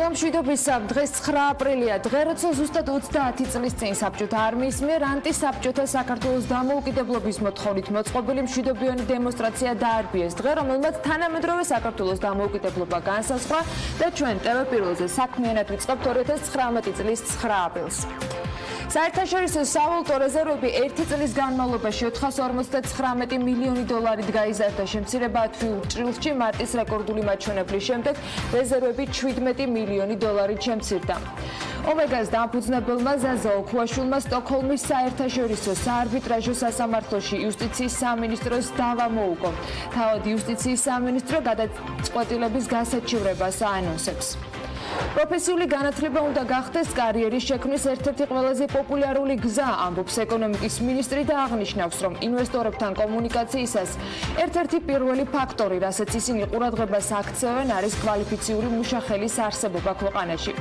მოგესალმებით მშვიდობის დღეს 9 აპრილია დღე როცა ზუსტად 30 წლის წინ საბჭოთა არმიის მიერ ანტისაბჭოთა საქართველოს დამოუკიდებლობის მოთხოვნით მოწყობილი მშვიდობიანი დემონსტრაცია დაარბიეს დღე რომელმაც თანამედროვე საქართველოს დამოუკიდებლობა განსაზღვრა და ჩვენ ტევ პირველზე საქმიანად ვიწყებთ 2019 წლის 9 აპრილს საერთაშორისო სავალუტო რეზერვები 1 წლის განმავლობაში 459 მილიონი დოლარით გაიზარდა შემცირება თვიურ ჭრილში მარტის რეკორდული მაჩვენებლის შემდეგ რეზერვები 17 მილიონი დოლარით შემცირდა. ომეგას დამფუძნებელმა ზაზა ოქუაშვილმა სტოკჰოლმის საერთაშორისო საარბიტრაჟო სასამართლოში იუსტიციის სამინისტროს დავა მოუგო. თავად იუსტიციის სამინისტრო გადაწყვეტილების გასაჩივრებას აანონსებს. პროფესიული განათლება უნდა გახდეს კარიერის შექმნის ერთ-ერთი ყველაზე პოპულარული გზა, ამბობს ეკონომიკის მინისტრი და აღნიშნავს, რომ ინვესტორებთან კომუნიკაციისას ერთ-ერთი პირველი ფაქტორი, რასაც ისინი ყურადღებას აქცევენ, არის კვალიფიციური მუშახელის არსებობა ქვეყანაში.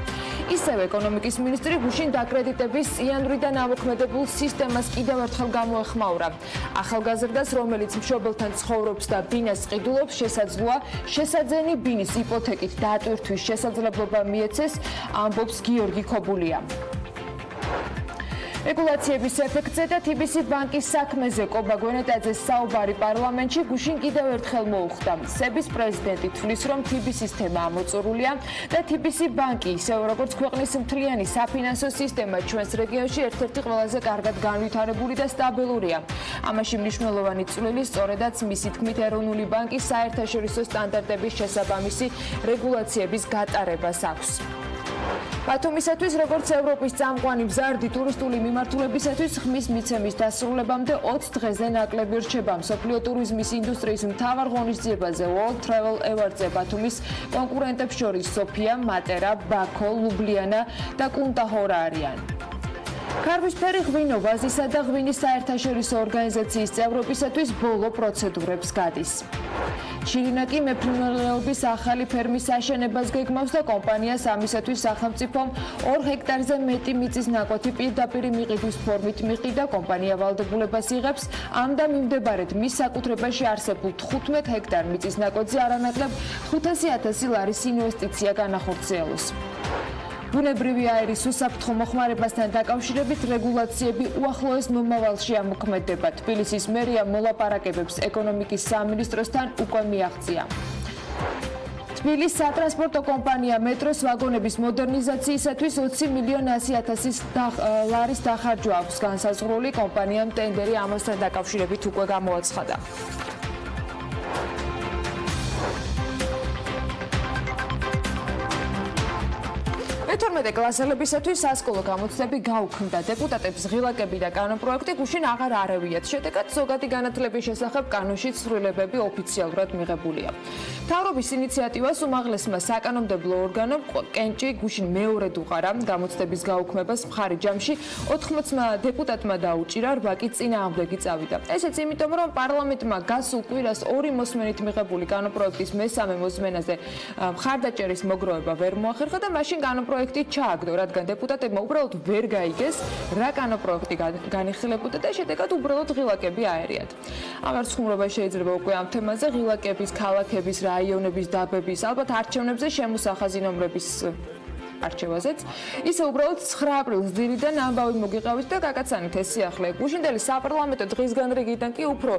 ისევ ეკონომიკის მინისტრი გუშინ დაკრედიტების წინვარიდან ამოქმედებულ სისტემას კიდევ ერთხელ გამოეხმაურა. ახალგაზრდას, რომელიც მშობელთან ცხოვრობს და ბინას ყიდულობს, შესაძლოა შესაძენი ბინის იპოთეკით დატვირთვის შესაძლებლობა მიეცეს, ამბობს გიორგი ქობულია. რეგულაციების ეფექტზე და TBC ბანკის საქმეზე კობა გვენეტაძეს საუბარი პარლამენტში გუშინ კიდევ ერთხელ მოუხდა. სების პრეზიდენტი თვლის, რომ TBC-ის თემა ამოწურულია და TBC ბანკი, ისევ როგორც ქვეყნის მთლიანი საფინანსო სისტემა ჩვენს რეგიონში ერთ-ერთი ყველაზე კარგად განვითარებული და სტაბილურია. ამაში მნიშვნელოვანი წვლილი სწორედაც მისი თქმით ეროვნული ბანკის საერთაშორისო სტანდარტების შესაბამისი რეგულაციების გატარებას აქვს. ბათუმისათვის, როგორც ევროპის წამყვანი მზარდი ტურისტული მიმართულებისათვის ხმის მიცემის დასრულებამდე 20 დღეზე ნაკლები რჩება. მსოფლიო ტურიზმის ინდუსტრიის მთავარ ღონისძიებაზე World Travel Awards-ზე ბათუმის კონკურენტებს შორის სოფია, მატერა, ბაქო, ლუბლიანა და კუნტაჰორა არიან. ქარვისფერი ღვინო, ვაზისა და ღვინის საერთაშორისო ორგანიზაციის წევრობისათვის ბოლო პროცედურებს გადის. ჩირინაკი მეფრინველეობის ახალი ფერმის აშენებას გეგმავს და კომპანიას ამისათვის სახელმწიფომ 2 ჰექტარზე მეტი მიწის ნაკვეთი პირდაპირ მიყიდვის ფორმით მიყიდა. კომპანია ვალდებულებას იღებს ამ და მიმდებარედ მის საკუთრებაში არსებულ 15 ჰექტარ მიწის ნაკვეთზე არანაკლებ 500,000 ლარის ინვესტიცია განახორციელოს. ბუნებრივი აირის უსაფრთხო მოხმარებასთან დაკავშირებით რეგულაციები უახლოეს მომავალში ამოქმედება. თბილისის მერია მოლაპარაკებებს ეკონომიკის სამინისტროსთან უკვე მიაღწია. თბილისის სატრანსპორტო კომპანია მეტროს ვაგონების მოდერნიზაციისათვის 20 მილიონ 100,000 ლარის დახარჯვა აქვს განსაზღვრული. კომპანიამ ტენდერი ამასთან დაკავშირებით უკვე გამოაცხადა. 12 კლასელებისათვის სასკოლო გამოცდები გაუქმდა. დეპუტატებს ღილაკები და კანონპროექტი გუშინ აღარ არევიათ. შედეგად ზოგადი განათლების შესახებ კანონში ცვლილებები ოფიციალურად მიღებულია. მთავრობის ინიციატივას უმაღლესმა საკანონმდებლო ორგანომ კენჭი გუშინ მეორედ უყარა გამოცდების გაუქმებას მხარი ჯამში 80 დეპუტატმა დაუჭირა, 8 კი წინააღმდეგი წავიდა. ესეც იმიტომ, რომ პარლამენტმა გასულ კვირას 2 მოსმენით მიღებული კანონპროექტის მესამე მოსმენაზე მხარდაჭერის მოგროვება ვერ მოახერხა და მაშინ კანონპროექტი ჩააგდო, რადგან დეპუტატებმა უბრალოდ ვერ გაიგეს, რა კანონპროექტი განიხილებოდა და შედეგად უბრალოდ ღილაკები აერიათ. ამას ხუმრობა შეიძლება უკვე ამ თემაზე ღილაკების, ქალაქების, რაიონების, დაბების, ალბათ არჩევნებზე შემოსახაზი ნომრების არჩევაზეც. ისე უბრალოდ 9 აპრილს დილიდან ამბავი მოგიყავით და გაკაცანით ეს სიახლე. გუშინდელი საპარლამენტო დღისგან რიგიდან კი უფრო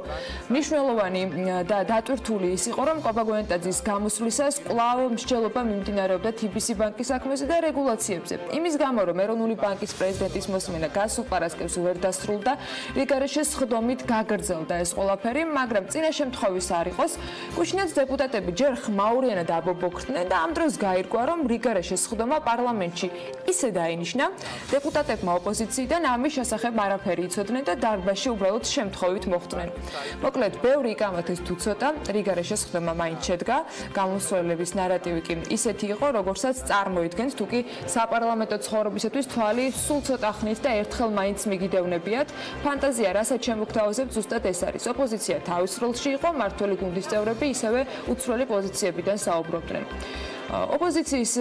მნიშვნელოვანი და დატვირთული ის იყო, რომ კობა გვენეტაძის გამოსვლისას კვლავ მსჯელობა მიმდინარეობდა TBC ბანკის საქმეზე და რეგულაციებზე. იმის გამო, რომ ეროვნული ბანკის პრეზიდენტის მოსმენა გასულ პარასკევს ვერ დასრულდა, რიგარეშე სხდომით გაგრძელდა ეს ყველაფერი, მაგრამ წინა შემთხვევის არ იყოს. გუშინაც დეპუტატები ჯერ ხმაურიანად აბობოქრდნენ და ამ დროს გაირკვა, რომ რიგარეშე სხდომა პარლამენტში ისე დაინიშნა, დეპუტატებმა ოპოზიციიდან ამის შესახებ არაფერი იცოდნენ და დარბაზში უბრალოდ შემთხვევით მოხვდნენ. მოკლედ, ბევრი იკამათეს თუ ცოტა, რიგარეშე სხდომა მაინც შედგა, გამოსვლელების ნარატივი კი ისეთი იყო, როგორცაც წარმოიდგენთ, თუ კი საპარლამენტო ცხოვრებისათვის თვალი სულ ცოტა ხნით და ერთხელ მაინც მიგიდევნებიათ. ფანტაზია, რასაც შემოგთავაზებთ, ზუსტად ეს არის. ოპოზიცია თავის როლში იყო, მმართველი გუნდის წევრები ისევე უცვლელი პოზიციებიდან საუბრობდნენ. ოპოზიციის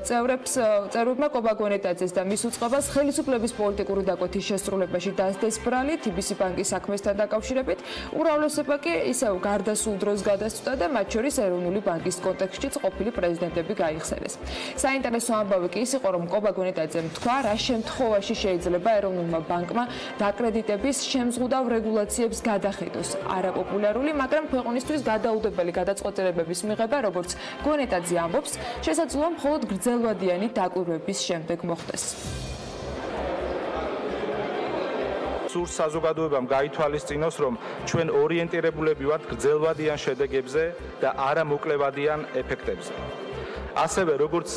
წევრებმა კობა გონეტაძეს და მის უწყებას ხელისუფლების პოლიტიკური დაკვეთის შესრულებაში დასდეს ბრალი TBC ბანკის საქმესთან დაკავშირებით, უმრავლესობა კი ისევ გარდასულ დროს გადასწყვიტა და მათ შორის ეროვნული ბანკის კონტექსტშიც ყოფილი პრეზიდენტები გაიხსენეს. საინტერესო ამბავი კი ის იყო, რომ კობა გონეტაძემ თქვა, რა შემთხვევაში შეიძლება ეროვნულმა ბანკმა დაკრედიტების შემზღუდავ რეგულაციებს გადახედოს. არაპოპულარული, მაგრამ ქვეყნისთვის გადაუდებელი გადაწყვეტილებების მიღება, როგორც გონეტაძე ამბობს, შესაძლოა მხოლოდ გრძელვადიანი დაკვირვების შემდეგ მოხდეს. სურს საზოგადოებამ გაითვალისწინოს, რომ ჩვენ ორიენტირებულები ვართ გრძელვადიან შედეგებზე და არა მოკლევადიან ეფექტებზე. ასევე როგორც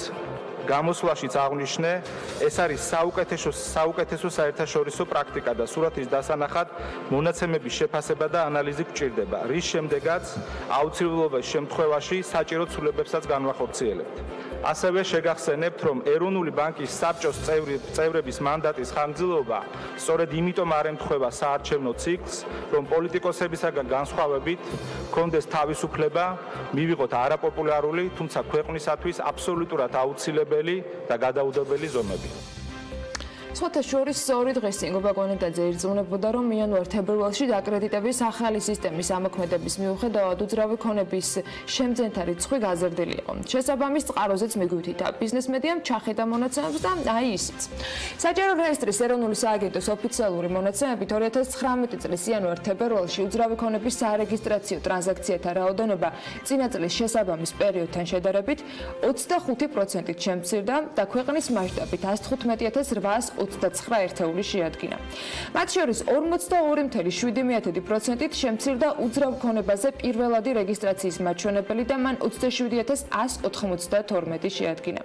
გამოსვლაშიც აღნიშნე, ეს არის საუკეთესო საერთაშორისო პრაქტიკა და სურათის დასანახად მონაცემების შეფასება და ანალიზი გჭირდება, რის შემდეგაც აუცილებლობის შემთხვევაში საჭირო ცვლილებებსაც განვახორციელებთ. ასევე შეგახსენებთ, რომ ეროვნული ბანკის საბჭოს წევრების მანდატის ხანგრძლივობა სწორედ იმიტომ არ ემთხვევა საარჩევნო ციკლს, რომ პოლიტიკოსებისაგან განსხვავებით ჰქონდეს თავისუფლება მივიღოთ არაპოპულარული, თუმცა ქვეყნისათვის აბსოლუტურად აუცილებელი და გადაუდებელი ზომები. სხვათა შორის ორი დღეს წინ კობა გონეტაძე ირწმუნებოდა, რომ იანვარ-თებერვალში დაკრედიტების ახალი სისტემის ამოქმედების მიუხედავად უძრავი ქონების შემძენთა რიცხვი გაზრდილი იყო. შესაბამის წყაროზეც მიგვიუთითა ბიზნესმედიამ ჩახედა მონაცემებს და აი ისიც. საჯარო რეესტრის ეროვნული სააგენტოს ოფიციალური მონაცემებით 2019 წლის იანვარ-თებერვალში უძრავი ქონების სარეგისტრაციო ტრანზაქციათა რაოდენობა წინა წლის შესაბამის პერიოდთან შედარებით 25%-ით შემცირდა და ქვეყნის მასშტაბით 115,829 ერთეული შეადგინა. მათ შორის 42,7%-ით შემცირდა უძრავ ქონებაზე პირველადი რეგისტრაციის მაჩვენებელი და მან 27,192 შეადგინა.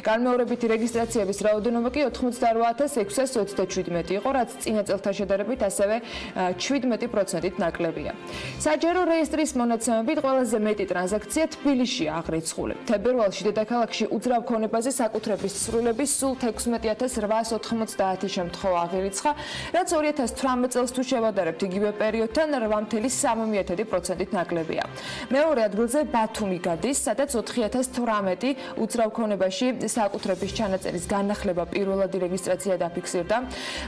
განმეორებითი რეგისტრაციების რაოდენობა კი 88,627 იყო, რაც წინა წელთან შედარებით ასევე 17%-ით ნაკლებია. საჯარო რეესტრის მონაცემებით ყველაზე მეტი ტრანზაქცია თბილისშია აღრიცხული. თებერვალში დედაქალაქში უძრავ ქონებაზე საკუთრების ცვლილების სულ 16,890 შემთხვევა აღირიცხა, რაც 2018 წელს თუ შევადარებთ იგივე პერიოდთან 8,3%-ით ნაკლებია. მეორე ადგილზე ბათუმი გადის, სადაც 4,018 უძრავ ქონებაში საკუთრების ჩანაწერის განახლება პირველადი რეგისტრაცია დაფიქსირდა.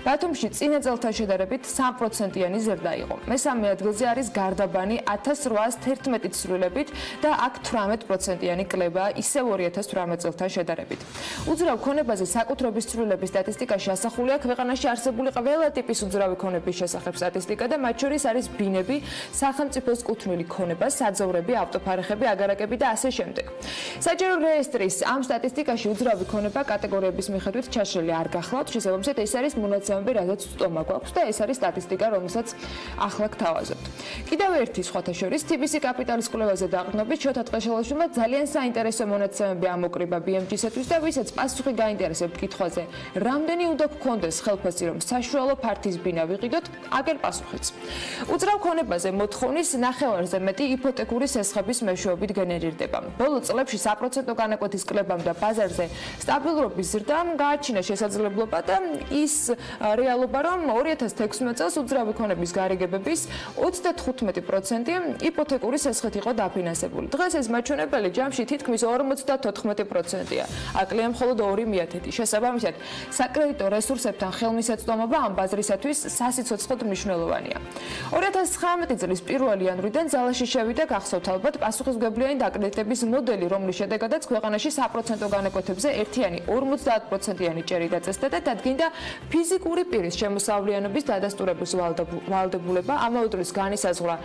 ბათუმში წინა წელთან შედარებით 3%-იანი ზრდა იყო. მესამე ადგილზე არის გარდაბანი 1811 ცვლილებით და აქ 18%-იანი კლება ისევ 2018 წელთან შედარებით. უძრავ ქონებაზე საკუთრების ცვლილების სტატისტიკაში ასახულია ქვეყანაში არსებული ყველა ტიპის უძრავი ქონების შესახებ სტატისტიკა და მათ შორის არის ბინები, სახელმწიფოს კუთვნილი ქონება, საძოვრები, ავტოფარეხები, აგარაკები და ასე შემდეგ. საჯარო რეესტრის ამ სტატისტიკაში უძრავი ქონება კატეგორიების მიხედვით ჩაშლილი არ გახლავთ, შესაბამისად ეს არის მონაცემები, რაზეც ვწტომა გვაქვს და ეს არის სტატისტიკა, რომელსაც ახლა გთავაზობთ. კიდევ ერთი სხვათა შორის TBC კაპიტალის კვლევაზე დაყრდნობით შოთა ტყეშელაშვილმა ძალიან საინტერესო მონაცემები ამოკრიბა BMG-სათვის და ვისაც პასუხი გაინტერესებთ კითხვაზე, რამდენი უნდა გქონდეს ხელფასი, რომ საშუალო ფართის ბინა ვიყიდოთ, აგერ პასუხიც. უძრავ ქონებაზე მოთხოვნის ნახევარზე მეტი იპოთეკური სესხების მეშვეობით გენერირდება. ბოლო წლებში საპროცენტო განაკვეთის კლებამ და ბაზარზე სტაბილურობის ზრდამ გააჩინა შესაძლებლობა და ის რეალობა, რომ 2016 წელს უძრავი ქონების გარიგებების 35% იპოთეკური სესხით იყო დაფინანსებული. დღეს ეს მაჩვენებელი ჯამში თითქმის 54%-ია. აკლია მხოლოდ 2/10. შესაბამისად, საკრედიტო რესურსებთან ხელმისაწვდომობა ამ ბაზრისათვის სასიცოცხლოდ მნიშვნელოვანია. 2019 წლის 1 იანვრიდან ძალაში შევიდა გახსოვთ ალბათ პასუხისმგებლიანი დაკრედიტების მოდელი, რომლის შედეგადაც ქვეყანაში საპროცენტო განაკვეთებზე ერთიანი 50%-იანი ჭერი დაწესდა და დადგინდა ფიზიკური პირის შემოსავლიანობის დადასტურების ვალდებულება, ამავე დროს განისაზღვრა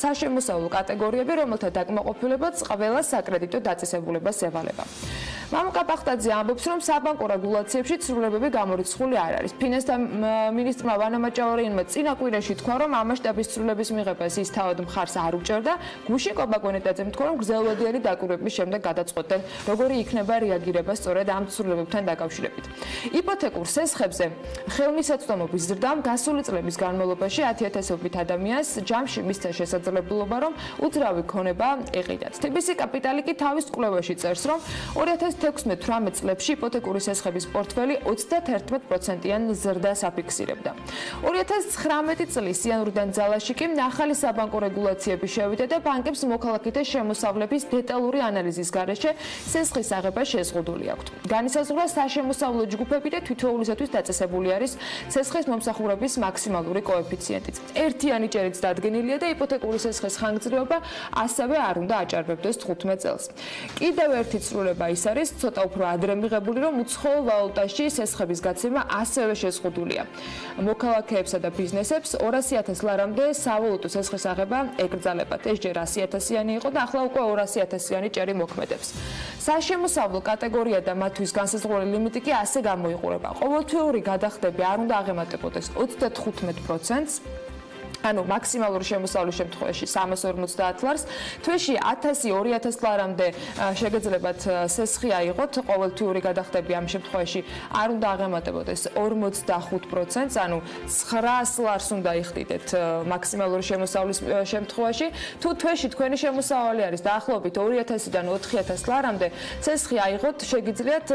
საშემოსავლო კატეგორიები, რომელთა დაკმაყოფილებაც ყველა საკრედიტო დაწესებულებას ევალება. მამუკა ბახტაძე ამბობს, რომ საბანკო რეგულაციებში ცვლილებები გამორიცხული არ არის. ფინანსთა მინისტრმა ვანა მაჭავარიანმა წინა კვირაში თქვა, რომ ამ მასშტაბის ცვლილების მიღებას ის თავად მხარს არ უჭერდა. გუშინ კობა გონეტაძემ თქვა, რომ გრძელვადიანი დაკვირვების შემდეგ გადაწყვეტენ, როგორი იქნება რეაგირება სწორედ ამ ცვლილებებთან დაკავშირებით. იპოთეკურ სესხებზე ხელმისაწვდომობის ზრდამ გასული წლების განმავლობაში 10,000-ობით ადამიანს ჯამში მისცა შესაძლებლობა, რომ უძრავი ქონება ეყიდათ. TBC კაპიტალი კი თავის კვლევაში წერს, რომ 2016-18 წლებში იპოთეკური შესახების პორტფელი 31%-იან ზრდას აფიქსირებდა. 2019 წლის იანვრიდან ძალაში კი ახალი საბანკო რეგულაციები შევიდა და ბანკებს მოქალაქეთა შემოსავლების დეტალური ანალიზის გარეშე სესხის აღება შეზღუდული აქვთ. განისაზღვრა საშემოსავლო ჯგუფები და თითოეულისათვის დაწესებული არის სესხის მომსახურების მაქსიმალური კოეფიციენტიც. ერთიანი ჭერით დადგენილია და იპოთეკური სესხის ხანგრძლივობა ასევე არ უნდა აჭარბებდეს 15 წელს. კიდევ ერთი ცვლილება ის არის, ცოტა უფრო ადრე მიღებული, რომ უცხოელ ვალუტაში სესხების გაცემა ასევე შეზღუდულია. მოქალაქეებსა და ბიზნესებს 200.000 ლარამდე სავალუტო სესხის აღება ეკრძალებათ. ეს ჯერ 100.000-იანი იყო და ახლა უკვე 200.000-იანი ჭერი მოქმედებს. საშემოსავლო კატეგორია და მათთვის განსაზღვრული ლიმიტი კი ასე გამოიყურება. ყოველთვიური გადახდები არ უნდა აღემატებოდეს 35%-ს. ანუ მაქსიმალური შემოსავლის შემთხვევაში 350 ლარს, თვეში 1000-2000 ლარამდე შეგეძლებათ სესხი აიღოთ, ყოველთვიური გადახდები ამ შემთხვევაში არ უნდა აღემატებოდეს 45%-ს, ანუ 900 ლარს უნდა იხდიდეთ მაქსიმალური შემოსავლის შემთხვევაში. თუ თვეში თქვენი შემოსავალი არის დაახლოებით 2000-დან 4000 ლარამდე, სესხი აიღოთ, შეგიძლიათ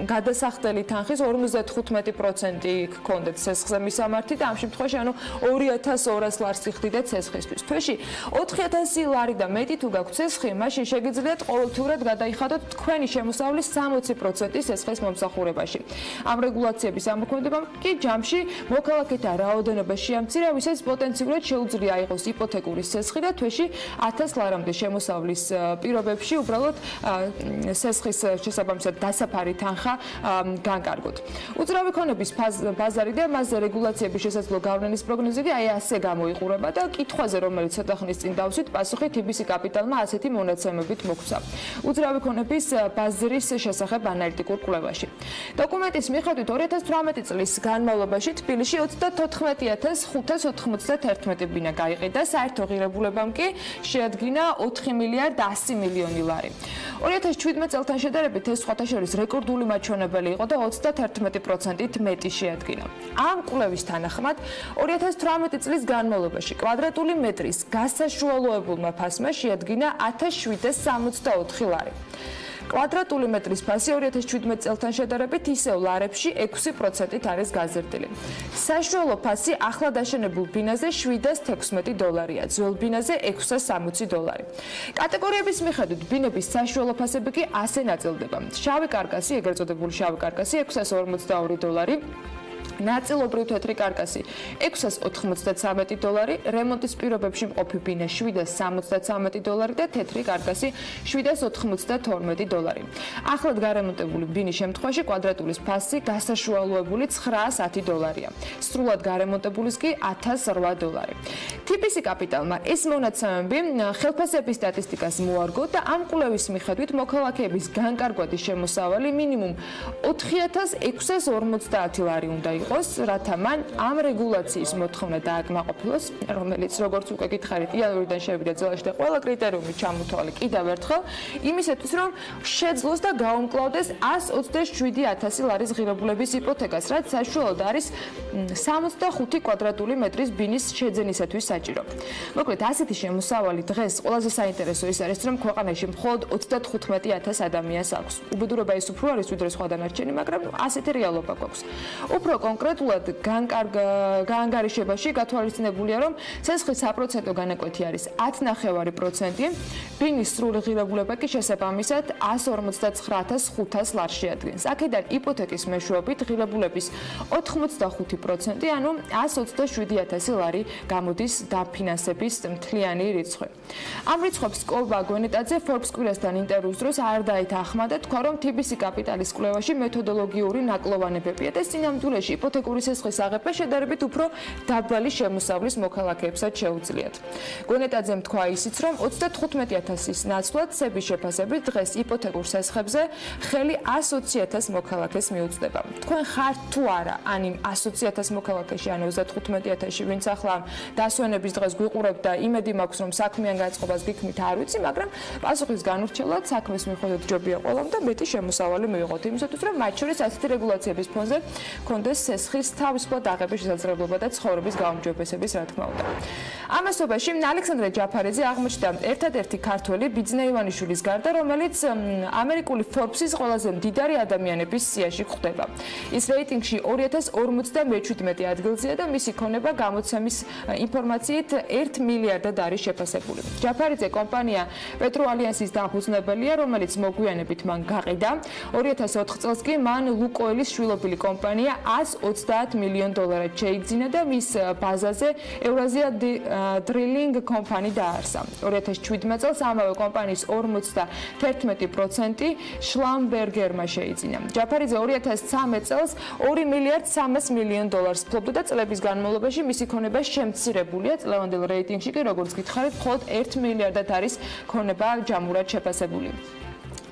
გადასახდელი თანხის 55% გქონდეთ სესხზე მისამართი და ამ შემთხვევაში ანუ 2200 ლარს იხდიდეთ სესხისთვის. თვეში 4000 ლარი და მეტი თუ გაქვთ სესხი, მაშინ შეგიძლიათ ყოველთვიურად გადაიხადოთ თქვენი შემოსავლის 60% სესხის მომსახურებაში. ამ რეგულაციების ამოქმედებამ კი ჯამში მოქალაქეთა რაოდენობა შეამცირა, ვისაც პოტენციურად შეუძლია აიღოს იპოთეკური სესხი და თვეში 1000 ლარამდე შემოსავლის პირობებში უბრალოდ სესხის შესაბამისად დასაფარი თანხა განკარგოთ. უძრავი ქონების ბაზარი და მასზე რეგულაციების შესაძლო გავლენის პროგნოზები აი ასე გამოიყურება და კითხვაზე, რომელიც ცოტა ხნის წინ დავსვით, პასუხი TBC კაპიტალმა ასეთი მონაცემებით მოგვცა. უძრავი ქონების ბაზრის შესახებ ანალიტიკურ კვლევაში. დოკუმენტის მიხედვით 2018 წლის განმავლობაში თბილისში 34591 ბინა გაიყიდა, საერთო ღირებულებამ კი შეადგინა 4 მილიარდ 100 მილიონი ლარი. 2017 წელთან შედარებით ეს სხვათა შორის რეკორდული მაჩვენებელი იყო და 31%-ით მეტი შეადგინა. ამ კვლევის თანახმად 2018 წლის განმავლობაში კვადრატული მეტრის გასაშუალოებულმა ფასმა შეადგინა 1764 ლარი. კვადრატული მეტრის ფასი 2017 წელთან შედარებით ისევ ლარებში 6%-ით არის გაზრდილი. საშუალო ფასი ახლა დაშენებულ ბინაზე 716 დოლარია, ძველ ბინაზე 660 დოლარი. კატეგორიების მიხედვით ბინების საშუალო ფასები კი ასე ნაწილდება. შავი კარკასი, ეგრეთ წოდებული შავი კარკასი 642 დოლარი. ნაწილობრივ თეთრი კარკასი 693 დოლარი, რემონტის პირობებში მყოფი ბინა 773 დოლარი და თეთრი კარკასი 792 დოლარი. ახლად გარემონტებული ბინის შემთხვევაში კვადრატულის ფასი გასაშუალოებული 910 დოლარია. სრულად გარემონტებულის კი 1008 დოლარი. TBC კაპიტალმა ეს მონაცემები ხელფასების სტატისტიკას მოარგო და ამ კვლევის მიხედვით მოქალაქეების განკარგვადი შემოსავალი მინიმუმ 4650 ლარი უნდა იყოს, რათა მან ამ რეგულაციის მოთხოვნა დააკმაყოფილოს, რომელიც როგორც უკვე გითხარით, იანვრიდან შევიდა ძალაში და ყველა კრიტერიუმი ჩამოთვალე კიდევ ერთხელ, იმისათვის რომ შეძლოს და გაუმკლავდეს 127.000 ლარის ღირებულების იპოთეკას, რაც საშუალოდ არის 65 კვადრატული მეტრის ბინის შეძენისათვის საჭირო. მოკლედ, ასეთი შემოსავალი დღეს ყველაზე საინტერესო ის არის, რომ ქვეყანაში მხოლოდ 35.000 ადამიანს აქვს. უბედურება ის უფრო არის, ვიდრე სხვა დანარჩენი, მაგრამ ასეთი რეალობა გვაქვს. უფრო კონკრეტულად გაანგარიშებაში გათვალისწინებულია, რომ სესხის საპროცენტო განაკვეთი არის 10.9%, ბინის სრული ღირებულება კი შესაბამისად 159.500 ლარს შეადგენს. აქედან იპოთეკის მეშვეობით ღირებულების 85%, ანუ 127.000 ლარი გამოდის დაფინანსების მთლიანი რიცხვი. ამ რიცხვებს კოლბა გვენეტაძე Forbes კვირასთან ინტერვიუს დროს არ დაითანხმა და თქვა, რომ TBC კაპიტალის კვლევაში მეთოდოლოგიური ნაკლოვანებებია და სინამდვილეში იპოთეკური სესხის აღება შედარებით უფრო დაბალი შემოსავლის მოქალაქეებსაც შეუძლიათ. გვენეტაძემ თქვა ისიც, რომ 35.000-ის ნაცვლად სების შეფასებით დღეს იპოთეკურ სესხებზე ხელი 120.000 მოქალაქეს მიუწვდება. თქვენ ხართ თუ არა ან იმ 120.000 მოქალაქეში, ან 35.000-ში, ვინც ახლა დასვენების დღეს გვიყურებთ და იმედი მაქვს, რომ საქმიან გაწყობას გიქმნით, არ ვიცი, მაგრამ პასუხის განურჩევლად საქმის მიხედვით ჯობია ყველამ და მეტი შემოსავალი მივიღოთ. იმისათვის, რომ მათ შორის ასეთი რეგულაციების ფონზე კონდეს სესხის თავისუფლად აღების შესაძლებლობა და ცხოვრების გაუმჯობესების რა თქმა უნდა. ამასობაში ალექსანდრე ჯაფარიძე აღმოჩნდა ერთადერთი ქართველი ბიძინა ივანიშვილის გარდა, რომელიც ამერიკული Forbes-ის ყველაზე მდიდარი ადამიანების სიაში გვხვდება. ის რეიტინგში 2057 ადგილზეა და მისი ქონება გამოცემის ინფორმაციით 1 მილიარდად არის შეფასებული. ჯაფარიძე კომპანია პეტროალიანსის დამფუძნებელია, რომელიც მოგვიანებით მან გაყიდა. 2004 წელს კი მან ლუკოილის შვილობილი კომპანია $130 მილიონ შეიძინა და მის ბაზაზე ევრაზია დრილინგ კომპანი დაარსა. 2017 წელს ამავე კომპანიის 51% შლამბერგერმა შეიძინა. ჯაფარიძე 2013 წელს $2 მილიარდ 300 მილიონ ფლობდა და წლების განმავლობაში მისი ქონება შემცირებულია. წლევანდელ რეიტინგში კი როგორც გითხარით, მხოლოდ 1 მილიარდად არის ქონება ჯამურად შეფასებული.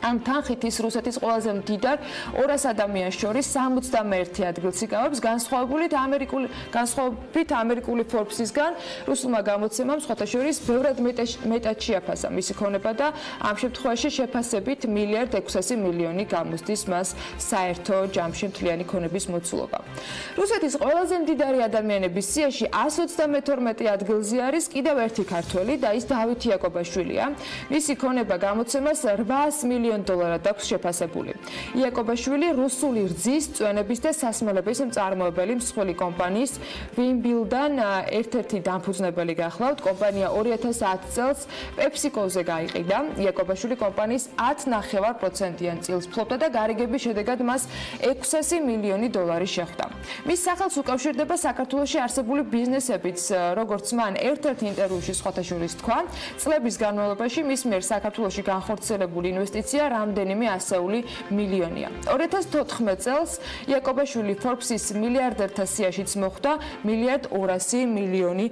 ამ თანხით ის რუსეთის ყველაზე მდიდარ 200 ადამიანს შორის 61 ადგილს იკავებს, განსხვავებით ამერიკული Forbes-ისგან რუსულმა გამოცემამ სხვათა შორის ბევრად მეტად შეაფასა მისი ქონება და ამ შემთხვევაში შეფასებით $1 მილიარდ 600 მილიონი გამოსდის მას საერთო ჯამში მთლიანი ქონების მოცულობა. რუსეთის ყველაზე მდიდარი ადამიანების სიაში 132 ადგილზე არის კიდევ ერთი ქართველი და ის დავით იაკობაშვილია. მისი ქონება გამოცემას $800 მილიონ აქვს შეფასებული. იაკობაშვილი რუსული რძის, წვენების და სასმელების მწარმოებელი მსხვილი კომპანიის ვიმბილდან ერთ-ერთი დამფუძნებელი გახლავთ. კომპანია 2010 წელს პეპსიკოზე გაიყიდა. იაკობაშვილი კომპანიის 10.9%-იან წილს ფლობდა და გარიგების შედეგად მას $600 მილიონი შეხვდა. მის სახელს უკავშირდება საქართველოში არსებული ბიზნესებიც, როგორც მან ერთ-ერთ ინტერვიუში სხვათა შორის თქვა, წლების განმავლობაში მის მიერ საქართველოში განხორციელებული ინვესტიცია რამდენიმე ასეული მილიონია. 2014 წელს იაკობაშვილი Forbes-ის მილიარდერთა სიაშიც მოხვდა $1 მილიარდ 200 მილიონი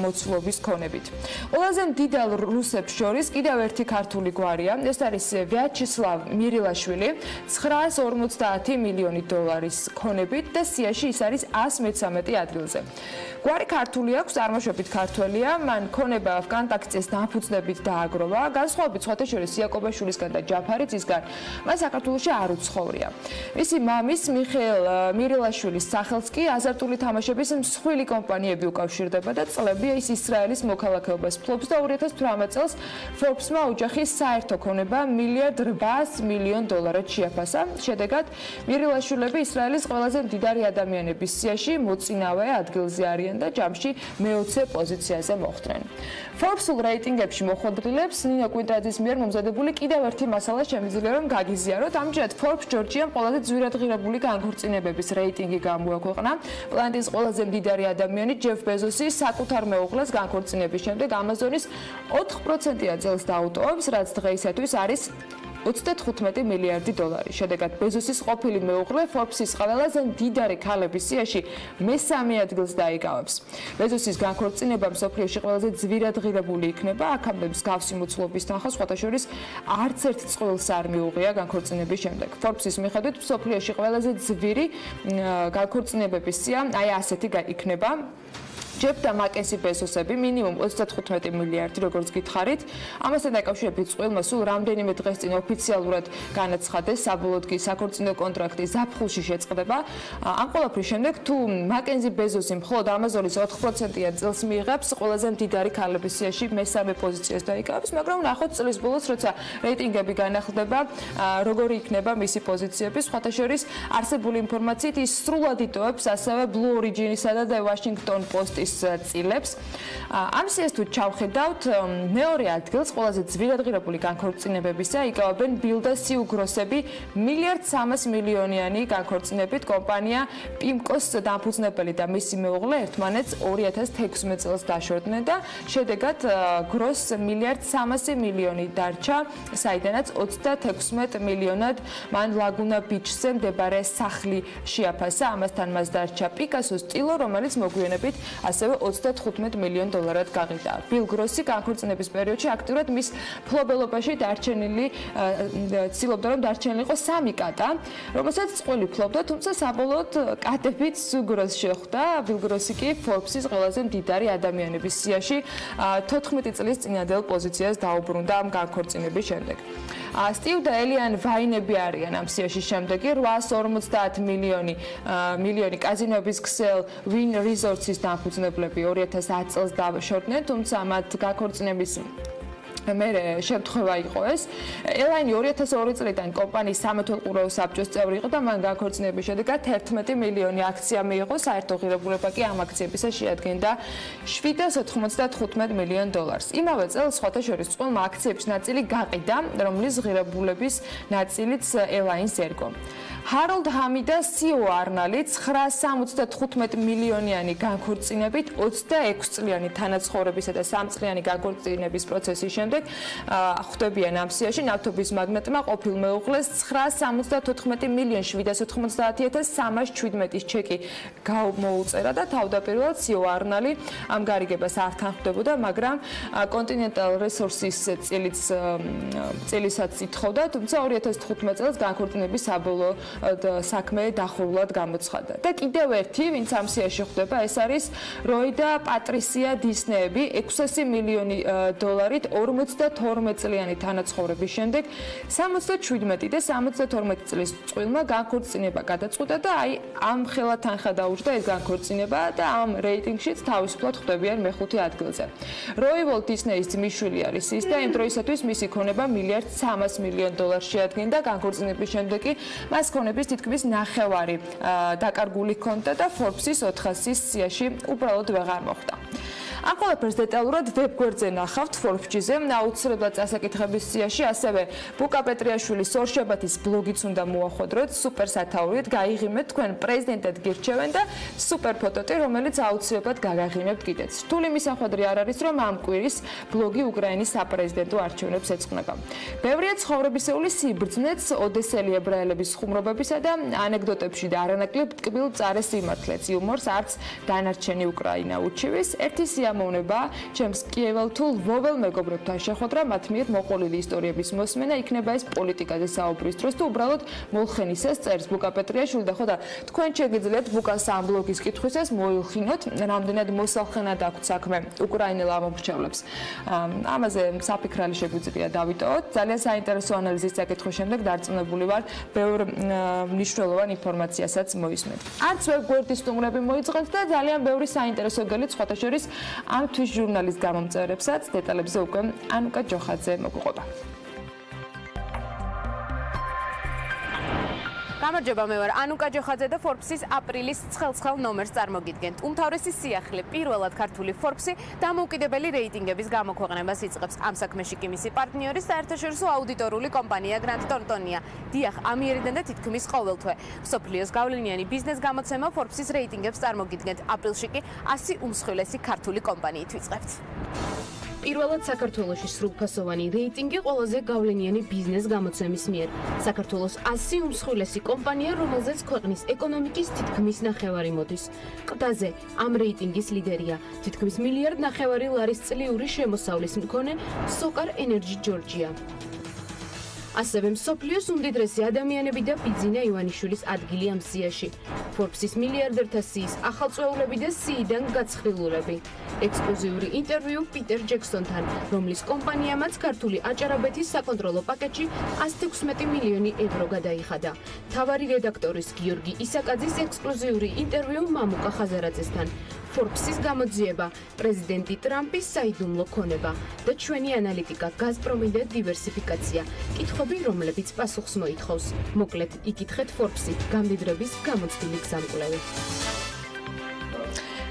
მოცულობის ქონებით. ყველაზე მდიდარ რუსებს შორის კიდევ ერთი ქართული გვარია. ეს არის ვიაჩესლავ მირილაშვილი, $950 მილიონი ქონებით და სიაში ის არის 113 ადგილზე. გვარი ქართული აქვს, წარმოშობით ქართველია, მან ქონება ვკონტაქტის დამფუძნებით დააგროვა. განსხვავებით სხვათა შორის იაკობაშვილისგან და ჯაფარიძისგან, მან საქართველოში არ უცხოვრია. მისი მამის მიხეილ მირილაშვილის სახელს კი აზარტული თამაშების მსხვილი კომპანიები უკავშირდება და წლებია ის ისრაელის მოქალაქეობას ფლობს და 2018 წელს Forbes-მა ოჯახის საერთო ქონება $1 მილიარდ 800 მილიონ შეაფასა. შედეგად მირილაშვილები ისრაელის ყველაზე მდიდარი ადამიანების სიაში მოწინავე ადგილზე არიან და ჯამში მე-20 პოზიციაზე მოხვდნენ. Forbes-ულ რეიტინგებში მოხვედრილებს ნინო კვინტრაძის მიერ მომზადებული კიდევ ერთი მასალა შემიძლია რომ გაგიზიაროთ. ამჯერად Forbes ჯორჯიამ ყველაზე ძვირადღირებული განქორწინებების რეიტინგი გამოაქვეყნა. პლანეტის ყველაზე მდიდარი ადამიანი ჯეფ ბეზოსი საკუთარ მეუღლეს განქორწინების შემდეგ Amazon-ის 4%-იან წელს დაუტოვებს, რაც დღეისათვის არის $35 მილიარდი. შედეგად ბეზოსის ყოფილი მეუღლე Forbes-ის ყველაზე მდიდარი ქალების სიაში მესამე ადგილს დაიკავებს. ბეზოსის განქორწინება მსოფლიოში ყველაზე ძვირადღირებული იქნება. აქამდე მსგავსი მოცულობის თანხა სხვათა შორის არც ერთ წყვილს არ მიუღია განქორწინების შემდეგ. Forbes-ის მიხედვით მსოფლიოში ყველაზე ძვირი განქორწინებების სია აი ასეთი იქნება. ჯეფ და მაკენსი ბეზოსები მინიმუმ 35 მილიარდი, როგორც გითხარით. ამასთან დაკავშირებით წყვილმა სულ რამდენიმე დღეს წინ ოფიციალურად განაცხადეს, საბოლოოდ კი საქორწინო კონტრაქტი ზაფხულში შეწყდება. ამ ყველაფრის შემდეგ თუ მაკენსი ბეზოსი მხოლოდ Amazon-ის 4%-იან წელს მიიღებს, ყველაზე მდიდარი ქალების სიაში მესამე პოზიციას დაიკავებს, მაგრამ ნახოთ წლის ბოლოს, როცა რეიტინგები განახლდება, როგორი იქნება მისი პოზიციები. სხვათა შორის არსებული ინფორმაციით ის სრულად იტოვებს ასევე Blue Origin-ისა და The Washington Post-ის წილებს. ამ სიას თუ ჩავხედავთ, მეორე ადგილს ყველაზე ძვირადღირებული განქორწინებებისა იკავებენ ბილ და სიუ გროსები $1 მილიარდ 300 მილიონიანი განქორწინებით. კომპანია პიმკოს დამფუძნებელი და მისი მეუღლე ერთმანეთს 2016 წელს დაშორდნენ და შედეგად გროს $1 მილიარდ 300 მილიონი დარჩა, საიდანაც 36 მილიონად მან ლაგუნა ბიჩზე მდებარე სახლი შეაფასა. ამასთან მას დარჩა პიკასოს ტილო, რომელიც მოგვიანებით ასევე $35 მილიონ გაყიდა. ბილ გროსი განქორწინების პერიოდში აქტიურად მის ფლობელობაში ცდილობდა რომ დარჩენილიყო 3 კატა, რომელსაც წყვილი ფლობდა, თუმცა საბოლოოდ კატებით გროს შეხვდა. ბილ გროსი კი Forbes-ის ყველაზე მდიდარი ადამიანების სიაში 14 წლის წინანდელ პოზიციას დაუბრუნდა ამ განქორწინების შემდეგ. სტივ და ელიან ვაინები არიან ამ სიაში შემდეგი 850 მილიონი კაზინოების ქსელ Win Resorts-ის დამფუძნებლები 2010 წელს დაშორდნენ, თუმცა მათ გაქორწინების მე შემთხვევა იყო ეს. ელაინი 2002 წლიდან კომპანიის სამეთვალყურეო საბჭოს წევრი იყო და მან გაქორწინების შედეგად 11 მილიონი აქცია მიიღო, საერთო ღირებულება კი ამ აქციებისა შეადგენდა $795 მილიონ. იმავე წელს სხვათა შორის წყვილმა აქციების ნაწილი გაყიდა, რომლის ღირებულების ნაწილიც ელაინს ერგო. ჰაროლდ ჰამი და CEO არნალი 975 მილიონიანი განქორწინებით 26 წლიანი თანაცხოვრებისა და 3 წლიანი განქორწინების პროცესის შემდეგ ხვდებიან ამ სიაში ნავთობის მაგნატმა ყოფილ მეუღლეს 974 მილიონ 790,317 ჩეკი გამოუწერა და თავდაპირველად CEO არნალი ამ გარიგებას არ თანხმდებოდა, მაგრამ კონტინენტალ რესურსის წელისაც ითხოვდა, თუმცა 2015 წელს განქორწინების საბოლოო საქმე დახურულად გამოცხადდა. და კიდევ ერთი, ვინც ამ სიაში ხვდება, ეს არის როი და პატრისია დისნეები 600 მილიონი დოლარით 42 წლიანი თანაცხოვრების შემდეგ 77 და 72 წლის წყვილმა განქორწინება გადაწყვიტა და აი ამ ხელა თანხა დაუჯდა ეს განქორწინება და ამ რეიტინგშიც თავისუფლად ხვდებიან მეხუთე ადგილზე. როი ვოლტ დისნეის ძმისშვილი არის ის და იმ დროისათვის მისი ქონება $1.3 მილიარდ შეადგენდა, განქორწინების შემდეგ კი მას ქონების თითქმის ნახევარი დაკარგული ჰქონდა და Forbes-ის 400-ის სიაში უბრალოდ ვეღარ მოხვდა. ამ ყველაფერს დეტალურად ვებგვერდზე ნახავთ Forbes-ზე, აუცილებლად წასაკითხების სიაში, ასევე ბუკა პეტრიაშვილის ორშაბათის ბლოგიც უნდა მოახვედროთ, სუპერ სათაურით, გაიღიმეთ თქვენ პრეზიდენტად გირჩევენ და სუპერ ფოტოტი, რომელიც აუცილებლად გაგაღიმებთ კიდეც. რთული მისახვედრი არ არის, რომ ამ კვირის ბლოგი უკრაინის საპრეზიდენტო არჩევნებს ეძღვნება. ბევრია ცხოვრებისეული სიბრძნეც, ოდესელი ებრაელების ხუმრობებისა და ანეკდოტებში და არანაკლებ ტკბილ მწარე სიმართლეც, იუმორს არც დანარჩენი უკრაინა უჩივის. ერთი სიამოვნება ჩემს კიევალ თუ ლვოველ მეგობრებთან შეხვედრა, მათ მიერ მოყოლილი ისტორიების მოსმენა, იქნება ეს პოლიტიკაზე საუბრის დროს თუ უბრალოდ მოლხენისას წერს ბუკა პეტრიაშვილი და ხო და თქვენ შეგიძლიათ ბუკას ამ ბლოგის კითხვისას მოილხინოთ, რამდენად მოსალხენად აქვთ საქმე უკრაინელ ამომრჩევლებს. ამაზე საფიქრალი შეგვიძლია დავიტოვოთ. ძალიან საინტერესო ანალიზის წაკითხვის შემდეგ დარწმუნებული ვარ, ბევრ მნიშვნელოვან ინფორმაციასაც მოისმენთ. არც ვებგვერდის სტუმრები მოიწყენთ და ძალიან ბევრი საინტერესო გელით სხვათა შორის ამ თვის ჟურნალის გამომწერებსაც დეტალებზე უკვე ანუკა ჯოხაძე მოგუყვება. გამარჯობა, მე ვარ ანუკა ჯოხაძე და Forbes-ის აპრილის ცხელ ნომერს წარმოგიდგენთ. უმთავრესი სიახლე პირველად ქართული Forbes-ი დამოუკიდებელი რეიტინგების გამოქვეყნებას იწყებს. ამ საქმეში კი მისი პარტნიორი საერთაშორისო აუდიტორული კომპანია Grant Thornton-ია. დიახ, ამიერიდან და თითქმის ყოველთვე. მსოფლიოს გავლენიანი ბიზნეს გამოცემა Forbes-ის რეიტინგებს წარმოგიდგენთ. აპრილში კი 100 უმსხვილესი ქართული კომპანიით ვიწყებთ. პირველად საქართველოში სრულფასოვანი რეიტინგი ყველაზე გავლენიანი ბიზნეს გამოცემის მიერ. საქართველოს 100 უმსხვილესი კომპანია, რომელზეც ქვეყნის ეკონომიკის თითქმის ნახევარი მოდის. ყდაზე ამ რეიტინგის ლიდერია თითქმის $1.5 მილიარდ წლიური შემოსავლის მქონე Socar Energy Georgia. ასევე მსოფლიოს უმდიდრესი ადამიანები და ბიძინა ივანიშვილის ადგილი ამ სიაში. Forbes-ის მილიარდერთა სიის ახალწვეულები და სიიდან გაცხრილულები. ექსკლუზიური ინტერვიუ პიტერ ჯექსონთან, რომლის კომპანიამაც ქართული აჭარაბეთის საკონტროლო პაკეტში 116 მილიონი ევრო გადაიხადა. მთავარი რედაქტორის გიორგი ისაკაძის ექსკლუზიური ინტერვიუ მამუკა ხაზარაძესთან. Forbes-ის გამოძიება, პრეზიდენტი ტრამპის საიდუმლო ქონება და ჩვენი ანალიტიკა, გაზპრომი და დივერსიფიკაცია. კითხვები, რომლებიც პასუხს მოითხოვს. მოკლედ, იკითხეთ Forbes-ი, გამდიდრების გამოცდილი გზამკვლევი.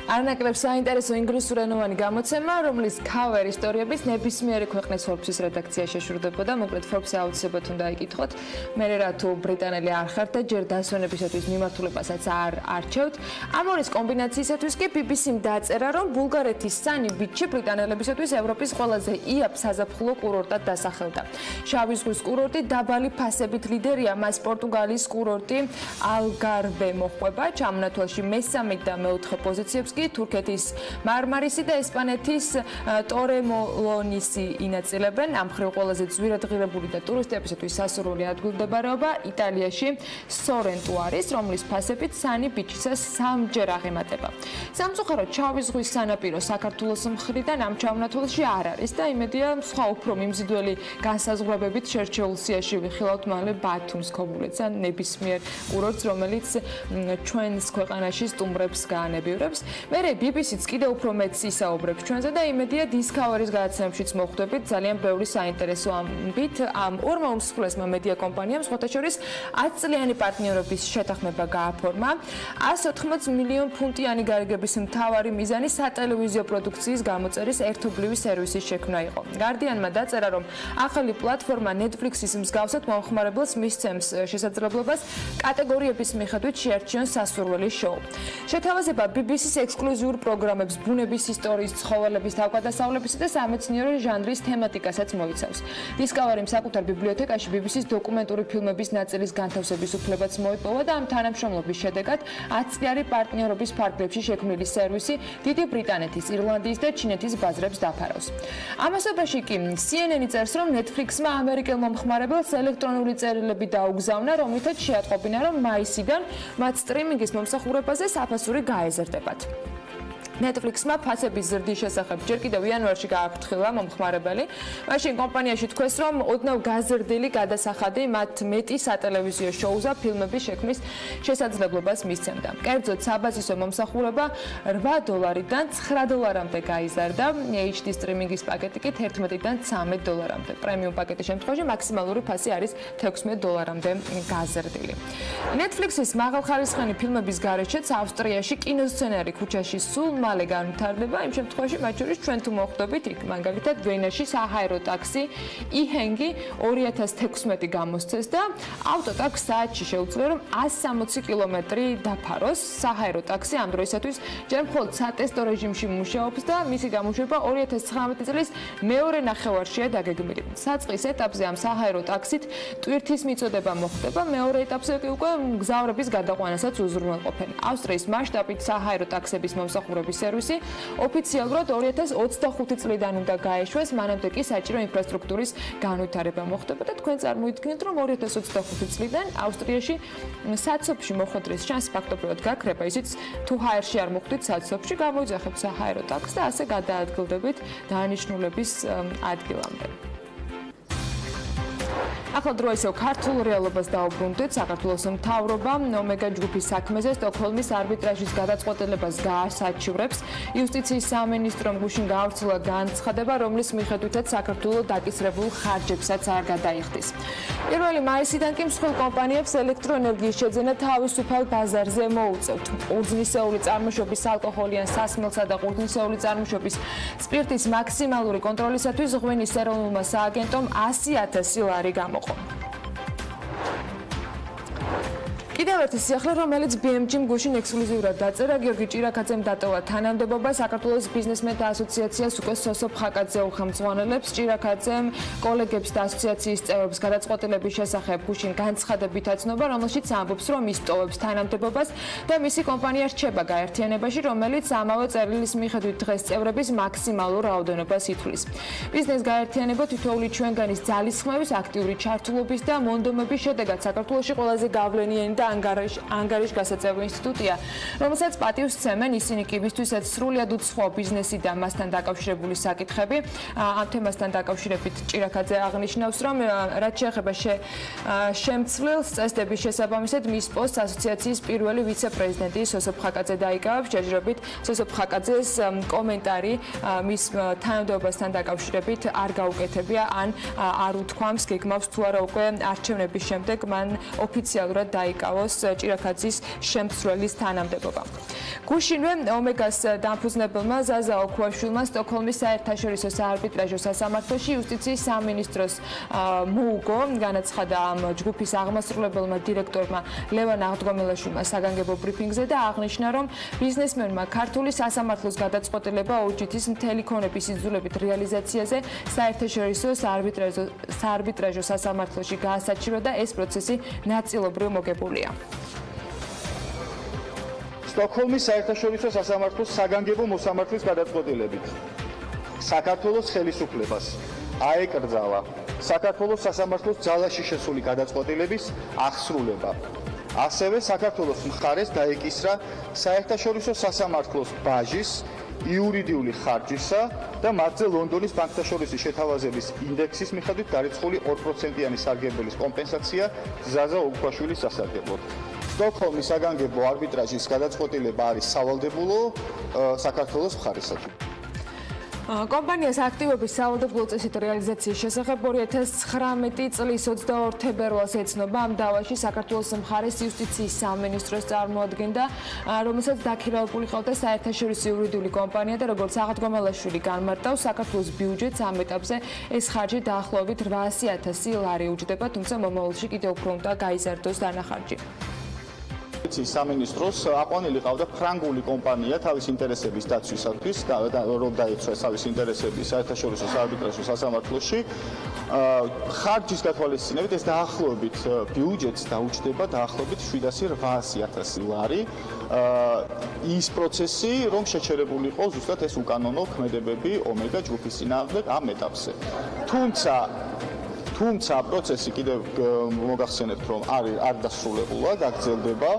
არნაკლებ საინტერესო ინგლისურენოვანი გამოცემა, რომლის cover ისტორიების ნებისმიერი ქვეყნის Forbes-ის რედაქცია შეშურდებოდა, მოკლედ Forbes-ი აუცილებლად უნდა იკითხოთ. მე რა თუ ბრიტანელი არ ხართ და ჯერ დასვენებისათვის მიმართულებასაც არ არჩევთ. ამ ორის კომბინაციისათვის კი BBC-მ დაწერა, რომ ბულგარეთის სანი ბიჩი ბრიტანელებისათვის ევროპის ყველაზე იაფ საზაფხულო კურორტად დასახელდა. შავი ზღვის კურორტი დაბალი ფასებით ლიდერია, მას პორტუგალიის კურორტი ალგარვე მოჰყვება, ჩამონათვალში მესამე და მეოთხე პოზიციებს კურსკი, თურქეთის მარმარისი და ესპანეთის ტორემოლონისი ინაწილებენ. ამ მხრივ ყველაზე ძვირადღირებული და ტურისტებისათვის სასურველი ადგილმდებარეობა იტალიაში სორენტო არის, რომლის ფასებით სანი ბიჭისას 3-ჯერ აღემატება. სამწუხაროდ ჩავის ზღვის სანაპირო საქართველოს მხრიდან ამ ჩამონათვალში არ არის და იმედია სხვა უფრო მიმზიდველი განსაზღვრებებით შერჩეულ სიაში ვიხილავთ მალე ბათუმს, ქობულეთს ან ნებისმიერ კურორტს, რომელიც ჩვენს ქვეყანაში სტუმრებს გაანებივრებს. მერე BBC-ც კიდევ უფრო მეტს ისაუბრებს ჩვენზე და იმედია Discovery-ის გადაცემებშიც მოხვდებით ძალიან ბევრი საინტერესო ამბით. ამ ორმა უმსხვილესმა მედია კომპანიამ სხვათა შორის 10 წლიანი პარტნიორობის შეთანხმება გააფორმა. 180 მილიონ ფუნტიანი გარიგების მთავარი მიზანი სატელევიზიო პროდუქციის გამოწერის ერთობლივი სერვისის შექმნა იყო. Guardian-მა დაწერა, რომ ახალი პლატფორმა Netflix-ის მსგავსად მომხმარებელს მისცემს შესაძლებლობას კატეგორიების მიხედვით შეარჩიონ სასურველი შოუ. შეთავაზება BBC-ს ექსკლუზიურ პროგრამებს, ბუნების ისტორიის, ცხოველების, თავგადასავლებისა და სამეცნიერო ჟანრის თემატიკასაც მოიცავს. Discovery-მ საკუთარ ბიბლიოთეკაში BBC-ს დოკუმენტური ფილმების ნაწილის განთავსების უფლებაც მოიპოვა და ამ თანამშრომლობის შედეგად 10 წლიანი პარტნიორობის ფარგლებში შექმნილი სერვისი დიდი ბრიტანეთის, ირლანდიის და ჩინეთის ბაზრებს დაფარავს. ამასობაში კი CNN-ი წერს, რომ Netflix-მა ამერიკელ მომხმარებელს ელექტრონული წერილები დაუგზავნა, რომლითაც შეატყობინა, რომ მაისიდან მათ სტრიმინგის მომსახურებაზე საფასური გაეზრდებათ. Netflix-მა ფასების ზრდის შესახებ ჯერ კიდევ იანვარში გააფრთხილა მომხმარებელი. მაშინ კომპანიაში თქვეს, რომ ოდნავ გაზრდილი გადასახადი მათ მეტი სატელევიზიო შოუზა ფილმების შექმნის შესაძლებლობას მისცემდა. კერძოდ, საბაზისო მომსახურება $8-დან $9-მდე გაიზარდა, HD სტრიმინგის პაკეტი კი $11-დან $13-მდე. პრემიუმ პაკეტის შემთხვევაში მაქსიმალური ფასი არის $16-მდე გაზრდილი. Netflix-ის მაღალხარისხიანი ფილმების გარეშეც ავსტრიაში კინოსცენარი ქუჩაში სულ მალე განვითარდება, იმ შემთხვევაში მათ შორის ჩვენ თუ მოხვდებით იქ, მაგალითად ვენაში საჰაერო ტაქსი იჰენგი 2016 გამოსცეს და ავტოტაქსი საათში შეუძლია, რომ 160 კილომეტრი დაფაროს. საჰაერო ტაქსი ამ დროისათვის ჯერ მხოლოდ სატესტო რეჟიმში მუშაობს და მისი გამოშვება 2019 წლის მეორე ნახევარშია დაგეგმილი. საწყის ეტაპზე ამ საჰაერო ტაქსით ტვირთის მიწოდება მოხდება, მეორე ეტაპზე კი უკვე მგზავრების გადაყვანასაც უზრუნველყოფენ. ავსტრიის მასშტაბით საჰაერო ტაქსების მომსახურების სერვისი ოფიციალურად 2025 წლიდან უნდა გაეშვეს, მანამდე კი საჭირო ინფრასტრუქტურის განვითარება მოხდება და თქვენ წარმოიდგინეთ, რომ 2025 წლიდან ავსტრიაში საცობში მოხვედრის შანსი ფაქტობრივად გაქრება, ისიც თუ ჰაერში არ მოხვდით საცობში, გამოიძახებთ საჰაერო ტაქსს და ასე გადაადგილდებით დანიშნულების ადგილამდე. ახლა დრო ისევ ქართულ რეალობას დაუბრუნდეთ. საქართველოს მთავრობამ ომეგა ჯგუფის საქმეზე სტოკჰოლმის არბიტრაჟის გადაწყვეტილებას გაასაჩივრებს. იუსტიციის სამინისტრომ გუშინ გაავრცელა განცხადება, რომლის მიხედვითაც საქართველო დაკისრებულ ხარჯებსაც არ გადაიხდის. 1 მაისიდან კი მსხვილ კომპანიებს ელექტროენერგიის შეძენა თავისუფალ ბაზარზე მოუწევთ. ყურძნისეული წარმოშობის ალკოჰოლი ან სასმელსა და ყურძნისეული წარმოშობის სპირტის მაქსიმალური კონტროლისათვის ღვინის ეროვნულმა სააგენტომ 100,000 ლარი გამოყო. კიდევ ერთი სიახლე, რომელიც BMG-მ გუშინ ექსკლუზიურად დაწერა, გიორგი ჭირაქაძემ დატოვა თანამდებობა საქართველოს ბიზნესმენთა ასოციაციას უკვე სოსო ფხაკაძე უხელმძღვანელებს. ჭირაქაძემ კოლეგებს და ასოციაციის წევრებს გადაწყვეტილების შესახებ გუშინ განცხადებით აცნობა, რომელშიც ამბობს, რომ ის ტოვებს თანამდებობას და მისი კომპანია რჩება გაერთიანებაში, რომელიც ამავე წერილის მიხედვით დღეს წევრების მაქსიმალურ რაოდენობას ითვლის. ბიზნეს გაერთიანება თითოეული ჩვენგანის ძალისხმევის, აქტიური ჩართულობის და მონდომების შედეგად საქართველოში ყველაზე გავლენიანი და ანგარიშგასაწევი ინსტიტუტია, რომელსაც პატივს სცემენ ისინი კი ვისთვისაც სრულად უცხო ბიზნესი და მასთან დაკავშირებული საკითხები. ამ თემასთან დაკავშირებით ჭირაქაძე აღნიშნავს, რომ რაც შეეხება შემცვლელს წესდების შესაბამისად მის პოსტს ასოციაციის პირველი ვიცე-პრეზიდენტი სოსო ფხაკაძე დაიკავებს. ჯერჯერობით სოსო ფხაკაძეს კომენტარი მის თანამდებობასთან დაკავშირებით არ გაუკეთებია ან არ უთქვამს, გეგმავს თუ არა უკვე არჩევნების შემდეგ მან ოფიციალურად დაიკავოს ჭირაქაძის შემცვლელის თანამდებობა. გუშინვე ომეგას დამფუძნებელმა ზაზა ოქუაშვილმა სტოკჰოლმის საერთაშორისო საარბიტრაჟო სასამართლოში იუსტიციის სამინისტროს მოუგო. განაცხადა ამ ჯგუფის აღმასრულებელმა დირექტორმა ლევან აღდგომელაშვილმა საგანგებო ბრიფინგზე და აღნიშნა, რომ ბიზნესმენმა ქართული სასამართლოს გადაწყვეტილება ორჯითის მთელი ქონების იძულებით რეალიზაციაზე საერთაშორისო საარბიტრაჟო სასამართლოში გაასაჩივრა და ეს პროცესი ნაწილობრივ მოგებულია. სტოკჰოლმის საერთაშორისო სასამართლოს საგანგებო მოსამართლის გადაწყვეტილებით საქართველოს ხელისუფლებას აეკრძალა საქართველოს სასამართლოს ძალაში შესული გადაწყვეტილების აღსრულება. ასევე საქართველოს მხარეს დაეკისრა საერთაშორისო სასამართლოს ბაჟის იურიდიული ხარჯისა და მათზე ლონდონის ბანკთაშორისი შეთავაზების ინდექსის მიხედვით დარიცხული 2%-იანი სარგებლის კომპენსაცია გზაზე ოქუაშვილის სასარგებლოდ. სტოკჰოლმის საგანგებო არბიტრაჟის გადაწყვეტილება არის სავალდებულო საქართველოს მხარესათვის. კომპანიას აქტივობის სავალდებულო წესით რეალიზაციის შესახებ 2019 წლის 22 თებერვალს ეცნობა ამ დავაში საქართველოს მხარეს იუსტიციის სამინისტროს წარმოადგენდა, რომელსაც დაქირავებული ყავდა საერთაშორისო იურიდიული კომპანია და როგორც აღდგომელაშვილი განმარტავს, საქართველოს ბიუჯეტს ამ ეტაპზე ეს ხარჯი დაახლოებით 800,000 ლარი უჯდება, თუმცა მომავალში კიდევ უფრო უნდა გაიზარდოს დანახარჯი. სამინისტროს აყვანილი ყავდა ფრანგული კომპანია თავის ინტერესების დაცვისათვის და რომ დაეცვა თავის ინტერესები საერთაშორისო საარბიტრაჟო სასამართლოში. ხარჯის გათვალისწინებით ეს დაახლოებით ბიუჯეტს დაუჯდება დაახლოებით 700,000 ლარი. ის პროცესი, რომ შეჩერებული იყო ზუსტად ეს უკანონო ქმედებები ომეგა ჯგუფის წინააღმდეგ ამ ეტაპზე. თუმცა პროცესი კიდევ მოგახსენებთ, რომ არ დასრულებულა, გაგრძელდება.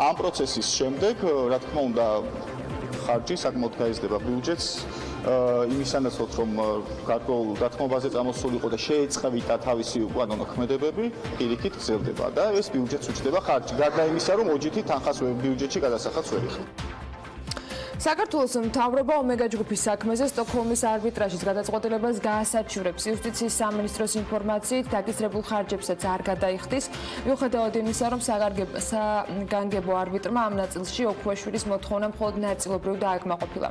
ამ პროცესის შემდეგ, რა თქმა უნდა, ხარჯი საკმაოდ გაიზრდება ბიუჯეტს. იმისანაცვლოდ, რომ გარკვეულ დათმობაზე წამოსულიყო და შეეწყებინა თავისი უკანონო ქმედებები, პირიქით გრძელდება და ეს ბიუჯეტს უჯდება ხარჯი. გარდა იმისა, რომ ოჯითი თანხას ბიუჯეტში გადასახადს ვერ იხდა. საქართველოს მთავრობა ომეგა ჯგუფის საქმეზე სტოკჰოლმის არბიტრაჟის გადაწყვეტილებას გაასაჩივრებს. იუსტიციის სამინისტროს ინფორმაციით დაგისრებულ ხარჯებსაც არ გადაიხდის, მიუხედავად იმისა, რომ საგანგებო არბიტრმა ამ ნაწილში ოქუაშვილის მოთხოვნა მხოლოდ ნაწილობრივ დააკმაყოფილა.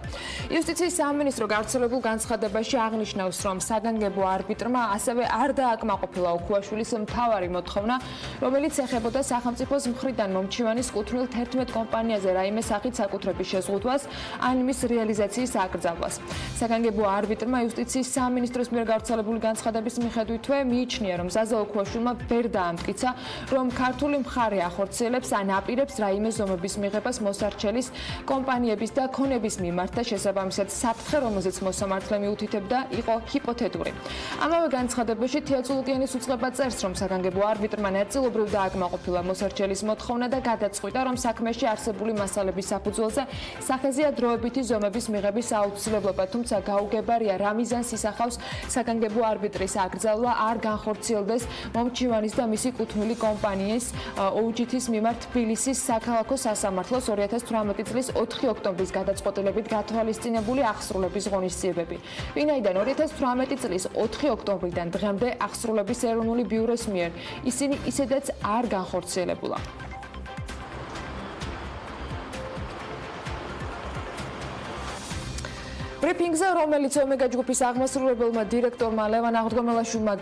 იუსტიციის სამინისტრო გავრცელებულ განცხადებაში აღნიშნავს, რომ საგანგებო არბიტრმა ასევე არ დააკმაყოფილა ოქუაშვილის მთავარი მოთხოვნა, რომელიც ეხებოდა სახელმწიფოს მხრიდან მომჩივანის კუთვნილ 11 კომპანიაზე რაიმე სახით საკუთრების შეზღუდვას ან მის რეალიზაციის აკრძალვას. საგანგებო არბიტრმა იუსტიციის სამინისტროს მიერ გავრცელებული განცხადების მიხედვითვე მიიჩნია, რომ ზაზა ოქუაშვილმა ვერ დაამტკიცა, რომ ქართული მხარე ახორციელებს ან აპირებს რაიმე ზომების მიღებას მოსარჩელის კომპანიების და ქონების მიმართ და შესაბამისად საფრთხე, რომელზეც მოსამართლე მიუთითებდა, იყო ჰიპოთეტური. ამავე განცხადებაში თეატრულუკიანის უწყება წერს, რომ საგანგებო არბიტრმა ნაწილობრივ დააკმაყოფილა მოსარჩელის მოთხოვნა და გადაწყვიტა, რომ საქმეში არსებული მასალების საფუძველზე სახეზეა დროებითი ზომების მიღების აუცილებლობა, თუმცა გაუგებარია რა მიზანს ისახავს საგანგებო არბიტრის აკრძალვა არ განხორციელდეს მომჩივანის და მისი კუთვნილი კომპანიის ოუჯითის მიმართ თბილისის საქალაქო სასამართლოს 2018 წლის 4 ოქტომბრის გადაწყვეტილებით გათვალისწინებული აღსრულების ღონისძიებები. ვინაიდან 2018 წლის 4 ოქტომბრიდან დღემდე აღსრულების ეროვნული ბიუროს მიერ ისინი ისედაც არ განხორციელებულა. ბრიფინგზე, რომელიც ომეგა ჯგუფის აღმასრულებელმა დირექტორმა ლევან აღდგომელაშვილმა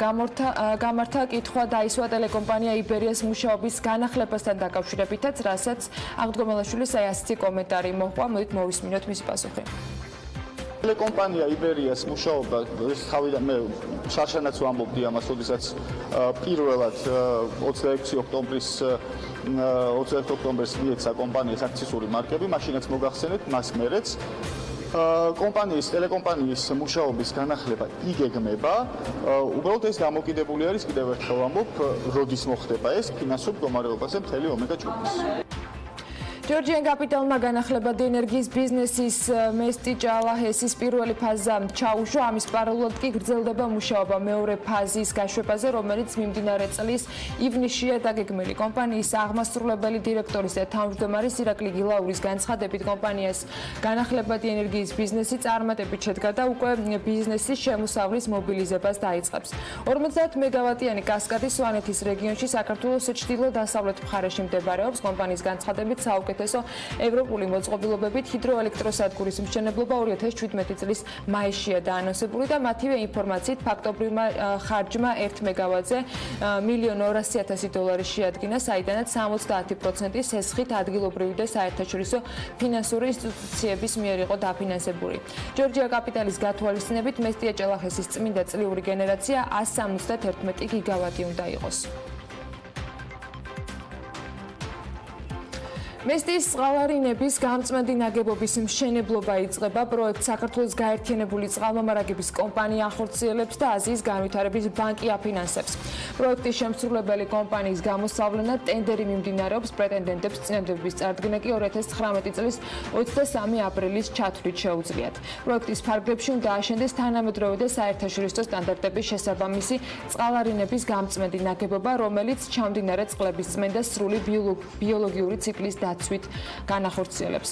გამართა კითხვა დაისვა ტელეკომპანია იბერიას მუშაობის განახლებასთან დაკავშირებითაც, რასაც აღდგომელაშვილის ასეთი კომენტარი მოჰყვა. მოდით მოვისმინოთ მისი პასუხი. ტელეკომპანია იბერიას მუშაობა ეს თავიდან მე შარშანაც ვამბობდი ამას, როდესაც პირველად 26 ოქტომბერს მიეცა კომპანიის აქციური მარკები, მაშინაც მოგახსენეთ, მას მერეც ტელეკომპანიის მუშაობის განახლება იგეგმება. უბრალოდ ეს დამოკიდებული არის, კიდევ ერთხელ ვამბობ, როდის მოხდება ეს ფინანსურ მდგომარეობაზე მთელი ომეგა ჯგუფის. ჯორჯიან კაპიტალმა განახლება ენერგიის ბიზნესის მესტი ჭალაჰესის პირველი ფაზა ჩაუშვა, ამის პარალელურად კი გრძელდება მუშაობა მეორე ფაზის გაშვებაზე, რომელიც მიმდინარე წლის ივნისშია დაგეგმილი. კომპანიის აღმასრულებელი დირექტორის და თავმჯდომარის ირაკლი გილაურის განცხადებით, კომპანიას განახლებადი ენერგიის ბიზნესი წარმატებით შედგა და უკვე ბიზნესის შემოსავლის მობილიზებას დაიწყებს. 50 მეგავატიანი კასკადი სვანეთის რეგიონში საქართველოს ჩრდილო-დასავლეთ მხარეში მდებარეობს. კომპანიის განცხადებით საუკეთესო ევროპული მოწყობილობებით ჰიდროელექტროსადგურის მშენებლობა 2017 წლის მაისშია დაანონსებული და მათივე ინფორმაციით ფაქტობრივმა ხარჯმა 1 მეგავატზე $1,200,000 შეადგინა, საიდანაც 70% სესხით ადგილობრივი და საერთაშორისო ფინანსური ინსტიტუციების მიერ იყო დაფინანსებული. ჯორჯია კაპიტალის გათვალისწინებით მესტია ჭალაჰესის წმინდა წლიური გენერაცია 171 გიგავატი უნდა იყოს. მესტის წყალარინების გამწმენდი ნაგებობის მშენებლობა იწყება. პროექტ საქართველოს გაერთიანებული წყალმომარაგების კომპანია ახორციელებს და აზიის განვითარების ბანკი აფინანსებს. პროექტის შემსრულებელი კომპანიის გამოსავლენად ტენდერი მიმდინარეობს. პრეტენდენტებს წინადადების წარდგენა კი 2019 წლის 23 აპრილის ჩათვლით შეუძლიათ. პროექტის ფარგლებში უნდა აშენდეს თანამედროვე და საერთაშორისო სტანდარტების შესაბამისი წყალარინების გამწმენდი ნაგებობა, რომელიც ჩამდინარე წყლების წმენდა სრული ბიოლოგიური ციკლის დაცვით განახორციელებს.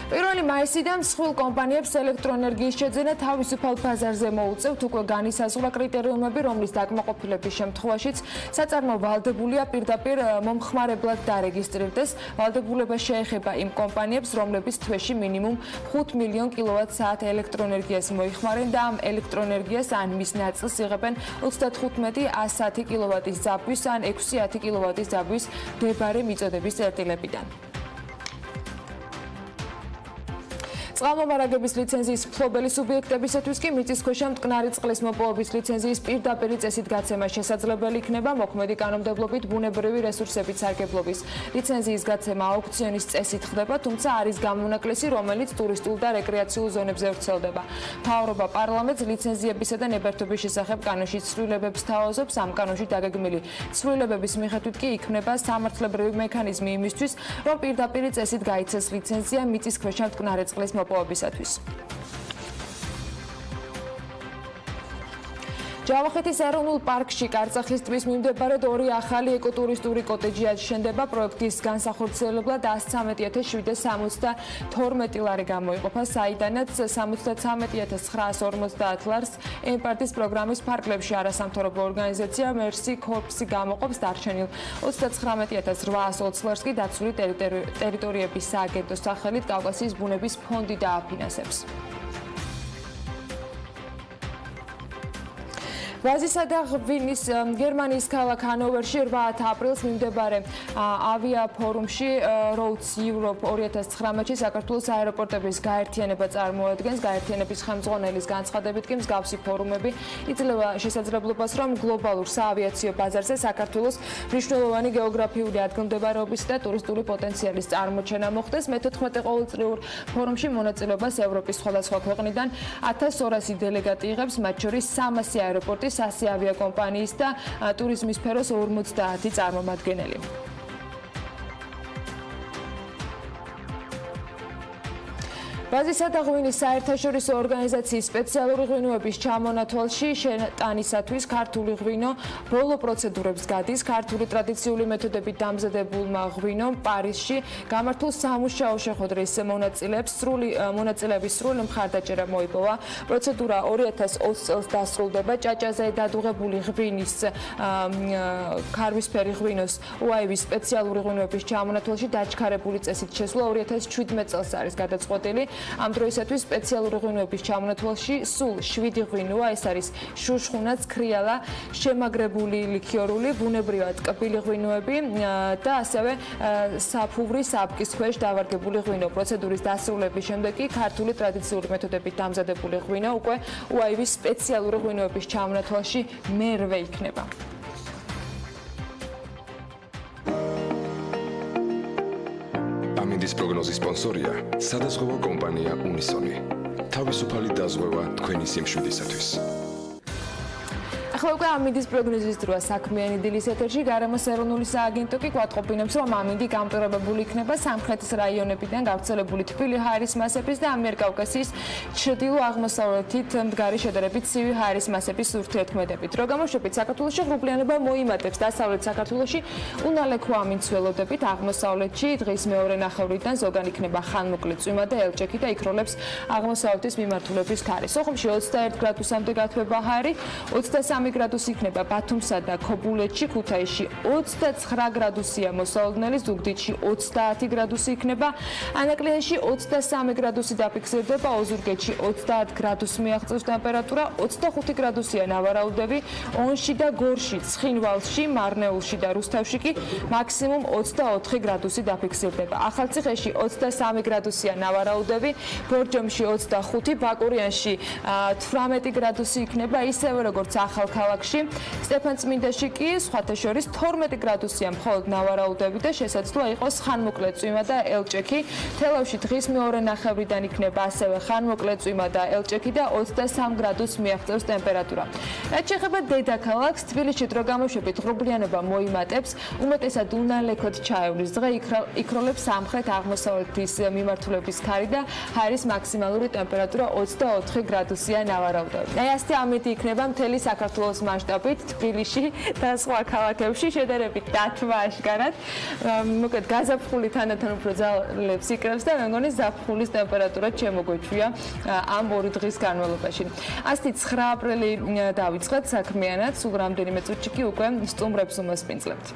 პირველი მაისიდან მსხვილ კომპანიებს ელექტროენერგიის შეძენა თავისუფალ ბაზარზე მოუწევთ. უკვე განისაზღვრა კრიტერიუმები, რომლის დაკმაყოფილების შემთხვევაშიც საწარმო ვალდებულია პირდაპირ მომხმარებლად დარეგისტრირდეს. ვალდებულება შეეხება იმ კომპანიებს, რომლებიც თვეში მინიმუმ 5 მილიონ კილოვატ-საათ ელექტროენერგიას მოიხმარენ და ამ ელექტროენერგიას ან მის ნაწილს იღებენ 35-110 კილოვატის ძაბვის ან 6-10 კილოვატის ძაბვის მდებარე მიწოდების წერტილებიდან. წყალმომარაგების ლიცენზიის მფლობელი სუბიექტებისათვის კი მიწისქვეშა მტკნარი წყლის მოპოვების ლიცენზიის პირდაპირ წესით გაცემა შესაძლებელი იქნება. მოქმედი კანონმდებლობით ბუნებრივი რესურსების სარგებლობის ლიცენზიის გაცემა აუქციონის წესით ხდება, თუმცა არის გამონაკლისი, რომელიც ტურისტულ და რეკრეაციულ ზონებზე ვრცელდება. მთავრობა პარლამენტს ლიცენზიებისა და ნებართვების შესახებ კანონში ცვლილებებს თავაზობს. ამ კანონში დაგეგმილი ცვლილებების მიხედვით კი იქმნება სამართლებრივი მექანიზმი იმისთვის, რომ პირდაპირ წესით გაიცეს ლიცენზია მიწისქვეშა მტკნარი წყლის მოპოვებისათვის. ჯავახეთის ეროვნულ პარკში კარწახის ტბის მიმდებარედ 2 ახალი ეკოტურისტული კოტეჯი აშენდება. პროექტის განსახორციელებლად 113.772 ლარი გამოიყოფა, საიდანაც 73.950 ლარს ემპარტის პროგრამის ფარგლებში არასამთავრობო ორგანიზაცია მერსი კორპსი გამოყოფს. დარჩენილ 39.820 ლარს კი დაცული ტერიტორიების სააგენტოს სახელით კავკასიის ბუნების ფონდი დააფინანსებს. ვაზისა და ღვინის გერმანიის ქალაქ ჰანოვერში 8 აპრილს მიმდებარე ავიაფორუმში Roads Europe 2019-ში საქართველოს აეროპორტების გაერთიანება წარმოადგენს. გაერთიანების ხელმძღვანელის განცხადებით კი მსგავსი ფორუმები იძლევა შესაძლებლობას, რომ გლობალურ საავიაციო ბაზარზე საქართველოს მნიშვნელოვანი გეოგრაფიული ადგილმდებარეობის და ტურისტული პოტენციალის წარმოჩენა მოხდეს. მე-14 ყოველწლიურ ფორუმში მონაწილეობას ევროპის სხვადასხვა ქვეყნიდან 1200 დელეგატი იღებს, მათ შორის 300 აეროპორტის, 100 ავიაკომპანიის და ტურიზმის სფეროს 50 წარმომადგენელი. ვაზისა და ღვინის საერთაშორისო ორგანიზაციის სპეციალური ღვინოების ჩამონათვალში შეტანისათვის ქართული ღვინო ბოლო პროცედურებს გადის. ქართული ტრადიციული მეთოდებით დამზადებულმა ღვინომ პარიზში გამართულ სამუშაო შეხვედრის მონაწილეების სრული მხარდაჭერა მოიპოვა. პროცედურა 2020 წელს დასრულდება. ჭაჭაზე დადუღებული ღვინის ქარვისფერი ღვინოს უაივის სპეციალური ღვინოების ჩამონათვალში დაჩქარებული წესით შესვლა 2017 წელს არის გადაწყვეტილი. ამ დროისათვის სპეციალური ღვინოების ჩამონათვალში სულ 7 ღვინოა. ეს არის შუშხუნა, ცქრიალა, შემაგრებული ლიქიორული, ბუნებრივად ტკბილი ღვინოები და ასევე საფუვრის აპკის ქვეშ დავარგებული ღვინო. პროცედურის დასრულების შემდეგ კი ქართული ტრადიციული მეთოდებით დამზადებული ღვინო უკვე უაივის სპეციალური ღვინოების ჩამონათვალში მერვე იქნება. ამინდის პროგნოზის სპონსორია სადაზღვევო კომპანია უნისონი. თავისუფალი დაზღვევა თქვენი სიმშვიდისათვის. ახლა უკვე ამინდის პროგნოზის დროა საქმიანი დილის ეთერში. გარემოს ეროვნული სააგენტო კი გვატყობინებს, რომ ამინდი გამტარებებული იქნება სამხრეთის რაიონებიდან გავრცელებული თბილი ჰაერის მასების და ამიერკავკასიის ჩრდილო-აღმოსავლეთით მდგარი შედარებით ცივი ჰაერის მასების ურთიერთქმედებით. რო გამოშვებით, საქართველოში ღრუბლიანობა მოიმატებს. დასავლეთ საქართველოში უნალექო ამინდს ველოდებით. აღმოსავლეთში დღის მეორე ნახევრიდან ზოგან იქნება ხანმოკლე წვიმა და ელჭექი და იქროლებს აღმოსავლეთის მიმართულების ქარი. სოხუმში 21 გრადუსამდე გათბება ჰაერი, 23 გრადუსი იქნება ბათუმსა და ქობულეთში, ქუთაისში 29 გრადუსია მოსალოდნელი, ზუგდიდში 30 გრადუსი იქნება, ანაკლიაში 23 გრადუსი დაფიქსირდება, ოზურგეთში 30 გრადუსი მიაღწევს ტემპერატურა, 25 გრადუსია ნავარაუდები, ონში და გორში, ცხინვალში, მარნეულში და რუსთავში კი მაქსიმუმ 24 გრადუსი დაფიქსირდება. ახალციხეში 23 გრადუსია ნავარაუდები, ბორჯომში 25, ბაკურიანში 18 გრადუსი იქნება, ისევე როგორც ახალ ქალაქში. სტეფანწმინდაში კი სხვათა შორის 12 გრადუსია მხოლოდ ნავარაუდები და შესაძლოა იყოს ხანმოკლე წვიმა და ელჭექი. თელავში დღის მეორე ნახევრიდან იქნება ასევე ხანმოკლე წვიმა და ელჭექი და 23 გრადუსს მიაღწევს ტემპერატურა. რაც შეეხება დედაქალაქს, თბილისში დრო გამოშვებით ღრუბლიანობა მოიმატებს, უმეტესად უნალექოდ ჩაევლის დღე, იქროლებს სამხრეთ-აღმოსავლეთის მიმართულების ქარი და ჰაერის მაქსიმალური ტემპერატურა 24 გრადუსია ნავარაუდები. ასეთი ამითი იქნება მთელი საქართველოს მასშტაბით, თბილისში და სხვა ქალაქებში შედარებით დათმა აშკარად. მოკლედ გაზაფხული თანდათან უფრო ძალებს იკრებს და მე მგონი ზაფხულის ტემპერატურა შემოგვეჩვია ამ ორი დღის განმავლობაში. ასეთი 9 აპრილი დავიწყეთ საქმიანად, სულ რამდენიმე წუთში კი უკვე სტუმრებს უმასპინძლებთ.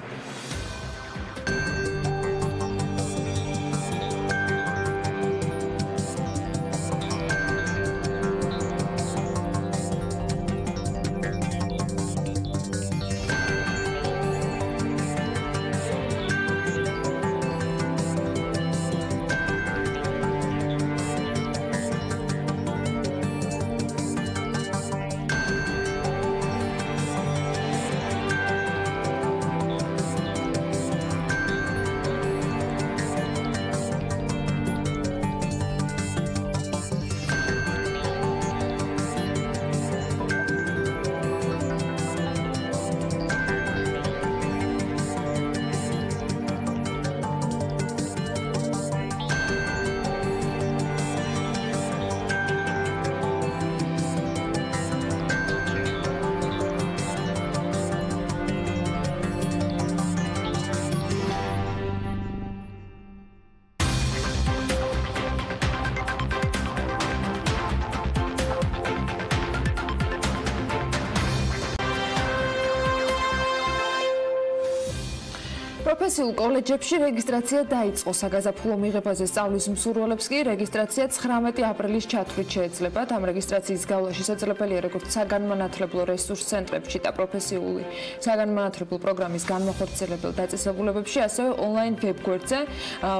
პროფესიულ კოლეჯებში რეგისტრაცია დაიწყო. საგაზაფხულო მიღებაზე სწავლის მსურველებს კი რეგისტრაცია 19 აპრილის ჩათვლით შეეძლებათ. ამ რეგისტრაციის გავლა შესაძლებელია როგორც საგანმანათლებლო რესურს ცენტრებში და პროფესიული საგანმანათლებლო პროგრამის განმახორციელებელ დაწესებულებებში, ასევე ონლაინ ვებგვერდზე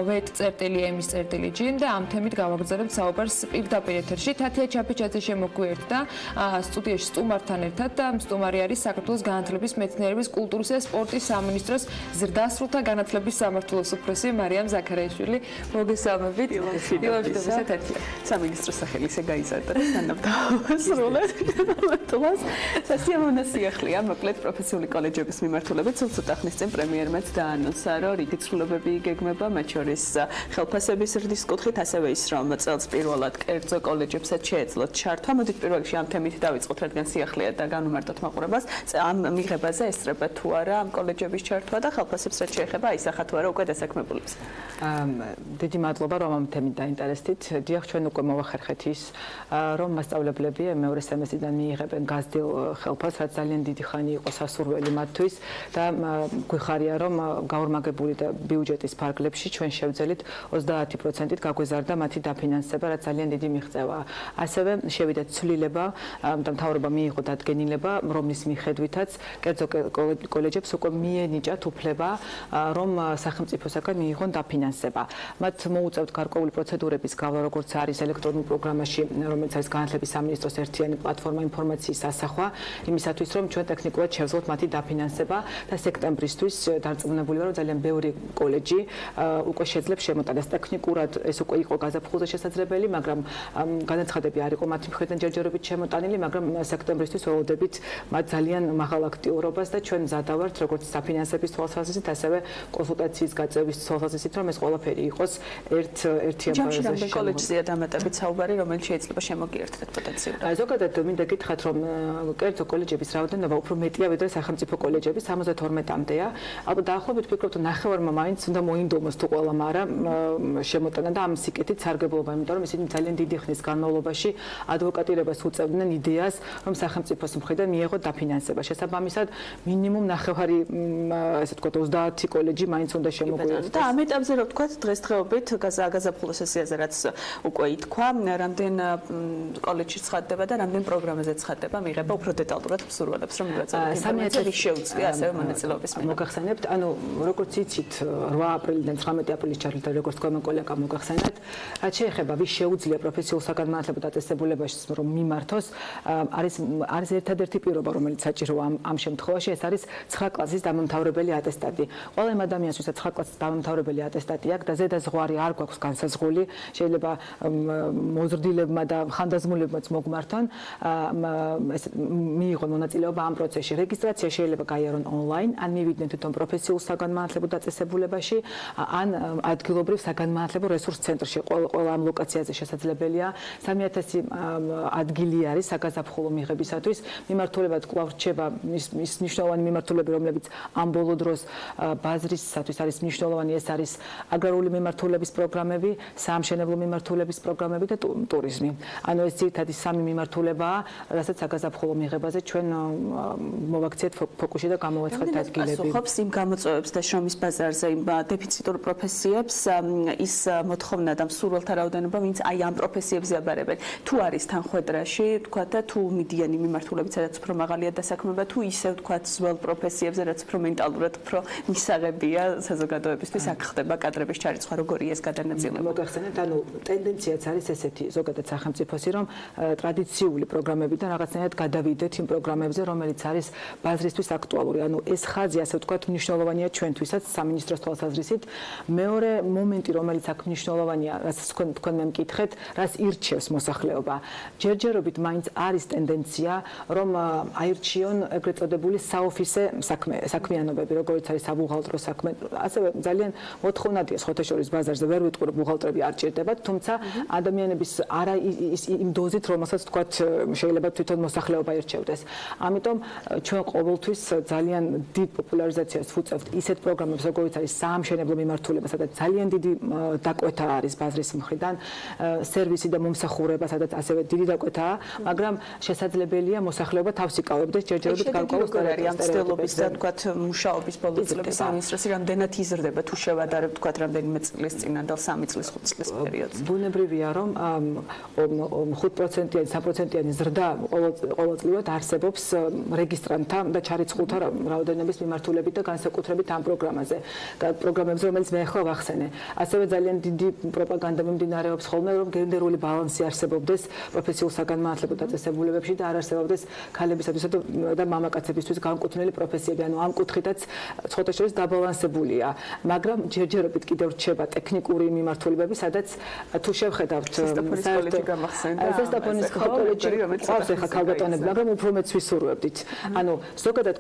www.emi.g და ამ თემით გავაგრძელებთ საუბარს პირდაპირ ეთერში. თათია ჩაფიჩაძე შემოგვიერთდა სტუდიაში სტუმართან ერთად და სტუმარი არის საქართველოს განათლების, მეცნიერების, კულტურის და სპორტის სამინისტროს ზრდასრულთა განათლების სამმართველოს უფროსი მარიამ ზაქარაიშვილი. მოგესალმებით. დილა თათია. სამინისტროს სახელი ისე გაიზარდა და თანამდებობასრულად. სასიამოვნოა, მოკლედ პროფესიული კოლეჯების მიმართულებით სულ ცოტა ხნის წინ პრემიერმაც დაანონსა, რომ რიგი ცვლილებები იგეგმება, მათ შორის ხელფასების ზრდის კუთხით, ასევე ის, რომ წელს პირველად კერძო კოლეჯებსაც შეეძლოთ ჩართვა. მოდით პირველ რიგში ამ თემით დავიწყოთ, რადგან სიახლეა და განუმარტოთ მაყურებას. ამ მიღებაზე ესწრება თუ არა ამ კოლეჯების ჩართვა და ხელფასებს რაც შეეხება აისახა თუ არა უკვე დასაქმებულებს. დიდი მადლობა, რომ ამ თემით დაინტერესდით. დიახ, ჩვენ უკვე მოვახერხეთ ის, რომ მასწავლებლები მეორე სემესტრიდან მიიღებენ გაზრდილ ხელფასს, რაც ძალიან დიდი ხანი იყო სასურველი მათთვის და გვიხარია, რომ გაორმაგებული და ბიუჯეტის ფარგლებში ჩვენ შევძელით 30%-ით გაგვეზარდა მათი დაფინანსება, რაც ძალიან დიდი მიღწევაა. ასევე შევიდა ცვლილება და მთავრობა მიიღო დადგენილება, რომლის მიხედვითაც კერძო კოლეჯებს უკვე მიენიჭათ უფლება, რომ სახელმწიფოსაგან მიიღონ დაფინანსება. მათ მოუწევთ გარკვეული პროცედურების გავლა, როგორც არის ელექტრონულ პროგრამაში, რომელიც არის განათლების სამინისტროს ერთიანი პლატფორმა ინფორმაციის ასახვა, იმისათვის, რომ ჩვენ ტექნიკურად შევძლოთ მათი დაფინანსება და სექტემბრისთვის დარწმუნებული ვარ, რომ ძალიან ბევრი კოლეჯი უკვე შეძლებს შემოტანას. ტექნიკურად ეს უკვე იყო გაზაფხულზე შესაძლებელი, მაგრამ განაცხადები არ იყო მათი მხრიდან ჯერჯერობით შემოტანილი, მაგრამ სექტემბრისთვის ველოდებით მათ ძალიან მაღალ აქტიურობას და ჩვენ მზადავართ როგორც საფინანსების თვალსაზრისით, ასევე კონსულტაციის გაწევის თვალსაზრისით, რომ ეს ყველაფერი იყოს ერთიან ბაზაში. კოლეჯზეა დამატებით საუბარი, რომელიც შეიძლება შემოგიერთდეთ პოტენციურად. ზოგადად მინდა გითხრათ, რომ კერძო კოლეჯების რაოდენობა უფრო მეტია, ვიდრე სახელმწიფო კოლეჯების, 72-მდეა. ალბათ დაახლოებით ვფიქრობ, რომ ნახევარმა მაინც უნდა მოინდომოს თუ ყველამ არა შემოტანა და ამ სიკეთით სარგებლობა, იმიტომ რომ ისინი ძალიან დიდი ხნის განმავლობაში ადვოკატირებას უწევდნენ იდეას, რომ სახელმწიფოს მხრიდან მიეღო დაფინანსება. შესაბამისად, მინიმუმ ნახევარი, ესე ვთქვათ, 10 კოლეჯი მაინც უნდა შემოგვიერთდეს. და ამ ეტაპზე რო ვთქვათ, დღესდღეობით გაზაფხულო სესიაზე რაც უკვე ითქვა, რამდენ კოლეჯში ცხადდება და რამდენ პროგრამაზე ცხადდება, მიიღება უფრო დეტალურად მსურველებს, რომ მივაწოდოთ ინფორმაცია, რის შეუძლია ასევე მონაწილეობის მიღება. მოგახსენებთ, ანუ როგორც იცით, 8 აპრილიდან 19 აპრილის ჩართულთა როგორც თქვენ კოლეგამ მოგახსენეთ, რაც შეეხება ვის შეუძლია პროფესიულ საგანმანათლებლო დაწესებულებაში რომ მიმართოს, არის ერთადერთი პირობა, რომელიც საჭიროა ამ შემთხვევაში, ეს არის 9 კლასის დამამთავრებელი ატესტატი. ყველა იმ ადამიანს, ვისაც 9 კლასის დამამთავრებელი ატესტატი აქვს და ზედაზღვარი არ გვაქვს განსაზღვრული, შეიძლება მოზრდილებმა და ხანდაზმულებმაც მოგმართონ, მიიღონ მონაწილეობა ამ პროცესში. რეგისტრაცია შეიძლება გაიარონ ონლაინ, ან მივიდნენ თვითონ პროფესიულ საგანმანათლებლო დაწესებულებაში, ან ადგილობრივ საგანმანათლებლო რესურს ცენტრში. ყველა ამ ლოკაციაზე შესაძლებელია 3000 ადგილი არის საგაზაფხულო მიღებისათვის. მიმართულებად კვლავ რჩება ის მნიშვნელოვანი მიმართულები, რომლებიც ამ ბოლო დროს ბაზრისათვის არის მნიშვნელოვანი, ეს არის აგრარული მიმართულების პროგრამები, საამშენებლო მიმართულების პროგრამები და ტურიზმი. ანუ ეს ძირითადი 3 მიმართულებაა, რასაც საგაზაფხულო მიღებაზე ჩვენ მოვაქციეთ ფოკუსი და გამოვაცხადეთ ადგილები. პასუხობს იმ გამოწვევებს და შრომის ბაზარზე იმ დეფიციტურ პროფესიებს ის მოთხოვნა და მსურველთა რაოდენობა, ვინც აი ამ პროფესიებზე აბარებენ. თუ არის თანხმედრაში, თქვა და თუ მიდიანი მიმართულებით, სადაც უფრო მაღალია დასაქმება, თუ ისევ თქვა ძველ პროფესიებზე, რაც უფრო მენტალურად უფრო მისაღებია საზოგადოებისთვის, აქ ხდება კადრების ჩარიცხვა, როგორია ეს გადანაწილება. მოგახსენეთ, ანუ ტენდენციაც არის ესეთი, ზოგადად სახელმწიფოსი, რომ ტრადიციული პროგრამებიდან რაღაცნაირად გადავიდეთ იმ პროგრამებზე, რომელიც არის ბაზრისთვის აქტუალური. ანუ ეს ხაზი, ასე ვთქვათ, მნიშვნელოვანია ჩვენთვისაც სამინისტროს თვალსაზრისით. მეორე მომენტი, რომელიც აქ მნიშვნელოვანია, რასაც თქვენ მე მკითხეთ, რას ირჩევს მოსახლეობა. ჯერჯერობით მაინც არის ტენდენცია, რომ აირჩიონ ეგრეთ წოდებული საოფისე საქმიანობები, როგორც არის საბუღალტრო საქმე. ასევე ძალიან მოთხოვნადია სხვათა შორის ბაზარზე, ვერ ვიტყვი რომ ბუღალტრები არ ჭირდებათ, თუმცა ადამიანების არა იმ დოზით, რომელსაც თქვათ შეიძლება თვითონ მოსახლეობა ირჩევდეს. ამიტომ ჩვენ ყოველთვის ძალიან დიდ პოპულარიზაციას ვუწევთ ისეთ პროგრამებს, როგორც არის საამშენებლო მიმართულება, სადაც ძალიან დიდი დაკვეთა არის ბაზრის მხრიდან, სერვისი და მომსახურება, სადაც ასევე დიდი დაკვეთაა, მაგრამ შესაძლებელია მოსახლეობა თავს იკავებდეს ჯერჯერობით გარკვეულ სტერეოტიპებს და თქვათ მუშაობის ბოლო წლების სამინისტროსი რამდენად იზრდება თუ შევადარებთ თქვათ რამდენიმე წლის წინანდელ 3 წლის 5 წლის პერიოდს. ბუნებრივია რომ 5%-იანი 3%-იანი ზრდა ყოველწლიურად არსებობს რეგისტრანტთა და ჩარიცხულთა რაოდენობის მიმართულებით და განსაკუთრებით ამ პროგრამებზე, რომელიც მე ახლა ვახსენე. ასევე ძალიან დიდი პროპაგანდა მიმდინარეობს ხოლმე, რომ გენდერული ბალანსი არსებობდეს პროფესიულ საგანმანათლებლო დაწესებულებებში და არ არსებობდეს ქალებისათვის და მამაკაცებისთვის განკუთვნილი პროფესიები. ანუ ამ კუთხითაც სხვათა შორის დაბალანსებულია, მაგრამ ჯერჯერობით კიდევ რჩება ტექნიკური მიმართულებები, სადაც თუ შევხედავთ სასტუმროების კოლეჯი, რომელიც ახლა ქალბატონები, მაგრამ უფრო მეც ვისურვებდით. ანუ ზოგადად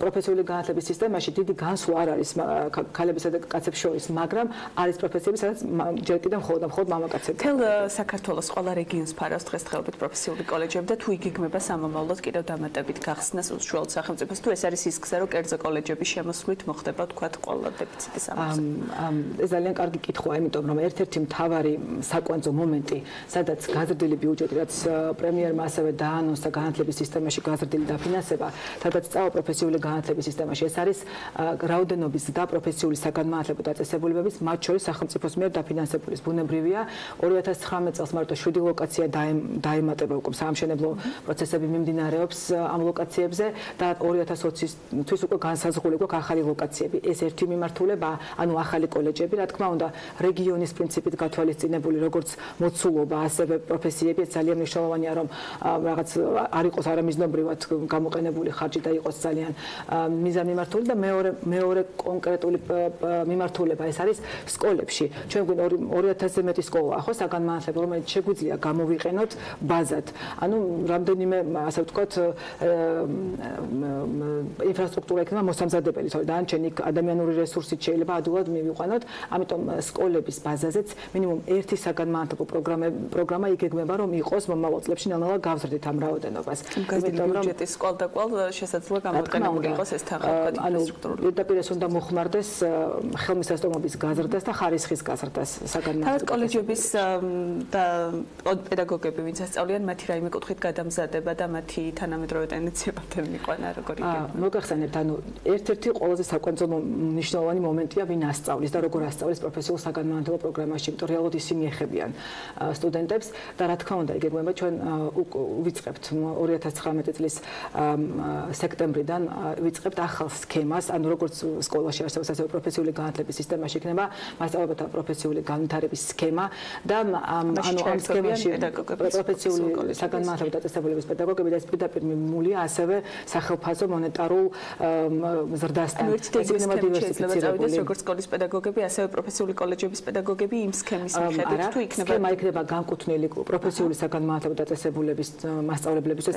პროფესიული განათლების სისტემაში დიდი განსვლა არ არის ქალებისა და კაცებს შორის, მაგრამ არის პროფესიები, სადაც ჯერ კიდევ მხოლოდ მამაკაცები. თელ საქართველოს ყველა რეგიონს ფარავს დღესდღეობით პროფესიული კოლეჯები და თუ იგეგმება სამომავლოდ კიდევ დამატებით გახსნას უშუალოდ სახელმწიფოს, თუ ეს არის ის გზა, რომ კერძო კოლეჯების შემოსვლით მოხდება თქვათ ყველა დეფიციტის ამბავი. ეს ძალიან კარგი კითხვაა, იმიტომ რომ ერთ-ერთი მთავარი საკვანძო მომენტი, სადაც გაზრდილი ბიუჯეტი, რაც პრემიერმა ასევე დაანონსა განათლების სისტემაში გაზრდილი დაფინანსება, სადაც წავა პროფესიული განათლების სისტემაში, ეს არის რაოდენობის და პროფესიული საგანმანათლებლო დაწესებულებების, მათ შორის სახელმწიფოს მიერ დაფინანსებული. ბუნებრივია, 2019 წელს მარტო 7 ლოკაცია დაემატება უკვე საამშენებლო პროცესები მიმდინარეობს ამ ლოკაციებზე და 2020-თვის უკვე განსაზღვრული გვაქვს ახალი ლოკაციები. ეს ერთი მიმართულება, ანუ ახალი კოლეჯები, რა თქმა უნდა, რეგიონის პრინციპით გათვალისწინებული, როგორც მოცულობა, ასევე პროფესიები, ძალიან მნიშვნელოვანია, რომ რაღაც არ იყოს არამიზნობრივად გამოყენებული ხარჯი და იყოს ძალიან მიზანმიმართული და მეორე კონკრეტული მიმართულება ეს არის სკოლებში. ჩვენ გვინდა 2000-ზე მეტი სკოლაა, ხო, საგანმანათლებლო, რომელიც შეგვიძლია გამოვიყენოთ ბაზად. ანუ რამდენიმე, ასე ვთქვათ, ინფრასტრუქტურა იქნება მოსამზადებელი, თორე დანარჩენი ადამიანური რესურსით შეიძლება ადვილად მივიყვანოთ. ამიტომ სკოლების ბაზაზეც მინიმუმ ერთი საგანმანათლებლო პროგრამა იგეგმება, რომ იყოს მომავალ წლებში ნელ-ნელა გავზრდით ამ რაოდენობას. იმიტომ რომ ბიუჯეტის კვალ შესაძლოა გამოყენებული იყოს ეს თანხმად ინფრასტრუქტურული. პირდაპირ ეს უნდა მოხმარდეს ხელმისაწვდომობის გაზრდას და ხარისხის გაზრდას საგანმანათლებლო. თავად კოლეჯების და პედაგოგები, ვინც ასწავლიან, მათი რაიმე კუთხით გადამზადება და მათი თანამედროვე ტენდენციებამდე მიყვანა როგორი იქნება. მოგახსენებთ, ანუ ერთ-ერთი ყველაზე საკვანძო მნიშვნელოვანი მომენტია, ვინ ასწავლის და როგორ ასწავლის პროფესიულ საგანმანათლებლო პროგრამაში, იმიტომ რეალურად ისინი ეხებიან სტუდენტებს და რა თქმა უნდა, იგეგმება ჩვენ ვიწყებთ 2019 წლის სექტემბრიდან ვიწყებთ ახალ სქემას, ანუ როგორც სკოლაში არსებობს, ასევე პროფესიული განათლების სისტემაში იქნება მასწავლებელთა პროფესიული განვითარების სქემა და ანუ ამ სქემაში პროფესიული საგანმანათლებლო დაწესებულების პედაგოგები და ეს პირდაპირ მიმულია ასევე სახელფასო მონეტარულ ზრდასთან. ეს იქნება დივერსიფიცირებული როგორც სკოლის პედაგოგები, ასევე პროფესიული კოლეჯების პედაგოგები იმ სქემის მიხედვით თუ სქემა იქნება განკუთვნილი პროფესიული საგანმანათლებლო დაწესებულების მასწავლებლებისთვის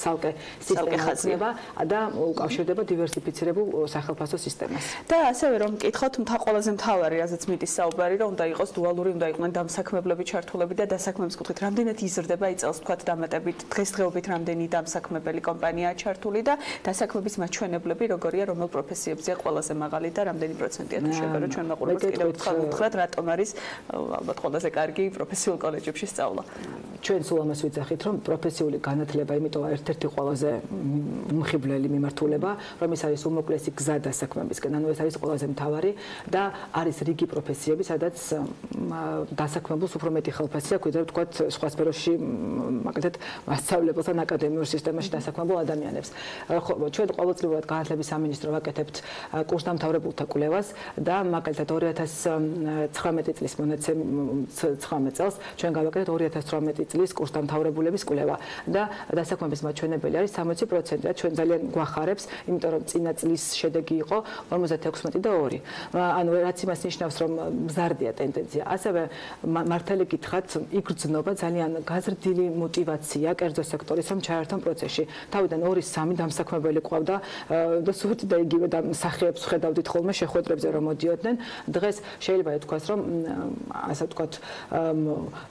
ცალკე სისტემა იქნება და უკავშირდება დივერსიფიცირებულ სახელფასო სისტემას. და ასევე რომ მკითხოთ, ყველაზე მთავარი, რაზეც მიდის საუბარი, რომ უნდა იყოს დუალური, უნდა იყვნენ დამსაქმებლები ჩართულები და დასაქმების კუთხით რამდენად იზრდება იწელს თქვათ დამატებით დღესდღეობით რამდენი დამსაქმებელი კომპანიაა ჩართული და დასაქმების მაჩვენებლები როგორია, რომელ პროფესიებზეა ყველაზე მაღალი და რამდენი პროცენტია თუ შეიძლება ჩვენ მაყურებელს კიდევ უთხრათ, რატომ არის ალბათ ყველაზე კარგი პროფესიულ კოლეჯებში სწავლა. ჩვენ სულ ამას ვიძახით, რომ პროფესიული განათლება, იმიტომ ერთ-ერთი ყველაზე უმხიბვლელი მიმართულება, რომ ეს არის უმოკლესი გზა დასაქმებისკენ, ანუ ეს არის ყველაზე მთავარი და არის რიგი პროფესიები, სადაც დასაქმებულს უფრო მეტი ხელფასი აქვს, ვიდრე ვთქვათ სხვა სფეროში, მაგალითად, მასწავლებელს ან აკადემიურ სისტემაში დასაქმებულ ადამიანებს. ჩვენ ყოველწლიურად განათლების სამინისტრო ვაკეთებთ კურსდამთავრებულთა კვლევას და მაგალითად 2019 წლის მონაცემი 19 წელს ჩვენ გავაკეთეთ 2018 წლის კურსდამთავრებულების კვლევა და დასაქმების მაჩვენებელი არის 60%. ჩვენ ძალიან გვახარებს, იმიტომ რომ წინა წლის შედეგი იყო 56.2. ანუ რაც იმას ნიშნავს, რომ მზარდია ტენდენცია. ასევე მართალი გითხრათ, იგრძნობა ძალიან გაზრდილი мотиваცია კერძო სექტორის ამ ჩაერთონ პროცესში. თავიდან 2-3 დამსაქმებელი ყავდა და სულ და იგივე სახეებს ხედავდით ხოლმე შეხვედრებზე რომ მოდიოდნენ. დღეს შეიძლება ითქვას, რომ ასე ვთქვათ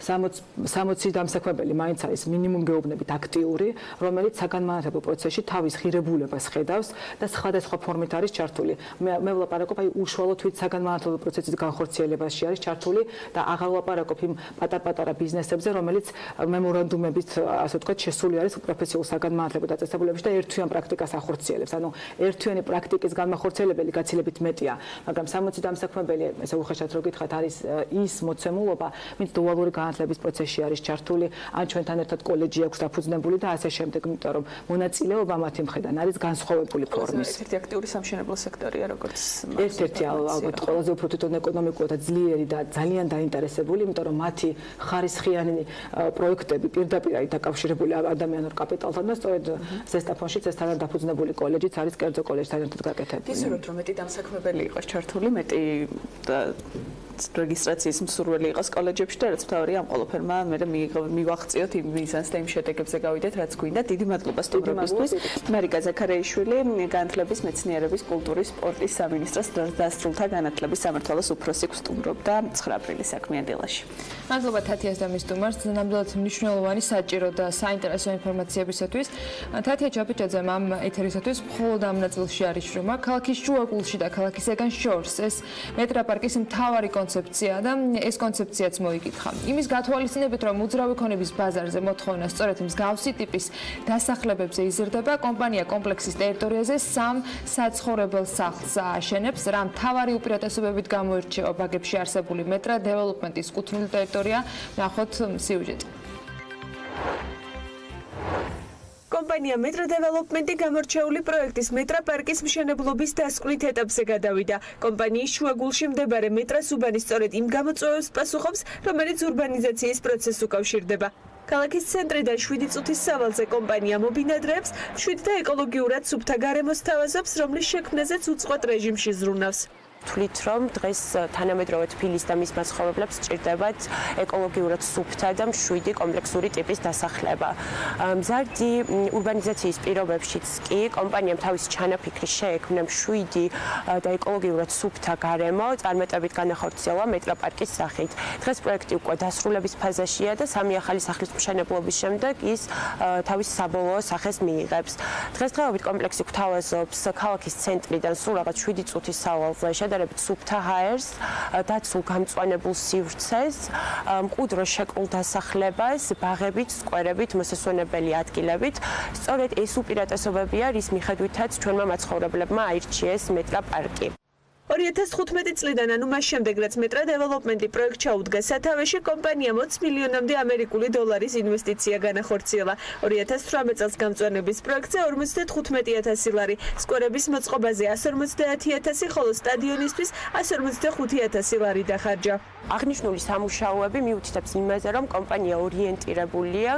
60 დამსაქმებელი მაინც არის მინიმუმ გეუბნებით აქტიური, რომელიც საგანმანათლებლო პროცესში თავის ღირებულებას ხედავს და სხვადასხვა ფორმით არის ჩართული. მე ვლაპარაკობ აი უშუალო თვით საგანმანათლებლო პროცესის განხორციელებაში არის ჩართული და აღარ ვლაპარაკობ იმ პატარ-პატარა ბიზნესებზე, რომელიც მემორანდუმებით ასე ვთქვათ შესული არის პროფესიულ საგანმანათლებლო დაწესებულებში და ერთვიან პრაქტიკას ახორციელებს. ანუ ერთვიანი პრაქტიკის განმახორციელებელი გაცილებით მეტია, მაგრამ 60 დამსაქმებელი, ესე უხეშად რო გითხრათ, არის ის მოცემულობა, ვინც დუალური განათლების პროცესში არის ჩართული, ან ჩვენთან ერთად კოლეჯი აქვს დაფუძნებული და ასე შემდეგ, იმიტომ რომ მონაწილეობა მათი მხრიდან არის განსხვავებული ფორმის. ერთ-ერთი აქტიური სამშენებლო სექტორია, როგორც ერთ-ერთი ალბათ ყველაზე უფრო თვითონ ეკონომიკურად ძლიერი და ძალიან დაინტერესებული, იმიტომ რომ მათი ხარისხიანი პროექტები პირდაპირ არის დაკავშირებული ადამიანურ კაპიტალთან და სწორედ ზესტაფონშიც ეს თან დაფუძნებული კოლეჯიც არის კერძო კოლეჯთან ერთად გაკეთებული. ისურვებთ, რომ მეტი დამსაქმებელი იყოს ჩართული, მეტი რეგისტრაციის მსურველი იყოს კოლეჯებში და რაც მთავარია ამ ყველაფერმა მე მივახციოთ იმ მიზანს და იმ შედეგებზე გავიდეთ, რაც გვინდა. დიდი მადლობა სტუმრებისთვის. მარიკა ზაქარიაშვილი, განათლების, მეცნიერების, კულტურის, სპორტის სამინისტროს დასრულთა განათლების სამმართველოს უფროსი სტუმრობდა 9 აპრილის საქმიან დილაში. მადლობა თათიას და მის სტუმარს, ნამდვილად მნიშვნელოვანი, საჭირო და საინტერესო ინფორმაციებისათვის. თათია ჯაბიჭაძემ ამ ეთერისათვის მხოლოდ ამ ნაწილში არის შრომა. ქალაქის შუაგულში და ქალაქისგან შორს ეს მეტრაპარკის მთავარი კონცეფცია და ეს კონცეფციაც მოიკითხა. იმის გათვალისწინებით, რომ უძრავი ქონების ბაზარზე მოთხოვნა სწორედ მსგავსი ტიპის დასახლებებზე იზრდება, კომპანია კომპლექსის ტერიტორიაზე 3 საცხოვრებელ სახლს ააშენებს, რა მთავარი უპირატესობებით გამოირჩევა ბაგებში არსებული მეტრა დეველოპმენტის კუთვნილი ტერიტორია. ნახოთ სიუჟეტი. კომპანია მეტრა დეველოპმენტი გამორჩეული პროექტის მეტრაპარკის მშენებლობის დასკვნით ეტაპზე გადავიდა. კომპანიის შუაგულში მდებარე მეტრას უბანი სწორედ იმ გამოწვევებს პასუხობს, რომელიც ურბანიზაციის პროცესს უკავშირდება. ქალაქის ცენტრიდან 7 წუთის სავალზე კომპანია მობინადრეებს 7 და ეკოლოგიურად სუფთა გარემოს თავაზობს, რომლის შექმნაზეც უწყვეტ რეჟიმში ზრუნავს. თვლით, რომ დღეს თანამედროვე თბილისს და მის მაცხოვრებლებს სჭირდებათ ეკოლოგიურად სუფთა და მშვიდი კომპლექსური ტიპის დასახლება. მზარდი ურბანიზაციის პირობებშიც კი კომპანიამ თავის ჩანაფიქრის შეექმნა მშვიდი და ეკოლოგიურად სუფთა გარემო წარმატებით განახორციელა მეტრაპარკის სახით. დღეს პროექტი უკვე დასრულების ფაზაშია და 3 ახალი სახლის მშენებლობის შემდეგ ის თავის საბოლოო სახეს მიიღებს. დღესდღეობით კომპლექსი გვთავაზობს ქალაქის ცენტრიდან სულ რაღაც 7 წუთის სავალზე შედარებით სუფთა ჰაერს, დაცულ გამწვანებულ სივრცეს, მყუდრო შეკლულ დასახლებას, ბაღებით, სკვერებით, მოსასვენებელი ადგილებით. სწორედ ეს უპირატესობებია, რის მიხედვითაც ჩვენმა მაცხოვრებლებმა აირჩიეს მეტრა პარკი. 2015 წლიდან, ანუ მას შემდეგ, რაც მეტრა დეველოპმენტი პროექტ ჩაუდგა სათავეში, კომპანიამ 20 მილიონამდე ამერიკული დოლარის ინვესტიცია განახორციელა. 2018 წელს გამწვანების პროექტზე 55,000 ლარი, სკვერების მოწყობაზე 150,000, ხოლო სტადიონისთვის 155,000 ლარი დახარჯა. აღნიშნული სამუშაოები მიუთითებს იმაზე, რომ კომპანია ორიენტირებულია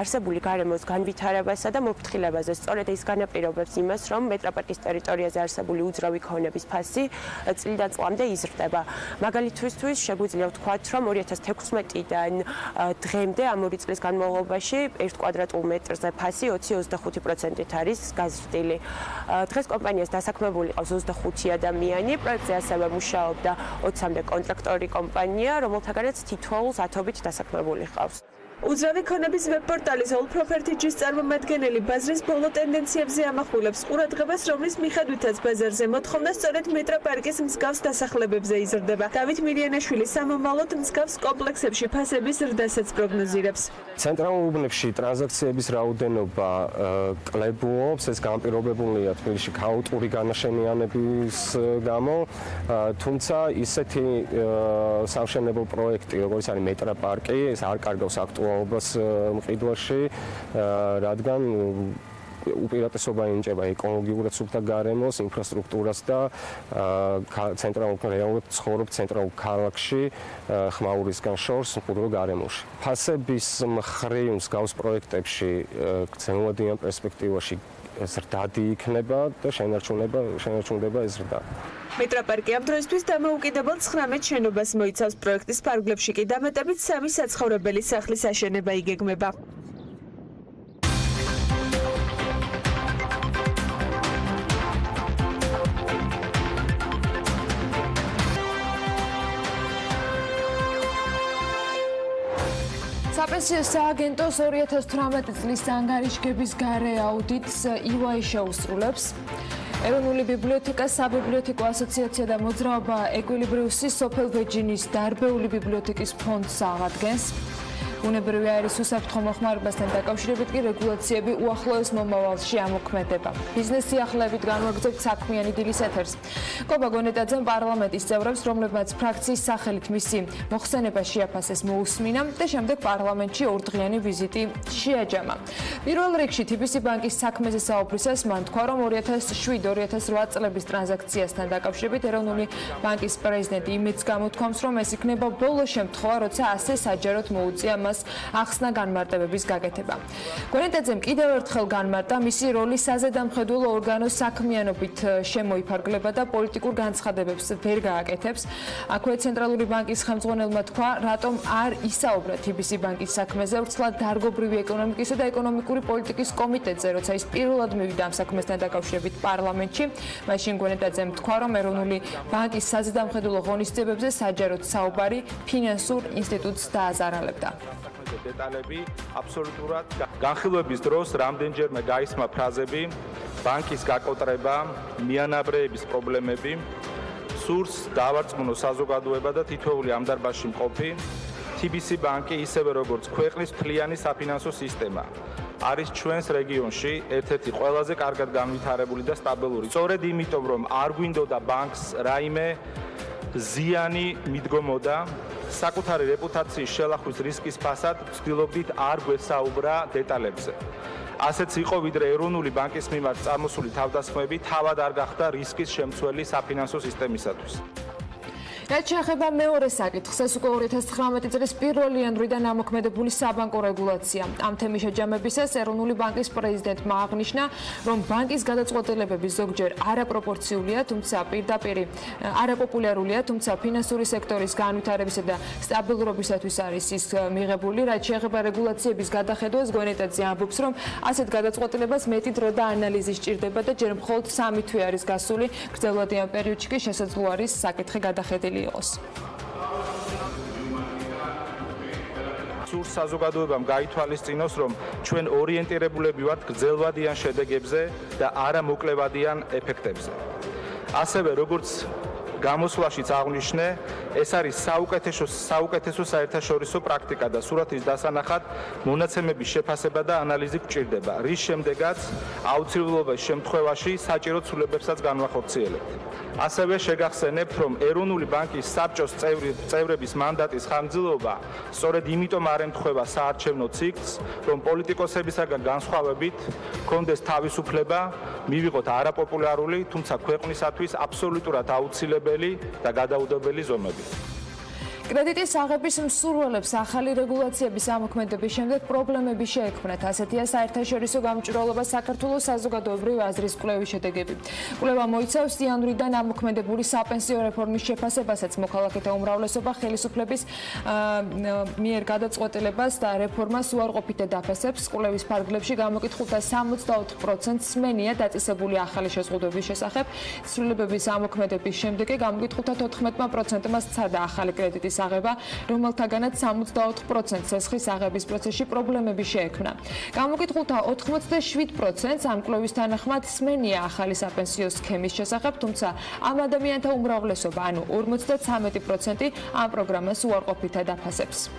არსებული გარემოს განვითარებასა და მოფრთხილებაზე. სწორედ ეს განაპირობებს იმას, რომ მეტრაპარკის ტერიტორიაზე არსებული უძრავი ქონების ფასი წლიდან წლამდე იზრდება. მაგალითისთვის შეგვიძლია ვთქვათ, რომ 2016-დან დღემდე ამ 2 წლის განმავლობაში 1 კვადრატულ მეტრზე ფასი 20-25%-ით არის გაზრდილი. დღეს კომპანიას დასაქმებული ყავს 25 ადამიანი, პროექტზე ასევე მუშაობდა 20-მდე კონტრაქტორი კომპანია, რომელთაგანაც თითოეულს 10-ობით დასაქმებული ყავს. უძრავი ქონების ვებ-პორტალის All Property-ის წარმომადგენელი ბაზრის ბოლო ტენდენციებზე ამახვილებს ყურადღებას, რომლის მიხედვითაც ბაზარზე მოთხოვნა სწორედ მეტრა პარკის მსგავს დასახლებებზე იზრდება. დავით მირიანაშვილის სამომავლოდ მსგავს კომპლექსებში ფასების ზრდასაც პროგნოზირებს. ცენტრალურ უბნებში ტრანზაქციების რაოდენობა კლებულობს, ეს განპირობებულია თბილისში ქაოტური განაშენიანების გამო, თუმცა ისეთი სამშენებლო პროექტი, როგორც არის მეტრა პარკი, ეს არ კარგავს აქტუალობას მყიდველში, რადგან უპირატესობა ენიჭება ეკოლოგიურად სუფთა გარემოს, ინფრასტრუქტურას და ცენტრალურ რეალურად ცხოვრობ ცენტრალურ ქალაქში, ხმაურისგან შორს მყუდრო გარემოში. ფასების მხრივ მსგავს პროექტებში გრძელვადიან პერსპექტივაში ზრდადი იქნება და შენარჩუნდება ეს ზრდა. მეტრა პარკი ამ დროისთვის დამოუკიდებელ 19 შენობას მოიცავს. პროექტის ფარგლებში კი დამატებით 3 საცხოვრებელი სახლის აშენება იგეგმება. საპენსიო სააგენტოს 2018 წლის ანგარიშგების გარე აუდიტს EY შეუსრულებს. ეროვნული ბიბლიოთეკა, საბიბლიოთეკო ასოციაცია და მოძრაობა ეკვილიბრიუსის სოფელ ვეჯინის დარბეული ბიბლიოთეკის ფონდს აღადგენს. ბუნებრივი აირის უსაფრთხო მოხმარებასთან დაკავშირებით კი რეგულაციები უახლოეს მომავალში ამოქმედება. ბიზნეს სიახლეებით განვაგრძობთ საქმიანი დილის ეთერს. კობა გონეტაძემ პარლამენტის წევრებს, რომლებმაც ფრაქციის სახელით მისი მოხსენება შეაფასეს, მოусმინა და შემდეგ პარლამენტში ორდღიანი ვიზიტი შეაჯამა. პირველ რიგში TBC ბანკის საქმეზე საუბრისას მან თქვა, რომ 2007-2008 წლების ტრანზაქციასთან დაკავშირებით ეროვნული ბანკის პრეზიდენტი იმედს გამოთქვამს, რომ ეს იქნება ბოლო შემთხვევა, როცა ასე საჯაროდ მოუწია მას ახსნა განმარტებების გაკეთება. გონეტაძემ კიდევ ერთხელ განმარტა მისი როლი საზედამხედველო ორგანოს საქმიანობით შემოიფარგლება და პოლიტიკურ განცხადებებს ვერ გააკეთებს. აქვე ცენტრალური ბანკის ხელმძღვანელმა თქვა, რატომ არ ისაუბრა TBC ბანკის საქმეზე, ვრცლად დარგობრივი ეკონომიკისა და ეკონომიკური პოლიტიკის კომიტეტზე, როცა ის პირველად მივიდა ამ საქმესთან დაკავშირებით პარლამენტში. მაშინ გონეტაძემ თქვა, რომ ეროვნული ბანკის საზედამხედველო ღონისძიებებზე საჯაროდ საუბარი ფინანსურ ინსტიტუტს დააზარალებდა. დეტალები აბსოლუტურად განხილვების დროს რამდენჯერმე გაისმა ფრაზები ბანკის გაკოტრება, მიანაბრეების პრობლემები, სურს დავარწმუნო საზოგადოება და თითოეული ამ დარბაზში მყოფი TBC ბანკი ისევე როგორც ქვეყნის მთლიანი საფინანსო სისტემა არის ჩვენს რეგიონში ერთ-ერთი ყველაზე კარგად განვითარებული და სტაბილური. სწორედ იმიტომ რომ არ გვინდოდა ბანკს რაიმე ზიანი მიდგომოდა საკუთარი რეპუტაციის შელახვის რისკის ფასად ვცდილობდით არ გვესაუბრა დეტალებზე. ასეც იყო, ვიდრე ეროვნული ბანკის მიმართ წამოსული თავდასხმები თავად არ გახდა რისკის შემცველი საფინანსო სისტემისათვის. რაც შეეხება მეორე საკითხს, ეს უკვე 2019 წლის 1 იანვრიდან ამოქმედებული საბანკო რეგულაცია. ამ თემის შეჯამებისას ეროვნული ბანკის პრეზიდენტმა აღნიშნა, რომ ბანკის გადაწყვეტილებები ზოგჯერ არაპროპორციულია, თუმცა პირდაპირ არაპოპულარულია, თუმცა ფინანსური სექტორის განვითარებისა და სტაბილურობისათვის არის ის მიღებული. რაც შეეხება რეგულაციების გადახედვას, გონეტაძე ამბობს, რომ ასეთ გადაწყვეტილებას მეტი დრო და ანალიზი სჭირდება და ჯერ მხოლოდ 3 თვე არის გასული. გრძელვადიან პერიოდში კი შესაძლოა არის საკითხი გადახედილი იყოს. სურს საზოგადოებამ გაითვალისწინოს, რომ ჩვენ ორიენტირებულები ვართ გრძელვადიან შედეგებზე და არა მოკლევადიან ეფექტებზე. ასევე როგორც გამოსვლაშიც აღნიშნე, ეს არის საუკეთესო საერთაშორისო პრაქტიკა და სურათის დასანახად მონაცემების შეფასება და ანალიზი გვჭირდება, რის შემდეგაც აუცილებლობის შემთხვევაში საჭირო ცვლილებებსაც განვახორციელებთ. ასევე შეგახსენებთ, რომ ეროვნული ბანკის საბჭოს წევრების მანდატის ხანგრძლივობა სწორედ იმიტომ არ ემთხვევა საარჩევნო ციკლს, რომ პოლიტიკოსებისაგან განსხვავებით ჰქონდეს თავისუფლება მივიღოთ არაპოპულარული, თუმცა ქვეყნისათვის აბსოლუტურად აუცილებელი და გადაუდებელი ზომები. კრედიტის აღების მსურველებს ახალი რეგულაციების ამოქმედების შემდეგ პრობლემები შეექმნათ. ასეთია საერთაშორისო გამჭვირვალობა საქართველოს საზოგადოებრივი აზრის კვლევის შედეგები. კვლევა მოიცავს იანვრიდან ამოქმედებული საპენსიო რეფორმის შეფასებასაც მოქალაქეთა უმრავლესობა ხელისუფლების მიერ გადაწყვეტილებას და რეფორმას უარყოფითად დაფასებს. კვლევის ფარგლებში გამოკითხულთა 64%-ს სმენია დაწესებული ახალი შეზღუდვების შესახებ. ცვლილებების ამოქმედების შემდეგ გამოკითხულთა 14%-მა სცადა ახალი კრედიტის აღება, რომელთაგანაც 64%-ს ესხის აღების პროცესში პრობლემები შეექმნა. გამოკითხულთა 87%-ს ამ კვლევის თანახმად სმენია ახალი საპენსიო სქემის შესახებ, თუმცა ამ ადამიანთა უმრავლესობა, ანუ 53% ამ პროგრამას უარყოფითად აფასებს.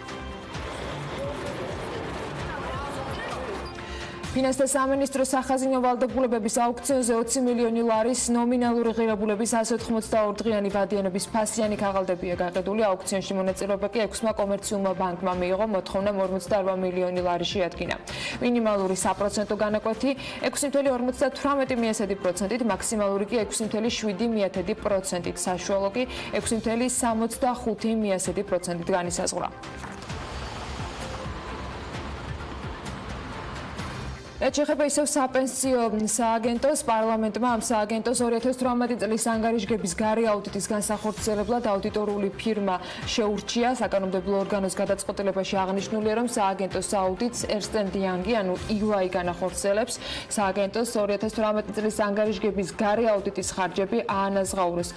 ფინანსთა სამინისტროს სახაზინო ვალდებულებების აუქციონზე 20 მილიონი ლარის ნომინალური ღირებულების 182 დღიანი ვადიანობის ფასიანი ქაღალდებია გაყიდული. აუქციონში მონაწილეობა კი 6-მა კომერციულმა ბანკმა მიიღო, მოთხოვნა 48 მილიონი ლარი შეადგინა. მინიმალური საპროცენტო განაკვეთი 6.58%-ით, მაქსიმალური კი 6.7%-ით, საშუალო კი 6.65%-ით განისაზღვრა. შეეხება ისევ საპენსიო სააგენტოს, პარლამენტმა ამ სააგენტოს 2018 წლის ანგარიშგების გარე აუდიტის განსახორციელებლად აუდიტორული ფირმა შეურჩია. საკანონმდებლო ორგანოს გადაწყვეტილებაში აღნიშნულია, რომ სააგენტოს აუდიტს ერნსტ ენდ იანგი, ანუ EY განახორციელებს. სააგენტოს 2018 წლის ანგარიშგების გარე აუდიტის ხარჯები აანაზღაურეს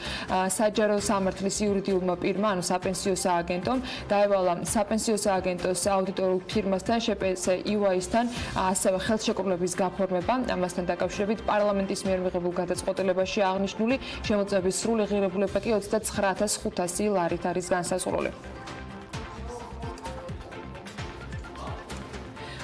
საჯარო სამართლის იურიდიულმა პირმა, ანუ საპენსიო სააგენტომ. დაევალა საპენსიო სააგენტოს აუდიტორულ ფირმასთან, შეპეს EY-სთან, ასევე ხელშეკრულების გაფორმება. ამასთან დაკავშირებით პარლამენტის მიერ მიღებულ გადაწყვეტილებაში აღნიშნული შემოწმების სრული ღირებულება კი 29500 ლარით არის განსაზღვრული.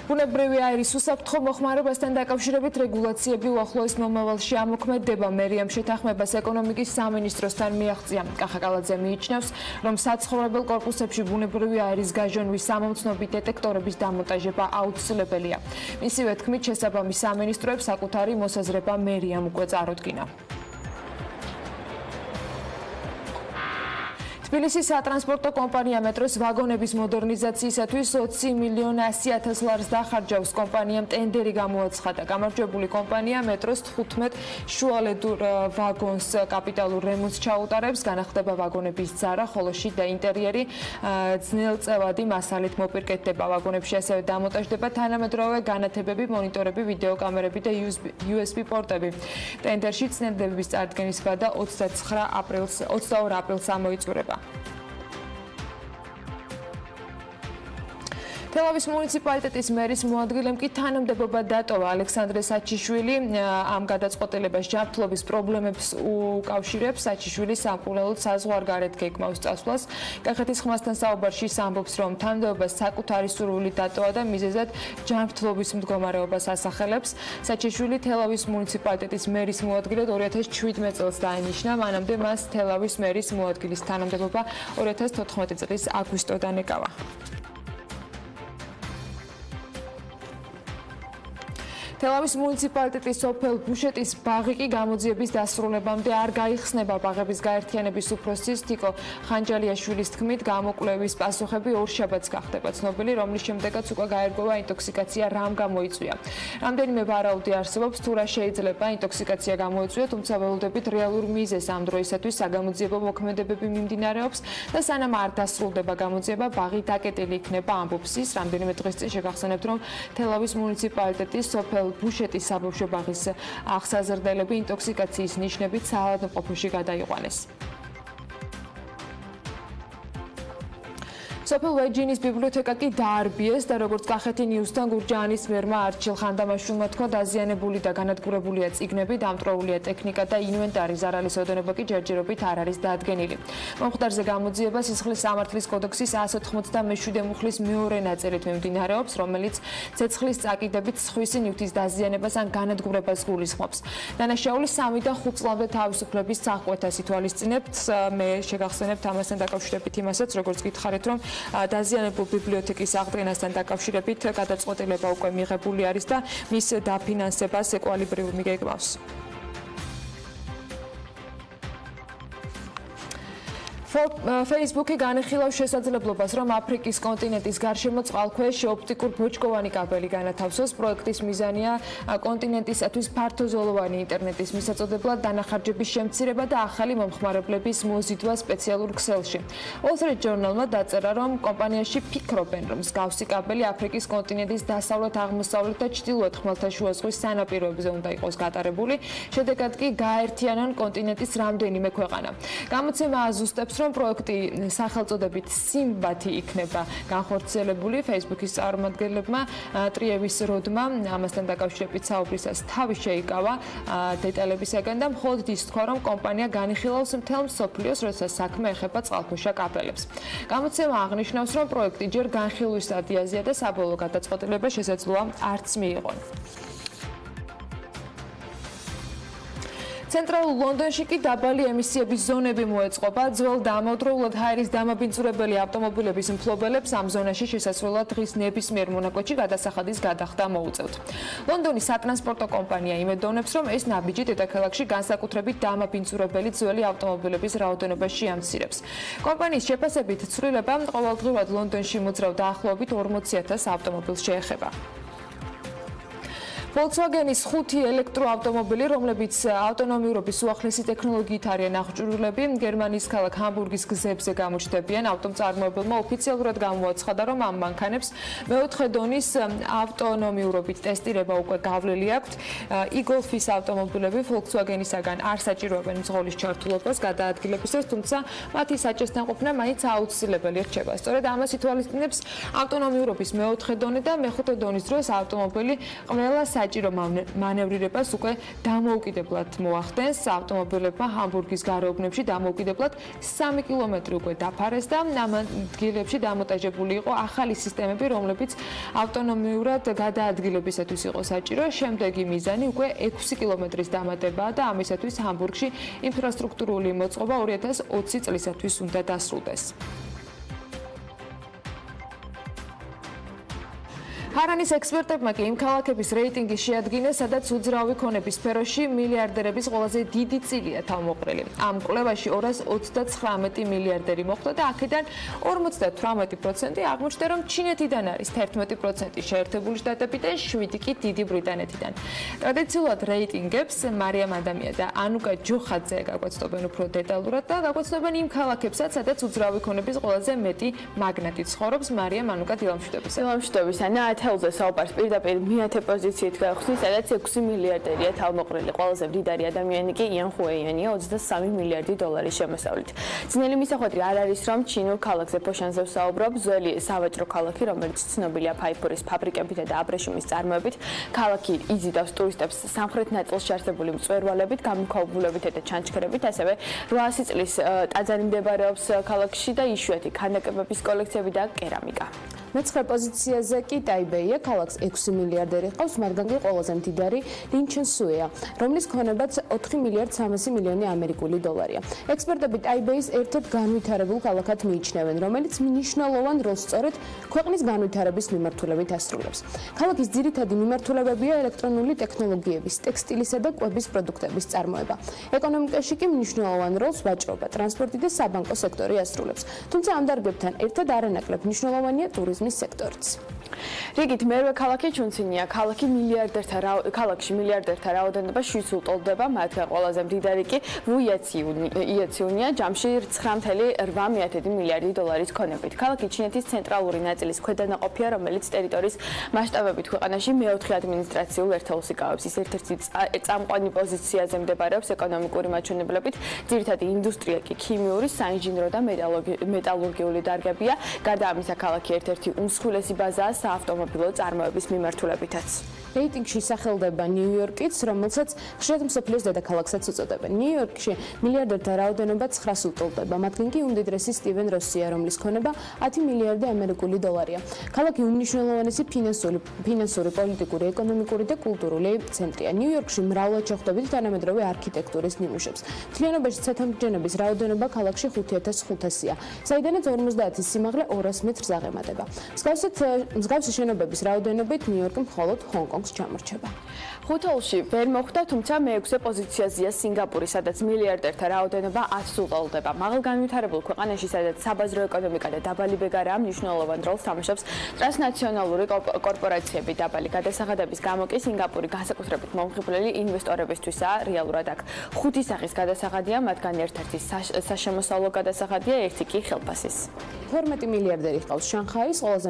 ბუნებრივი აირის უსაფრთხო მოხმარებასთან დაკავშირებით რეგულაციები უახლოეს მომავალში ამოქმედება. მერიამ შეთანხმებას ეკონომიკის სამინისტროსთან მიაღწია. კახაკალაძე მიიჩნევს, რომ საცხოვრებელ კორპუსებში ბუნებრივი აირის გაჟონვის სამომცნობი დეტექტორების დამონტაჟება აუცილებელია. მისივე თქმით, შესაბამის სამინისტროებს საკუთარი მოსაზრება მერიამ უკვე წარუდგინა. თბილისის სატრანსპორტო კომპანია მეტროს ვაგონების მოდერნიზაციისათვის 20 მილიონ 100,000 ლარს დახარჯავს. კომპანიამ ტენდერი გამოაცხადა. გამარჯვებული კომპანია მეტროს 15 შუალედურ ვაგონს კაპიტალურ რემონტს ჩაუტარებს. განახდება ვაგონების ძარა, ხოლო შიდა ინტერიერი ძნელწევადი მასალით მოპირკეთდება. ვაგონებში ასევე დამონტაჟდება თანამედროვე განათებები, მონიტორები, ვიდეოკამერები და USB პორტები. ტენდერში წინადადების წარდგენის ვადა 22 აპრილს ამოიწურება. თელავის მუნიციპალიტეტის მერის მოადგილემ კი თანამდებობა დატოვა. ალექსანდრე საჩიშვილი ამ გადაწყვეტილებას ჯანმრთელობის პრობლემებს უკავშირებს. საჩიშვილი სამკურნალოდ საზღვარგარეთ გეგმავს წასვლას. კახეთის ხმასთან საუბარში ამბობს, რომ თანამდებობას საკუთარი სურვილით დატოვა და მიზეზად ჯანმრთელობის მდგომარეობას ასახელებს. საჩიშვილი თელავის მუნიციპალიტეტის მერის მოადგილედ 2017 წელს დაინიშნა. მანამდე მას თელავის მერის მოადგილის თანამდებობა 2014 წლის აგვისტოდან ეკავა. თელავის მუნიციპალიტეტის სოფელ ბუშეტის ბაღი კი გამოძიების დასრულებამდე არ გაიხსნება. ბაღების გაერთიანების უფროსის თიკო ხანჯალიაშვილის თქმით, გამოკვლევის პასუხები ორშაბათს გახდება ცნობილი, რომლის შემდეგაც უკვე გაერგვა ინტოქსიკაცია რამ გამოიწვია. რამდენიმე ვარაუდი არსებობს, თუ რა შეიძლება ინტოქსიკაცია გამოიწვია, თუმცა ველოდებით რეალურ მიზეზს ამ დროისათვის საგამოძიებო მოქმედებები მიმდინარეობს და სანამ არ დასრულდება გამოძიება, ბაღი დაკეტილი იქნება, ამბობს ის. რამდენიმე დღის წინ შეგახსენებთ, რომ თელავის მუნიციპალიტეტის სოფელ ბუშეტის საბავშვო ბაღის აღსაზრდელები ინტოქსიკაციის ნიშნებით საავადმყოფოში გადაიყვანეს. სოფელ ვეჯინის ბიბლიოთეკა კი დაარბიეს და როგორც კახეთი ნიუსთან გურჯაანის მერმა არჩილ ხანდამაშვილმა თქვა, დაზიანებული და განადგურებულია წიგნები, დამტვრეულია ტექნიკა და ინვენტარი, ზარალის ოდენობა კი ჯერჯერობით არ არის დადგენილი. მომხდარზე გამოძიება სისხლის სამართლის კოდექსის 197 მუხლის მეორე ნაწილით მიმდინარეობს, რომელიც ცეცხლის წაკიდებით სხვისი ნივთის დაზიანებას ან განადგურებას გულისხმობს. დანაშაული 3 და 5 წლამდე თავისუფლების წაყვეთას ითვალისწინებთ. მე შეგახსენებთ ამასთან დაკავშირებით იმასაც, როგორც გითხარით, რომ დაზიანებულ ბიბლიოთეკის აღდგენასთან დაკავშირებით გადაწყვეტილება უკვე მიღებული არის და მის დაფინანსებას ეკვალიბრიუმი გეგმავს. Facebook-ი განიხილავს შესაძლებლობას, რომ აფრიკის კონტინენტის გარშემო წყალქვეშ ოპტიკურ ბოჭკოვანი კაბელი განათავსოს. პროექტის მიზანია კონტინენტისათვის ფართოზოლოვანი ინტერნეტის მისაწოდებლად დანახარჯების შემცირება და ახალი მომხმარებლების მოზიდვა სპეციალურ ქსელში. Wall Street Journal-მა დაწერა, რომ კომპანიაში ფიქრობენ, რომ მსგავსი კაბელი აფრიკის კონტინენტის დასავლეთ, აღმოსავლეთ და ჩრდილოეთ ხმელთაშუა ზღვის სანაპიროებზე უნდა იყოს გატარებული. შედეგად კი გააერთიანონ კონტინენტის რამდენიმე ქვეყანა. გამოცემა აზუსტებს, რომ პროექტი სახელწოდებით სიმბათი იქნება განხორციელებული. Facebook-ის წარმომადგენლებმა ტრიევის როდმა ამასთან დაკავშირებით საუბრისას თავი შეიკავა დეტალებისაგან და მხოლოდ ის თქვა, რომ კომპანია განიხილავს მთელ მსოფლიოს, როდესაც საქმე ეხება წყალქვეშა კაბელებს. გამოცემა აღნიშნავს, რომ პროექტი ჯერ განხილვის სტადიაზეა და საბოლოო გადაწყვეტილება შესაძლოა არც მიიღონ. ცენტრალურ ლონდონში კი დაბალი ემისიების ზონები მოეწყობა. ძველ დამოუკიდებლად ჰაერის დამაბინძურებელი ავტომობილების მფლობელებს ამ ზონაში შესასვლელად დღის ნებისმიერ მონაკვეთში გადასახადის გადახდა მოუწევთ. ლონდონის სატრანსპორტო კომპანია იმედოვნებს, რომ ეს ნაბიჯი დედაქალაქში განსაკუთრებით დამაბინძურებელი ძველი ავტომობილების რაოდენობას შეამცირებს. კომპანიის შეფასებით ცვლილება ყოველდღიურად ლონდონში მოძრავ დაახლოებით 40,000 ავტომობილს შეეხება. Volkswagen-ის 5 ელექტროავტომობილი, რომლებიც ავტონომიურობის უახლესი ტექნოლოგიით არიან აღჭურვილები, გერმანიის ქალაქ ჰამბურგის გზებზე გამოჩნდებიან. ავტომწარმოებელმა ოფიციალურად გამოაცხადა, რომ ამ მანქანებს მეოთხე დონის ავტონომიურობით ტესტირება უკვე გავლილი აქვთ. e-Golf-ის ავტომობილები Volkswagen-ისაგან არ საჭიროებენ მძღოლის ჩართულობას გადაადგილებისას, თუმცა მათი საჭესთან ყოფნა მაინც აუცილებელი რჩება. სწორედ ამას ითვალისწინებს ავტონომიურობის მეოთხე დონე და მეხუთე დონის დროს ავტომობილი ყველა საჭირო მანევრირებას უკვე დამოუკიდებლად მოახდენს. ავტომობილებმა ჰამბურგის გარეუბნებში დამოუკიდებლად 3 კილომეტრი უკვე დაფარეს და ამ ადგილებში დამონტაჟებული იყო ახალი სისტემები, რომლებიც ავტონომიურად გადაადგილებისათვის იყო საჭირო. შემდეგი მიზანი უკვე 6 კილომეტრის დამატებაა და ამისათვის ჰამბურგში ინფრასტრუქტურული მოწყობა 2020 წლისათვის უნდა დასრულდეს. ჰარანის ექსპერტებმა კი იმ ქალაქების რეიტინგი შეადგინეს, სადაც უძრავი ქონების სფეროში მილიარდერების ყველაზე დიდი წილია თავმოყრილი. ამ კვლევაში 239 მილიარდერი მოხვდა და აქედან 58% აღმოჩნდა, რომ ჩინეთიდან არის, 11% შეერთებული შტატებიდან, 7 კი დიდი ბრიტანეთიდან. ტრადიციულად რეიტინგებს მარიამ ადამია და ანუკა ჯოხაძე გაგვაცნობენ უფრო დეტალურად და გაგვაცნობენ იმ ქალაქებსაც, სადაც უძრავი ქონების ყველაზე მეტი მაგნატი ცხოვრობს. მარიამ, ანუკა, დილამშვიდობისა. დილამშვიდობისა. თელზე საუბარს პირდაპირ მეათე პოზიციით გაიხსნის, სადაც 6 მილიარდერია თავმოყრილი. ყველაზე მდიდარი ადამიანი კი იან ხუეიანია 23 მილიარდი დოლარის შემოსავლით. ძნელი მისახვედრი არ არის, რომ ჩინურ ქალაქზე ფოშანზე ვსაუბრობ, ძველი სავაჭრო ქალაქი, რომელიც ცნობილია ფაიფურის ფაბრიკებითა და აბრეშუმის წარმოებით. ქალაქი იზიდავს ტურისტებს სამხრეთ ნაწილში არსებული მწვერვალებით, გამოქვაბულებითა და ჩანჩქერებით, ასევე 800 წლის ტაძარი მდებარეობს ქალაქში და იშვიათი ქანდაკებების კოლექციები და კერამიკა. მეცხრე პოზიციაზე კი ტაიბეია, ქალაქს 6 მილიარდერი ყავს, მაგრამ კი ყველაზე მდიდარი ლინჩენსუეა, რომლის ქონებაც 4 მილიარდ 300 მილიონი ამერიკული დოლარია. ექსპერტები ტაიბეის ერთ-ერთ განვითარებულ ქალაქად მიიჩნევენ, რომელიც მნიშვნელოვან როლს სწორედ ქვეყნის განვითარების მიმართულებით ასრულებს. ქალაქის ძირითადი მიმართულებებია ელექტრონული ტექნოლოგიების, ტექსტილისა და კვების პროდუქტების წარმოება. ეკონომიკაში კი მნიშვნელოვან როლს ვაჭრობა, ტრანსპორტი და საბანკო სექტორი ასრულებს. თუმცა ამ დარგებთან ერთად არანაკლებ მნიშვნელოვანია ტურიზმის საქმის სექტორიც. რიგით მერვე ქალაქი ჩუნცინია, ქალაქში მილიარდერთა რაოდენობა შეისულტოლდება, მათგან ყველაზე მდიდარი კი ვუიაციუნია, ჯამში 9.8 მილიარდი დოლარის ქონებით. ქალაქი ჩინეთის ცენტრალური ნაწილის ქვედანაყოფია, რომელიც ტერიტორიის მასშტაბებით ქვეყანაში მეოთხე ადმინისტრაციულ ერთეულს იკავებს. ის ერთ-ერთი წამყვანი პოზიციაზე მდებარეობს ეკონომიკური მაჩვენებლებით, ძირითადი ინდუსტრია კი ქიმიური, საინჟინრო და მეტალურგიული დარგებია. გარდა ამისა, ქალაქი ერთ-ერთი უმსხვილესი ბაზაა საავტომობილო წარმოების მიმართულებითაც. რეიტინგში სახელდება ნიუ-იორკიც, რომელსაც ხშირად მსოფლიოს დედაქალაქსაც უწოდებენ. ნიუ-იორკში მილიარდერთა რაოდენობა 900 ულტოლდება, მათგან კი უმდიდრესი სტივენ როსია, რომლის ქონება 10 მილიარდი ამერიკული დოლარია. ქალაქი უმნიშვნელოვანესი ფინანსური, პოლიტიკური, ეკონომიკური და კულტურული ცენტრია. ნიუ-იორკში მრავლად შეხვდებით თანამედროვე არქიტექტურის ნიმუშებს. მთლიანობაში ცათამბჯენების რაოდენობა ქალაქში 5500-ია, საიდანაც 50 სიმაღლე 200 მეტრს აღემატება. მსგავსი შენობების რაოდენობით ნიუ-იორკი მხოლოდ ჰონკონგს ჩამორჩება. ხუთეულში ვერ მოხვდა, თუმცა მე-6 პოზიციაზეა სინგაპური, სადაც მილიარდერთა რაოდენობა 10 ულტოლდება. მაღალ განვითარებულ ქვეყანაში, სადაც საბაზრო ეკონომიკა და დაბალი ბეგარაა, მნიშვნელოვან როლს თამაშობს ტრანსნაციონალური კორპორაციები. დაბალი გადასახადების გამო კი სინგაპური განსაკუთრებით მომხიბვლელი ინვესტორებისთვისაა რეალურად აქ. 5 სახის გადასახადია, მათგან ერთ-ერთი საშემოსავლო გადასახადია, ერთი კი ხელფასის. 12 მილიარდერი ჰყავს შანხაის, ყველაზე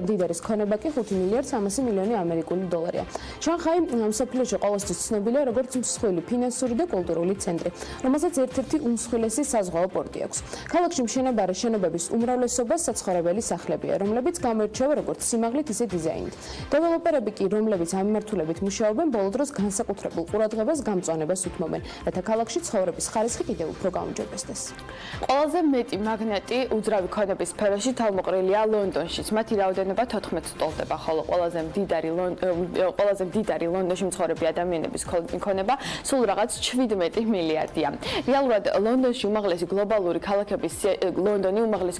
მდიდარის ქონება კი 5 მილიარდ 300 მილიონი ამერიკული დოლარია. შანხაი მსოფლიოში ყოველთვის ცნობილია როგორც მსხვილი ფინანსური და კულტურული ცენტრი, რომელსაც ერთ-ერთი უმსხვილესი საზღვაო პორტი აქვს. ქალაქში მშენებარე შენობების უმრავლესობა საცხოვრებელი სახლებია, რომლებიც გამოირჩევა როგორც სიმაღლით, ისე დიზაინით. დეველოპერები კი, რომლებიც ამ მიმართულებით მუშაობენ, ბოლო დროს განსაკუთრებულ ყურადღებას გამწვანებას უთმობენ, რათა ქალაქში ცხოვრების ხარისხი კიდევ უფრო გაუმჯობესდეს. ყველაზე მეტი მაგნატი უძრავი ქონების სფეროში თავმოყრილია ლონდონშიც. მათი რაოდენობა 14 ულტოლდება, ხოლო ყველაზე მდიდარი ლონდონში მცხოვრები ადამიანების ქონება სულ რაღაც 17 მილიარდია. რეალურად ლონდონი უმაღლესი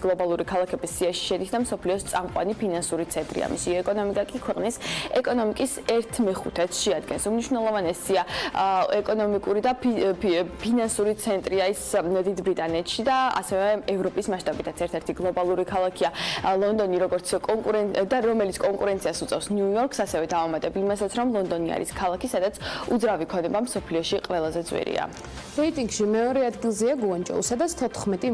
გლობალური ქალაქების სიაში შედის და მსოფლიოს წამყვანი ფინანსური ცენტრია. მისი ეკონომიკა კი ქვეყნის ეკონომიკის 1/5-ს შეადგენს. უმნიშვნელოვანესია ეკონომიკური და ფინანსური ცენტრია ის დიდ ბრიტანეთში და ასევე ევროპის მასშტაბითაც ერთ-ერთი გლობალური ქალაქია ლონდონი, რომელიც კონკურენციას უწევს ნიუ-იორკს, ასევე დავამატებ იმასაც, რომ ლონდონი არის ქალაქი, სადაც უძრავი ქონება მსოფლიოში ყველაზე ძვირია. რეიტინგში მეორე ადგილზეა გუანჩოუ, სადაც 14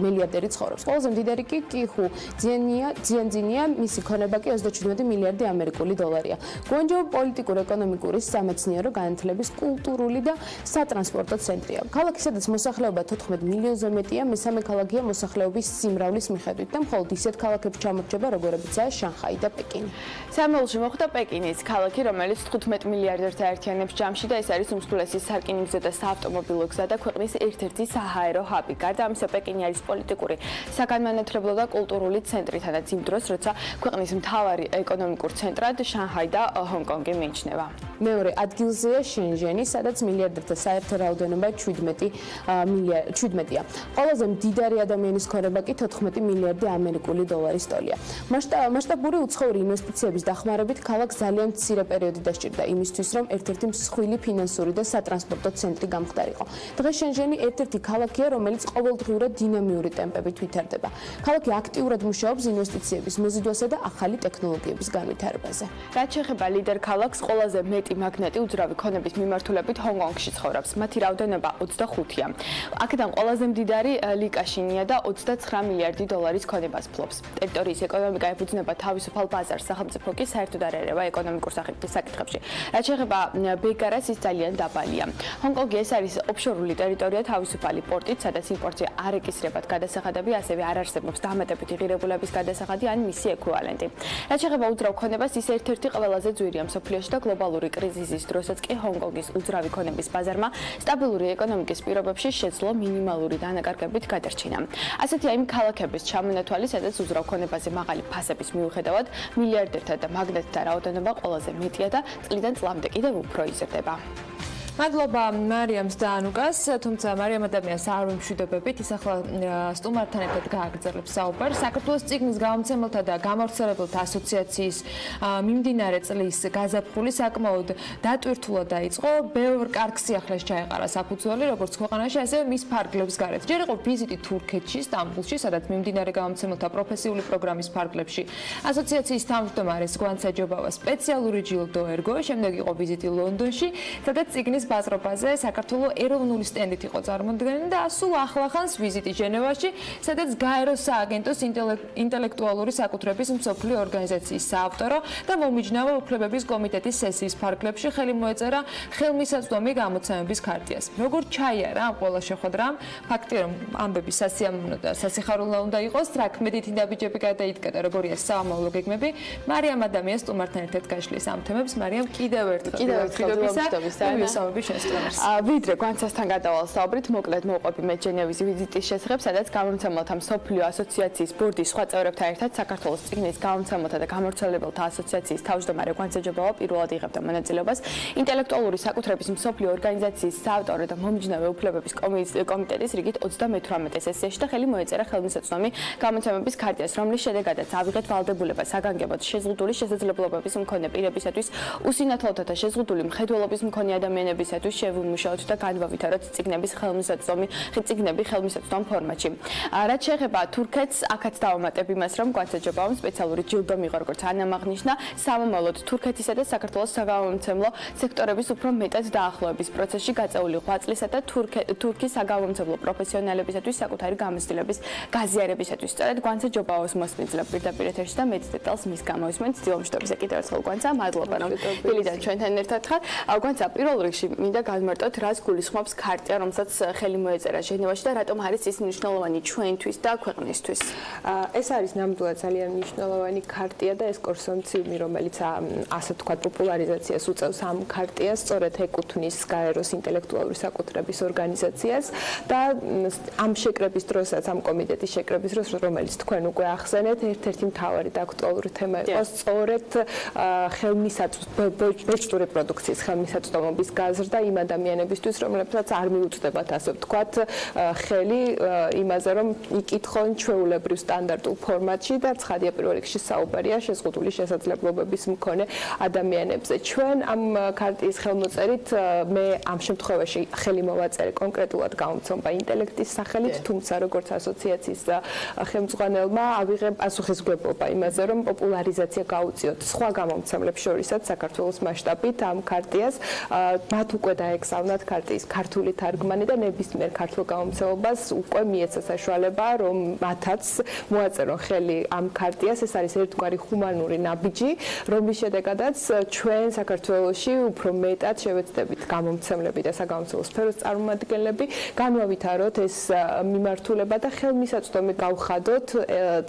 მილიარდერი ცხოვრობს. ყველაზე მდიდარი კი კიხუ ძიანძინია, მისი ქონება კი 27 მილიარდი ამერიკული დოლარია. გუანჩოუ პოლიტიკურ-ეკონომიკური, სამეცნიერო, განათლების, კულტურული და სატრანსპორტო ცენტრია. ქალაქი, სადაც მოსახლეობა 14 მილიონზე მეტია, მესამე ქალაქია მოსახლეობის სიმრავლის მიხედვით და მხოლოდ ისეთ ქალაქებში ჩამორჩება, როგორებიცაა შანხაი და პეკინი. სამეულში მოხვდა პეკინის ქალაქი, რომელიც 15 მილიარდერთა აერთიანებს ჯამში და ეს არის უმსხვილესი სარკინიგზო და საავტომობილო გზა და ქვეყნის ერთ-ერთი საჰაერო ჰაბი. გარდა ამისა, პეკინი არის პოლიტიკური, საგანმანათლებლო და კულტურული ცენტრი, თანაც იმ დროს, როცა ქვეყნის მთავარი ეკონომიკურ ცენტრად შანხაი და ჰონკონგი მიიჩნევა. მეორე ადგილზეა შენჟენი, სადაც მილიარდერთა საერთო რაოდენობა 17-ია. ყველაზე მდიდარი ადამიანის ქონება კი 14 მილიარდი ამერიკული დოლარის ტოლია. მასშტაბური უცხოური ინვესტიციების დახმარებით ქალაქს ძალიან მცირე პერიოდი დასჭირდა იმისთვის, რომ ერთ-ერთი მსხვილი ფინანსური და სატრანსპორტო ცენტრი გამხდარიყო. დღეს შენჟენი ერთ-ერთი ქალაქია, რომელიც ყოველდღიურად დინამიური ტემპებით ვითარდება. ქალაქი აქტიურად მუშაობს ინვესტიციების მოზიდვასა და ახალი ტექნოლოგიების განვითარებაზე. რაც შეეხება ლიდერ ქალაქს, ყველაზე მეტი მაგნატი უძრავი ქონების მიმართულებით ჰონკონგში ცხოვრობს. მათი რაოდენობა 25-ია. აქედან ყველაზე მდიდარი ლიკაშინია და 29 მილიარდი დოლარის ქონებას ფლობს. ტერიტორიის ეკონომიკა ეფუძნება თავისუფალ ბაზარს, სახელმწიფო კი საერთოდ არ ერევა ეკონომიკურ საკითხებში. რაც შეეხება ბეგარას, ის ძალიან დაბალია. ჰონკონგი ეს არის ოფშორული ტერიტორია თავისუფალი პორტით, სადაც იმპორტზე არ ეკისრებათ გადასახადები, ასევე არ არსებობს დამატებითი ღირებულების გადასახადი ან მისი ექვივალენტი. რაც შეეხება უძრავ ქონებას, ის ერთ-ერთი ყველაზე ძვირია მსოფლიოში და გლობალური კრიზისის დროსაც კი ჰონკონგის უძრავი ქონების ბაზარმა სტაბილური ეკონომიკის პირობებში შეძლო მინიმალური დანაკარგებით გადარჩინა. ასეთია იმ ქალაქების ჩამონათვალი, სადაც უძრავ ქონებაზე მაღალი ფასების მიუხედავად მილიარდერთა და მაგნატთა რაოდენობა ყველაზე მეტია და წლიდან წლამდე კიდევ უფრო იზრდება. მადლობა მარიამს და ანუკას, თუმცა მარიამ ადამიანს არ ვიმშვიდობებით, ის ახლა სტუმართან ერთად გააგრძელებს საუბარს. საქართველოს წიგნის გამომცემელთა და გამავრცელებელთა ასოციაციის მიმდინარე წლის გაზაფხული საკმაოდ დატვირთულად დაიწყო. ბევრ კარგ სიახლეს ჩაეყარა საფუძველი, როგორც ქვეყანაში, ასევე მის ფარგლებს გარეთ. ჯერ იყო ვიზიტი თურქეთში, სტამბულში, სადაც მიმდინარე გამომცემელთა პროფესიული პროგრამის ფარგლებში ასოციაციის თავმჯდომარეს გვანცაჯობავა სპეციალური ჯილდო ერგო, შემდეგ იყო ვიზიტი ლონდონში, სადაც წიგნის ბაზრობაზე საქართველოს ეროვნული სტენდით იყო წარმოდგენილი და სულ ახლახანს ვიზიტი ჟენევაში, სადაც გაერო სააგენტოს ინტელექტუალური საკუთრების მსოფლიო ორგანიზაციის საავტორო და მომიჯნავე უფლებების კომიტეტის სესიის ფარგლებში ხელი მოეწერა ხელმისაწვდომი გამოცემების ქარტიას. როგორც ჩაიარა ამ ყველა შეხვედრამ, ფაქტია რომ ამბები სასიამოვნო და სასიხარულო უნდა იყოს, თრაკმედით ინდაბიჯები გადაიდგა და როგორია სამომავლო გეგმები, მარიამ ადამიანს სტუმართან ერთად გაშლის ამ თემებს. მარიამ კიდევ ერთხელ ვიდრე გვანცასთან გადავალ საუბრით, მოკლედ მოვყვები მე ჟენევის ვიზიტის შესახებ, სადაც გამომცემელთა მსოფლიო ასოციაციის ბორდის სხვა წევრებთან ერთად საქართველოს წიგნის გამომცემელთა და გამავრცელებელთა ასოციაციის თავმჯდომარე გვანცაჯობავა პირველად იღებდა მონაწილეობას ინტელექტუალური საკუთრების მსოფლიო ორგანიზაციის საავტორო და მომიჯნავე უფლებების კომიტეტის რიგით 38 სესიაში და ხელი მოეწერა ხელმისაწვდომი გამოცემების ქარტიას, რომლის შედეგადაც ავიღეთ ვალდებულება საგანგებოდ შეზღუდული შესაძლებლობების მქონე პირებისათვის უსინათლოთა და შეზღუდული მხედველობის მქონე ადამიანებისათვის შევიმუშაოთ და განვავითაროთ წიგნები ხელმისაწვდომ ფორმატში. რაც შეეხება თურქეთს, აქაც დავამატებ იმას, რომ გვანცაჯობავამ სპეციალური ჯილდო მიიღო, როგორც ანამ აღნიშნა, სამომავლოდ თურქეთისა და საქართველოს საგამომცემლო სექტორების უფრო მეტად დაახლოების პროცესში გაწეული ღვაწლისა და თურქის საგამომცემლო პროფესიონალებისათვის საკუთარი გამოცდილების გაზიარებისათვის. სწორედ გვანცაჯობავას მოსმენძლებ პირდაპირ ეთერში და მეტ დეტალს მის გამოვისმენთ. დილომშვიდობისა კიდევ ერთხელ გვანცა, მადლობა რომ დილიდან ჩვენთან ერთად ხარ. გვანცა პირველ რიგში მინდა გავიმარტოთ, რას გულისხმობს ქარტია, რომელსაც ხელი მოეწერა ჟენევაში და რატომ არის ის მნიშვნელოვანი ჩვენთვის და ქვეყნისთვის. ეს არის ნამდვილად ძალიან მნიშვნელოვანი ქარტია და ეს კონსორციუმი, რომელიც ასე ვთქვათ, პოპულარიზაციას უწევს ამ ქარტიას, სწორედ ეკუთვნის გაეროს ინტელექტუალური საკუთრების ორგანიზაციას და ამ შეკრების დროსაც, ამ კომიტეტის შეკრების დროს, რომელიც თქვენ უკვე ახსენეთ, ერთ-ერთი მთავარი და აქტუალური თემა იყო სწორედ ბეჭდური პროდუქციის ხელმისაწვდომობის გაზრდა იმ ადამიანებისთვის, რომლებსაც არ მიუწვდებათ, ასე ვთქვათ, ხელი იმაზე, რომ იკითხონ ჩვეულებრივ სტანდარტულ ფორმატში და ცხადია პირველ რიგში საუბარია შეზღუდული შესაძლებლობების მქონე ადამიანებზე. ჩვენ ამ ქარტიის ხელმოწერით მე ამ შემთხვევაში ხელი მოვაწერე კონკრეტულად გამომცემლობა ინტელექტის სახელით, თუმცა როგორც ასოციაციის ხელმძღვანელმა ავიღე პასუხისმგებლობა იმაზე, რომ პოპულარიზაცია გაუწიოთ სხვა გამომცემლებს შორისაც საქართველოს მასშტაბით ამ ქარტიას. მათ უკვე დაეგზავნათ ქარტიის ქართული თარგმანი და ნებისმიერ ქართულ გამომცემლობას უკვე მიეცა საშუალება, რომ მათაც მოაწერონ ხელი ამ ქარტიას. ეს არის ერთგვარი ჰუმანური ნაბიჯი, რომლის შედეგადაც ჩვენ საქართველოში უფრო მეტად შევეცდებით გამომცემლები და საგამომცემლო სფეროს წარმომადგენლები განვავითაროთ ეს მიმართულება და ხელმისაწვდომი გავხადოთ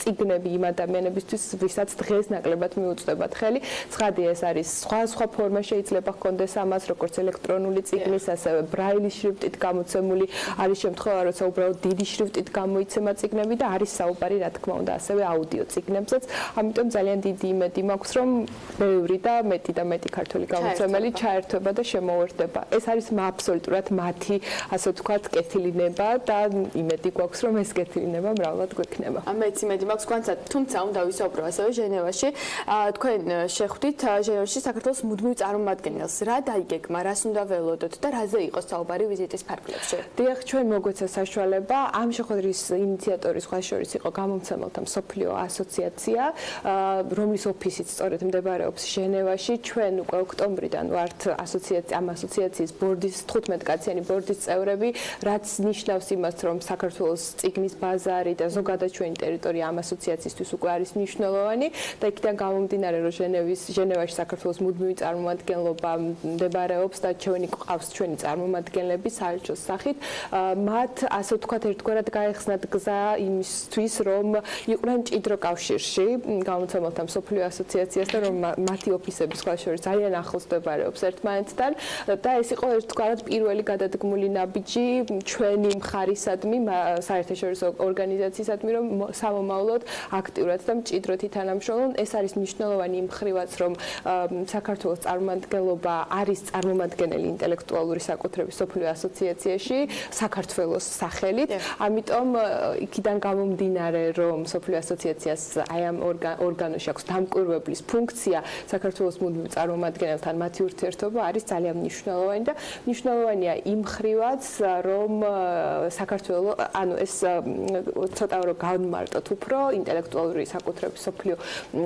წიგნები იმ ადამიანებისთვის, ვისაც დღეს ნაკლებად მიუწვდებათ ხელი. ცხადია, ეს არის სხვა ფორმა შეიძლება ჰქონდეს ამას, როგორც ელექტრონული წიგნის, ასევე ბრაილის შრიფტით გამოცემული, არის შემთხვევა, როცა უბრალოდ დიდი შრიფტით გამოიცემა წიგნები და არის საუბარი, რა თქმა უნდა, ასევე აუდიო წიგნებზეც. ამიტომ ძალიან დიდი იმედი მაქვს, რომ ბევრი და მეტი ქართული გამოცემელი ჩაერთვება და შემოუერთდება. ეს არის აბსოლუტურად მათი, ასე ვთქვათ, კეთილინება და იმედი გვაქვს, რომ ეს კეთილინება მრავლად გვექნება. მეც იმედი მაქვს, გვანცა, თუმცა უნდა ვისაუბრო ასევე ჟენევაში. თქვენ შეხვდით ჟენევაში საქართველოს მუდმივ წარმომადგენელს. რა დაიგეგმა, რას უნდა ველოდოთ და რაზე იყო საუბარი ვიზიტის ფარგლებში? დიახ, ჩვენ მოგვეცა საშუალება ამ შეხვედრის ინიციატორი სხვა შორის იყო გამომცემელთა მსოფლიო ასოციაცია, რომლის ოფისიც სწორედ მდებარეობს ჟენევაში. ჩვენ უკვე ოქტომბრიდან ვართ ამ ასოციაციის ბორდის 15 კაციანი ბორდის წევრები, რაც ნიშნავს იმას, რომ საქართველოს წიგნის ბაზარი და ზოგადად ჩვენი ტერიტორია ამ ასოციაციისთვის უკვე არის მნიშვნელოვანი და იქიდან გამომდინარე, რომ ჟენევაში საქართველოს მუდმივი წარმომადგენლობა მდებარეობს და ჩვენი ყავს ჩვენი წარმომადგენლები საელჩოს სახით, მათ ასე ვთქვათ, ერთგვარად გაეხსნათ გზა იმისთვის, რომ იყვნენ მჭიდრო კავშირში გამომცემელთა მსოფლიო ასოციაციას და რომ მათი ოფისები სხვა შორის ძალიან ახლოს მდებარეობს ერთმანეთთან და ეს იყო ერთგვარად პირველი გადადგმული ნაბიჯი ჩვენი მხარისადმი, საერთაშორისო ორგანიზაციისადმი, რომ სამომავლოდ აქტიურად და მჭიდროდ ითანამშრომლონ. ეს არის მნიშვნელოვანი იმ მხრივაც, რომ საქართველოს წარმომადგენლობა არის წარმომადგენელი შემქმნელი ინტელექტუალური საკუთრების სოფლიო ასოციაციაში საქართველოს სახელით. ამიტომ იქიდან გამომდინარე, რომ სოფლიო ასოციაციას აი ამ ორგანოში აქვს დამკვირვებლის ფუნქცია, საქართველოს მუდმივ წარმომადგენელთან მათი ურთიერთობა არის ძალიან მნიშვნელოვანი და მნიშვნელოვანია იმ ხრივაც, რომ საქართველოს ანუ ეს ცოტა რომ განმარტოთ უფრო ინტელექტუალური საკუთრების სოფლიო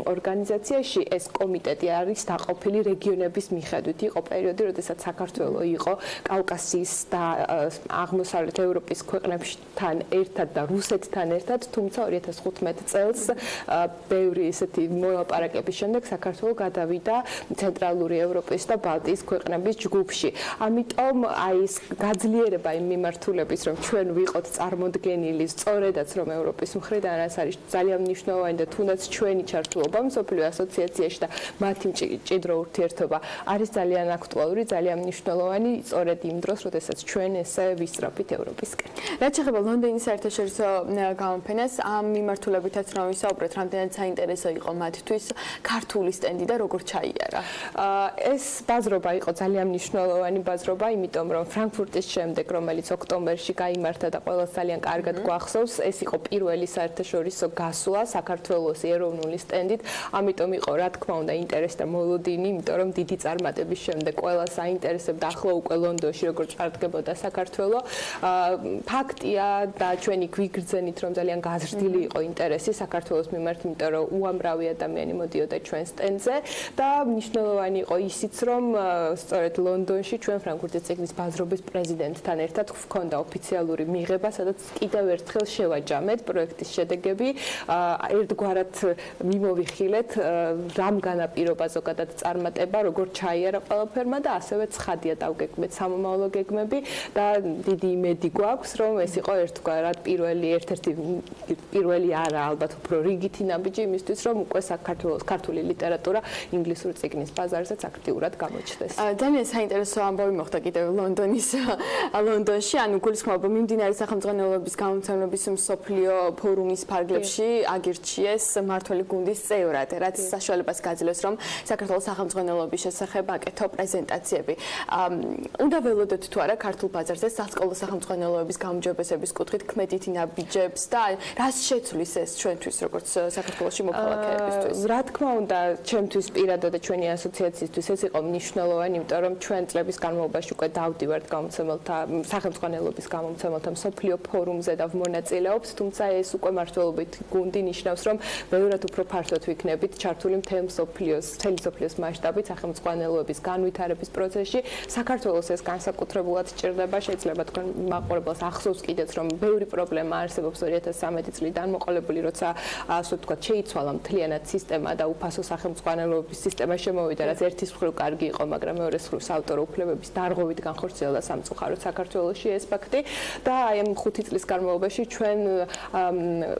ორგანიზაციაში ეს კომიტეტი არის დაყოფილი რეგიონების მიხედვით. იყო პერიოდი, როდესაც საქართველოს იყო კავკასიის და აღმოსავლეთ ევროპის ქვეყნებთან ერთად და რუსეთთან ერთად, თუმცა 2015 წელს ბევრი ესეთი მოლაპარაკების შემდეგ საქართველოს გადავიდა ცენტრალური ევროპის და ბალტიის ქვეყნების ჯგუფში. ამიტომ აი ეს გაძლიერება იმ მიმართულების, რომ ჩვენ ვიყოთ წარმოდგენილი სწორედაც რომ ევროპის მხრიდან არის ძალიან მნიშვნელოვანი და თუნდაც ჩვენი ჩართულობა მსოფლიო ასოციაციაში და მათი მჭიდრო ურთიერთობა არის ძალიან აქტუალური, ძალიან მნიშვნელოვანი სწორედ იმ დროს, როდესაც ჩვენ ესე ვისწრაფით ევროპისკენ. რაც შეეხება ლონდონის საერთაშორისო გამოფენას, ამ მიმართულებითაც რომ ვისაუბრეთ, რამდენად საინტერესო იყო მათთვის ქართული სტენდი და როგორ ჩაიარა. ეს ბაზრობა იყო ძალიან მნიშვნელოვანი ბაზრობა, იმიტომ რომ ფრანკფურტის შემდეგ, რომელიც ოქტომბერში გაიმართა და ყველას ძალიან კარგად გვახსოვს, ეს იყო პირველი საერთაშორისო გასვლა საქართველოს ეროვნული სტენდით, ამიტომ იყო რა თქმა უნდა ინტერესი და მოლოდინი, იმიტომ რომ დიდი წარმატების შემდეგ ყველას აინტერესებდა ახლა უკვე ლონდონში როგორ წარდგებოდა საქართველო. ფაქტია და ჩვენი გვიგრძენით რომ ძალიან გაზრდილი იყო ინტერესი საქართველოს მიმართ, იმიტომ რომ უამრავი ადამიანი მოდიოდა ჩვენ სტენდზე და მნიშვნელოვანი იყო ისიც რომ სწორედ ლონდონში ჩვენ ფრანკფურტის წიგნის ბაზრობის პრეზიდენტთან ერთად გვქონდა ოფიციალური მიღება, სადაც კიდევ ერთხელ შევაჯამეთ პროექტის შედეგები, ერთგვარად მიმოვიხილეთ რამ განაპირობა ზოგადად წარმატება, როგორ ჩაიარა ყველაფერმა და ასევე ცხადია დავგეგმეთ სამომავლო გეგმები და დიდი იმედი გვაქვს, რომ ეს იყო ერთგვარად ერთ-ერთი პირველი არა, ალბათ უფრო რიგითი ნაბიჯი იმისთვის, რომ უკვე საქართველოს ქართული ლიტერატურა ინგლისური წიგნის ბაზარზეც აქტიურად გამოჩნდეს. ძალიან საინტერესო ამბავი მოხდა კიდევ ლონდონში, ანუ გულისხმობა მიმდინარე სახელმძღვანელოების გამომცემლობის მსოფლიო ფორუმის ფარგლებში აგირჩიეს მმართველი გუნდის წევრად, რაც საშუალებას გაძლევს, რომ საქართველოს სახელმძღვანელოების შესახებ აკეთო პრეზენტაციები. უნდა ველოდოთ თუ არა ქართულ ბაზარზე სასკოლო სახელმძღვანელოების გაუმჯობესების კუთხით ქმედითი ნაბიჯებს და რას შეცვლის ეს ჩვენთვის როგორც საქართველოში მოქალაქეებისთვის? რა თქმა უნდა, ჩემთვის პირადად და ჩვენი ასოციაციისთვის ეს იყო მნიშვნელოვანი, იმიტომ რომ ჩვენ წლების განმავლობაში უკვე დავდივართ სახელმძღვანელობის გამომცემელთა მსოფლიო ფორუმზე და ვმონაწილეობთ, თუმცა ეს უკვე მმართველობით გუნდი ნიშნავს, რომ ბევრად უფრო ფართოდ ვიქნებით ჩართული მთელი მსოფლიოს მასშტაბით სახელმძღვანელოების განვითარების პროცესში. საქართველოს ეს განსაკუთრებულად ჭირდება, შეიძლება თქვენ მაყურებელს ახსოვს კიდეც, რომ ბევრი პრობლემა არსებობს 2013 წლიდან მოყოლებული, როცა ასე ვთქვათ, შეიცვალა მთლიანად სისტემა და უფასო სახელმძღვანელოების სისტემა შემოვიდა, რაც ერთის მხრივ კარგი იყო, მაგრამ მეორეს მხრივ საავტორო უფლებების დარღვევით განხორციელდა სამწუხაროდ საქართველოში ეს ფაქტი და აი ამ 5 წლის განმავლობაში ჩვენ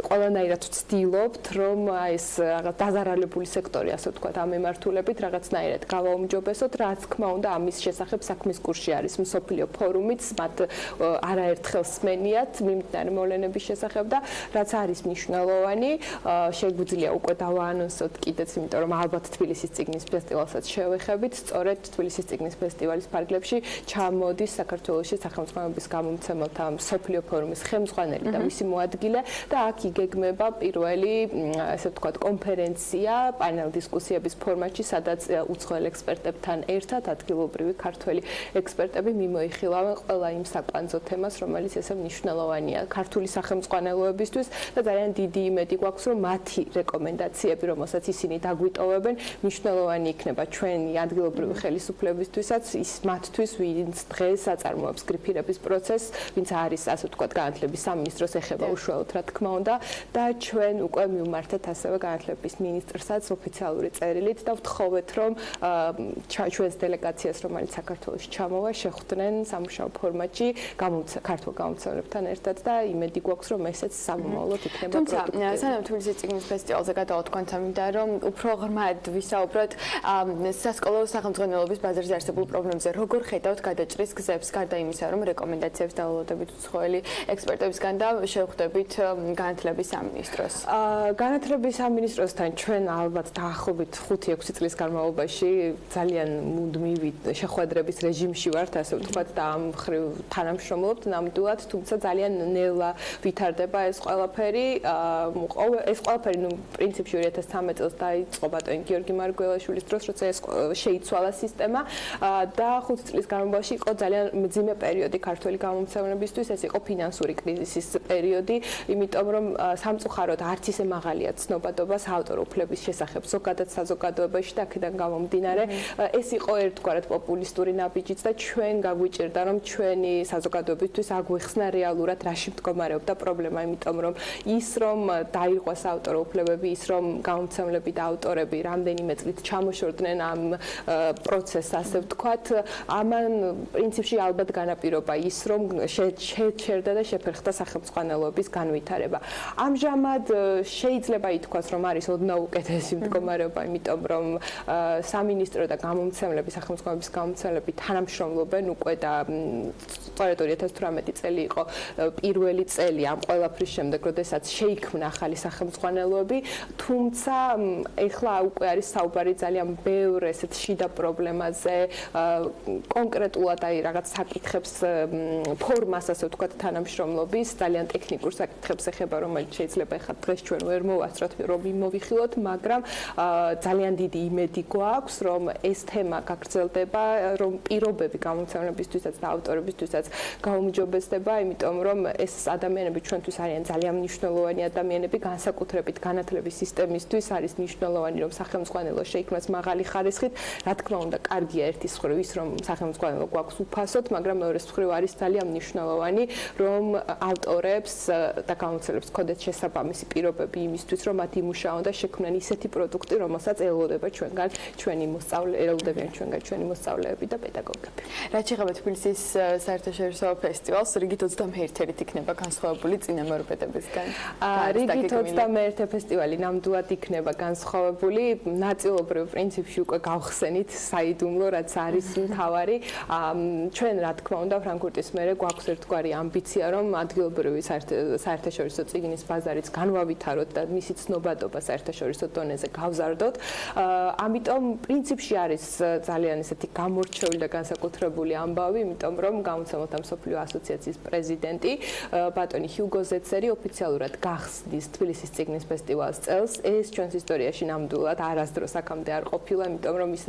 ყველანაირად ვცდილობთ, რომ ეს რაღაც დაზარალებული სექტორი, ასე ვთქვათ, ამ მიმართულებით რაღაცნაირად გავაუმჯობესოთ, რაც თქმა უნდა ამის შესახებ საქმის კურსში არის მსოფლიო ფორუმიც, მათ არაერთხელ სმენიათ მიმდინარე მოვლენების შესახებ და რაც არის მნიშვნელოვანი, შეგვიძლია უკვე დავაანონსოთ კიდეც, იმიტომ რომ ალბათ თბილისის წიგნის ფესტივალსაც შევეხებით, სწორედ თბილისის წიგნის ფესტივალის ფარგლებში ჩამოდის საქართველოში სახელმძღვანელოების გამომცემელთა მსოფლიო ფორუმის ხელმძღვანელი და მისი მოადგილე და აქ იგეგმება პირველი, ასე ვთქვათ, კონფერენცია პანელ დისკუსიების ფორმატში, სადაც უცხოელ ექსპერტებთან ერთად ადგილობრივი ქართველი ექსპერტები მიმოიხილავენ ყველა იმ საკვანძო თემას, რომელიც ესე მნიშვნელოვანია ქართული სახელმძღვანელოებისთვის და ძალიან დიდი იმედი გვაქვს, რომ მათი რეკომენდაციები, რომელსაც ისინი დაგვიტოვებენ, მნიშვნელოვანი იქნება ჩვენი ადგილობრივი ხელისუფლებისთვისაც, ის მათთვის, ვინც დღეს აწარმოებს გრიფირების პროცესს, ვინც არის, ასე ვთქვათ, განათლების სამინისტროს ეხება უშუალოდ, რა თქმა უნდა, და ჩვენ უკვე მივმართეთ ასევე განათლების მინისტრსაც ოფიციალური წერილით და ვთხოვეთ, რომ ჩვენს დელეგაციას, რომელიც საქართველოში ჩამოვა, შეხვდნენ სამუშაო ფორმატში ქართულ გამომცემლებთან ერთად და იმედი გვაქვს, რომ ესეც სამომავლოდ იქნება პროდუქტივი. თუმცა, სანამ თბილისის წიგნის ფესტივალზე გადავთქვათ, ამიტომ რომ უფრო ღრმად ვისაუბროთ სასკოლო სახელმძღვანელოების ბაზარზე არსებულ პრობლემებზე, როგორ ხედავთ გადაჭრის გზებს, გარდა იმისა, რომ რეკომენდაციებს დავალოდებით უცხოელი ექსპერტებისგან და შევხვდებით განათლების სამინისტროს. განათლების სამინისტროსთან ჩვენ ალბათ დაახლოებით 5-6 წლის განმავლობაში ძალიან მუდმივი მოხვედრების რეჟიმში ვართ, ასე ვთქვათ, და ამ ხრივ თანამშრომლობთ ნამდვილად, თუმცა ძალიან ნელა ვითარდება ეს ყველაფერი. ეს ყველაფერი პრინციპში 2013 წელს დაიწყო ბატონი გიორგი მარგველაშვილის დროს, როცა ეს შეიცვალა სისტემა და 5 წლის განმავლობაში იყო ძალიან მძიმე პერიოდი ქართველი გამომცემლებისთვის, ეს იყო ფინანსური კრიზისის პერიოდი, იმიტომ რომ სამწუხაროდ არც ისე მაღალია ცნობადობა საავტორო უფლების შესახებ ზოგადად საზოგადოებაში და აქედან გამომდინარე ეს იყო ერთგვარად პოპულისტური ნაბიჯიც და ჩვენ გაგვიჭირდა რომ ჩვენი საზოგადოებისთვის აგვეხსნა რეალურად რაში მდგომარეობდა პრობლემა, იმიტომ რომ ის რომ დაირღვა საავტორო უფლებები, ის რომ გამომცემლები და ავტორები რამდენიმე წლით ჩამოშორდნენ ამ პროცესს, ასე ვთქვათ, ამან პრინციპში ალბათ განაპირობა ის რომ შეჩერდა და შეფერხდა სახელმძღვანელოების განვითარება. ამჟამად შეიძლება ითქვას რომ არის ოდნავ უკეთესი მდგომარეობა, იმიტომ რომ სამინისტრო და გამომცემლები, სახელმძღვანელოების გამომცემლები თანამშრომლობენ უკვე და სწორედ 2018 წელი იყო პირველი წელი ამ ყველაფრის შემდეგ, როდესაც შეიქმნა ახალი სახელმძღვანელოები, თუმცა ეხლა უკვე არის საუბარი ძალიან ბევრ ესეთ შიდა პრობლემაზე, კონკრეტულად აი რაღაც საკითხებს ფორმას, ასე ვთქვათ, თანამშრომლობის, ძალიან ტექნიკურ საკითხებს ეხება, რომელიც შეიძლება ეხლა დღეს ჩვენ ვერ მოვასწროთ, რომ მოვიხილოთ, მაგრამ ძალიან დიდი იმედი გვაქვს, რომ ეს თემა გაგრძელდება, რომ პირობები გამომცემლებისთვისაც და ავტორებისთვისაც გაუმჯობესდება, იმიტომ რომ ეს ადამიანები ჩვენთვის არიან ძალიან მნიშვნელოვანი ადამიანები, განსაკუთრებით განათლების სისტემისთვის არის მნიშვნელოვანი, რომ სახელმძღვანელო შეიქმნას მაღალი ხარისხით. რა თქმა უნდა, კარგია ერთის მხრივ ის, რომ სახელმძღვანელო გვაქვს უფასოდ, მაგრამ მეორეს მხრივ არის ძალიან მნიშვნელოვანი, რომ ავტორებს და გამომცემლებს ქონდეთ შესაბამისი პირობები იმისთვის, რომ მათ იმუშაონ და შექმნან ისეთი პროდუქტი, რომელსაც ელოდება ჩვენგან ჩვენი მოსწავლეები და პედაგოგები. რაც შეეხება თბილისის საერთაშორისო ფესტივალს, რიგით 21 იქნება განსხვავებული წინამორბედებისგან. რიგით 21 ფესტივალი ნამდვილად იქნება განსხვავებული, ნაწილობრივ პრინციპში უკვე გავხსენით საიდუმლო, რაც არის მთავარი. ჩვენ რა თქმა უნდა ფრანკფურტის მერე გვაქვს ერთგვარი ამბიცია, რომ ადგილობრივი საერთაშორისო წიგნის ბაზარიც განვავითაროთ და მისი ცნობადობა საერთაშორისო დონეზე გავზარდოთ. ამიტომ პრინციპში არის ძალიან ესეთი გამორჩეული და განსაკუთრებული ამბავი, იმიტომ რომ გამომცემელთა მსოფლიო ასოციაციის პრეზიდენტი ბატონი ჰიუგო ზეცერი ოფიციალურად გახსნის თბილისის წიგნის ფესტივალს წელს. ეს ჩვენს ისტორიაში ნამდვილად არასდროს აქამდე არ ყოფილა, იმიტომ რომ ის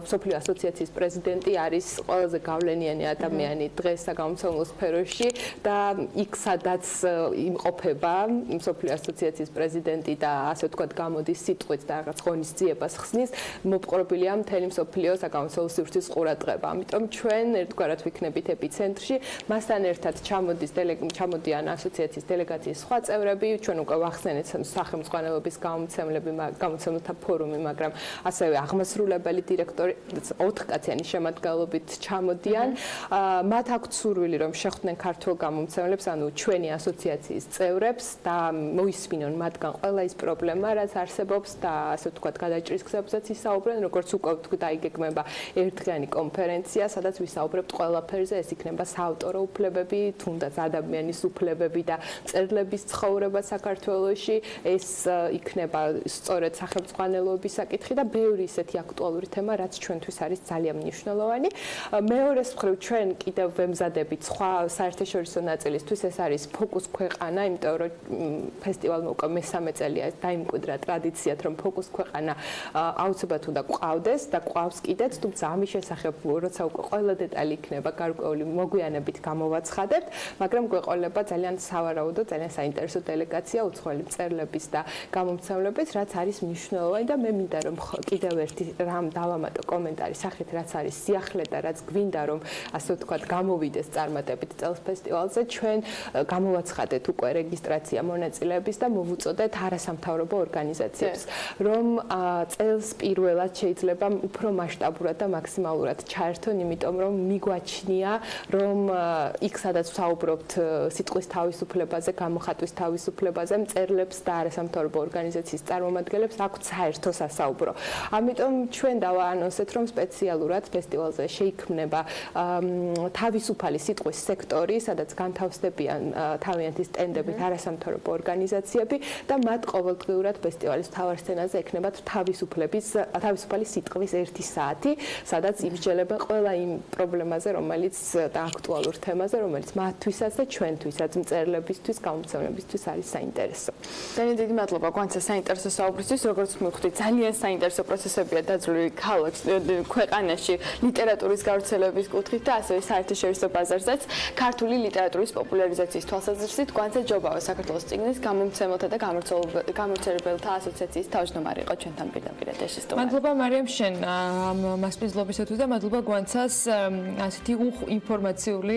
მსოფლიო ასოციაციის პრეზიდენტი არის ყველაზე გავლენიანი ადამიანი დღეს საგამომცემლო სფეროში და იქ სადაც იმყოფება მსოფლიო ასოციაციის პრეზიდენტი და ასე ვთქვათ გამოდის სიტყვით და რაღაც ღონისძიებას ხსნის, მოპყრობილია მთელი მსოფლიო საგამომცემლო სივრცის ყურადღება. ამიტომ ჩვენ ერთგვარად ვიქნებით ეპიცენტრში, მასთან ერთად ჩამოდიან ასოციაციის დელეგაციის სხვა წევრები, ჩვენ უკვე ვახსენეთ სახელმძღვანელოების გამომცემლთა ფორუმი, მაგრამ ასევე აღმასრულებელი დირექტორი 4 კაციანი შემადგენლობით ჩამოდიან. მათ აქვთ სურვილი, რომ შეხვდნენ ქართულ გამომცემლებს, ანუ ჩვენი ასოციაციის წევრებს და მოისმინონ მათგან ყველა ის პრობლემა, რაც არსებობს და ასე ვთქვათ, გადაჭრის გზებზეც ისაუბრენ, როგორც უკვე ვთქვით, აიგეგმება ერთდღიანი კონფერენცია, სადაც ვისაუბრებთ ყველაფერზე, ეს იქნება საავტორო უფლებები, თუნდაც ადამიანის უფლებები და მწერლების ცხოვრება საქართველოში, ეს იქნება სწორედ სახელმძღვანელოების საკითხი და ბევრი ისეთი აქტუალური თემა, რაც ჩვენთვის არის ძალიან მნიშვნელოვანი. მეორეს მხრივ ჩვენ კიდევ ვემზადებით სხვა საერთაშორისო ნაწილისთვის, ეს არის ფოკუს ქვეყანა, იმიტომ რომ ფესტივალმა უკვე მესამე წელია დაიმკვიდრა ტრადიციად, რომ ფოკუს ქვეყანა აუცილებლად უნდა გვყავდეს და გვყავს კიდეც, თუმცა ამის შესახებ როცა უკვე ყველა დეტალი იქნება გარკვეული მოგვიანებით გამოვაცხადებთ, მაგრამ გვეყოლება ძალიან სავარაუდო, ძალიან საინტერესო დელეგაცია უცხოელი მწერლების და გამომცემლების, რაც არის მნიშვნელოვანი და მე მინდა რომ კიდევ ერთი რამ დავამატო კომენტარის სახით, რაც არის სიახლე და რაც გვინდა რომ ასე ვთქვათ გამოვიდეს წარმატებით წელს ფესტივალზე, ჩვენ გამოვაცხადეთ უკვე რეგისტრაცია მონაწილეების და მოვუწოდეთ არასამთავრობო ორგანიზაციებს, რომ წელს პირველად შეიძლება უფრო მასშტაბურად და მაქსიმალურად ჩაერთონ, იმიტომ რომ მიგვაჩნია, რომ იქ სადაც ვსაუბრობთ სიტყვის თავისუფლებაზე, გამოხატვის თავისუფლებაზე, მწერლებს და არასამთავრობო ორგანიზაციის წარმომადგენლებს აქვთ საერთო სასაუბრო. ამიტომ ჩვენ დავაანონსეთ, რომ სპეციალურად ფესტივალზე შეიქმნება თავისუფალი სიტყვის სექტორი, სადაც განთავსდებიან თავიანთი სტენდებით არასამთავრობო ორგანიზაციები და მათ ყოველდღიურად ფესტივალის მთავარ სცენაზე ექნებათ თავისუფალი სიტყვის 1 საათი, სადაც სადაც იმსჯელება ყველა იმ პრობლემაზე, რომელიც და აქტუალურ თემაზე, რომელიც მათთვისაც და ჩვენთვისაც, მწერლებისთვის, გამომცემლებისთვის არის საინტერესო. ძალიან დიდი მადლობა გვანცა საინტერესო საუბრისთვის, როგორც მივხვდით, ძალიან საინტერესო პროცესებია დაძრული ქალაქ ქვეყანაში ლიტერატურის გავრცელების კუთხით და ასევე საერთაშორისო ბაზარზეც ქართული ლიტერატურის პოპულარიზაციის თვალსაზრისით გვანცა ჯობავა საქართველოს წიგნის გამომცემელთა და გამომცემლებელთა ასოციაციის თავმჯდომარე იყო ჩვენთან პირდაპირ ეთერში. მადლობა მარიამ შენ ამ მასპინძლობისათვის და მადლობა გვანცას ასეთი ინფორმაციული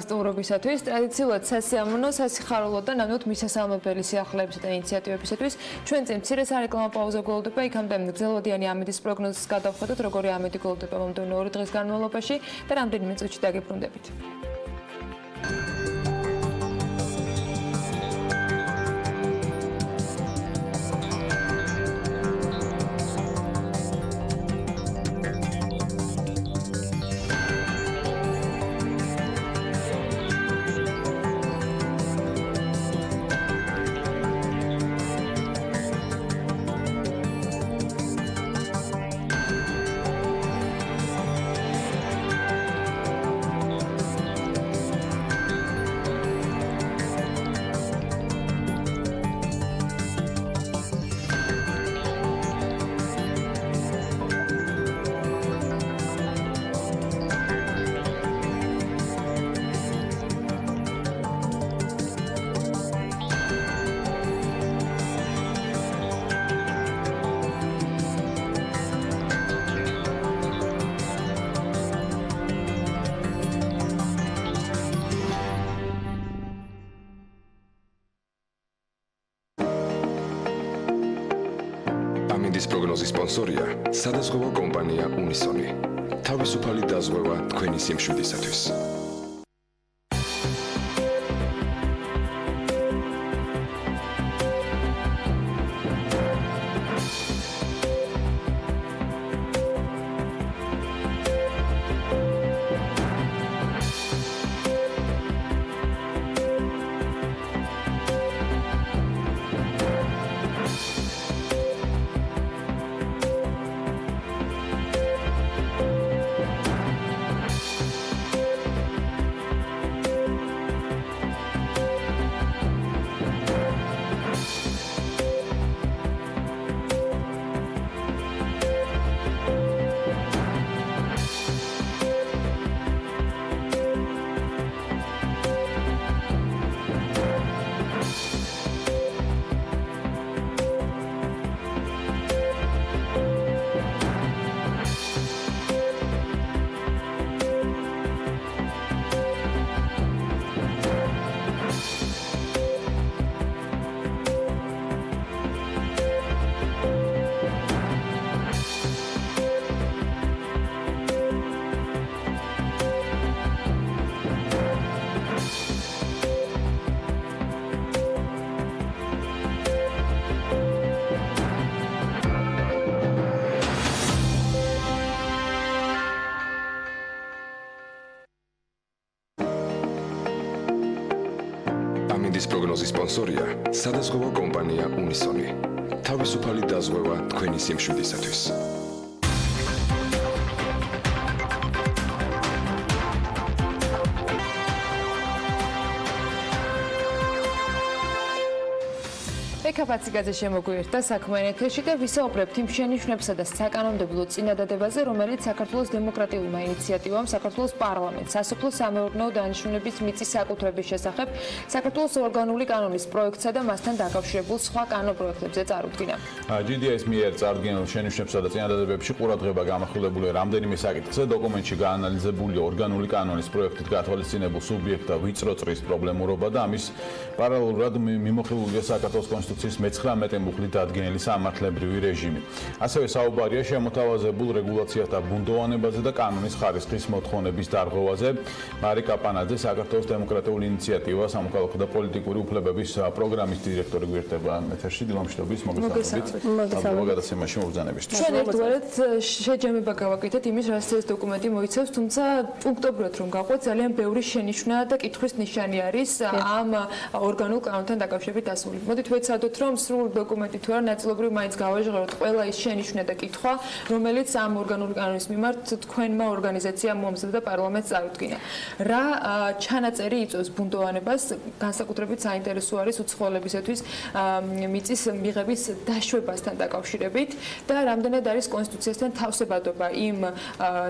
სტუმრობისათვის. ტრადიციულად სასიამოვნო, სასიხარულო და ნამდვილად მისასალმებელი სიახლეებისა და ინიციატივებისათვის ჩვენ წინ მცირე სარეკლამო პაუზა გულდება, იქამდე გრძელვადიანი ამედის პროგნოზს გადავხედოთ, როგორი ამედი გულდება მომდევნო 2 დღის განმავლობაში და რამდენიმე წუთში დაგებრუნდებით. ამედის პროგნოზის სპონსორია სადაზღვევო კომპანია უნისონი. თავისუფალი დაზღვევა თქვენი სიმშვიდისათვის. ამედის პროგნოზის სპონსორია სადაზღვევო კომპანია უნისონი. თავისუფალი დაზღვევა თქვენი სიმშვიდისათვის. ეკაპაციგაძე შემოგვიერთდა საქმიანი ეთერში და ვისაუბრებთ იმ შენიშვნებსა და საკანონმდებლო წინადადებაზე, რომელიც საქართველოს დემოკრატიულმა ინიციატივამ საქართველოს პარლამენტს სასოფლო-სამეურნეო დანიშნულების მიწის საკუთრების შესახებ საქართველოს ორგანული კანონის პროექტსა და მასთან დაკავშირებულ სხვა კანონპროექტებზე წარუდგინა. GDS მიერ წარდგენილ შენიშვნებსა და წინადადებებში ყურადღება გამახვილებულია რამდენიმე საკითხზე, დოკუმენტში გაანალიზებული ორგანული კანონის პროექტით გათვალისწინებულ სუბიექტთა ვიწრო წრის პრობლემურობა და ამის პარალელურად მიმოხილულია საქართველოს კონსტიტუციის 19 მუხლით დადგენილი სამართლებრივი რეჟიმი. ასევე საუბარია შემოთავაზებულ რეგულაციათა ბუნდოვანებაზე და კანონის ხარისხის მოთხოვნების დარღვევაზე. მარიკა პანაძე, საქართველოს დემოკრატიული ინიციატივა სამოქალაქო და პოლიტიკური უფლებების პროგრამის დირექტორი გვერდება ეთერში. დილა მშვიდობის, მოგესალმებით. მადლობა გადაცემაში მობრძანებისთვის. ჩვენ ერთგვარად შეჯამება გავაკეთეთ იმის, რაც ეს დოკუმენტი მოიცავს, თუმცა პუნქტობრივად რომ გავყვეთ, ძალიან ბევრი შენიშვნა და კითხვის ნიშანი არის ამ ორგანულ კანონთან დაკავშირებით დასული. მოდით ვეცადოთ გავხსოვდეთ, რომ სრულ დოკუმენტი თუ არა ნაწილობრივ მაინც გავაჟღეროთ ყველა ის შენიშვნა და კითხვა, რომელიც ამ ორგანული კანონის მიმართ თქვენმა ორგანიზაციამ მომზადდა და პარლამენტს წარუდგინა. რა ჩანაწერი იწვევს ბუნდოვანებას, განსაკუთრებით საინტერესო არის უცხოელებისათვის მიწის მიღების დაშვებასთან დაკავშირებით და რამდენად არის კონსტიტუციასთან თავსებადობა იმ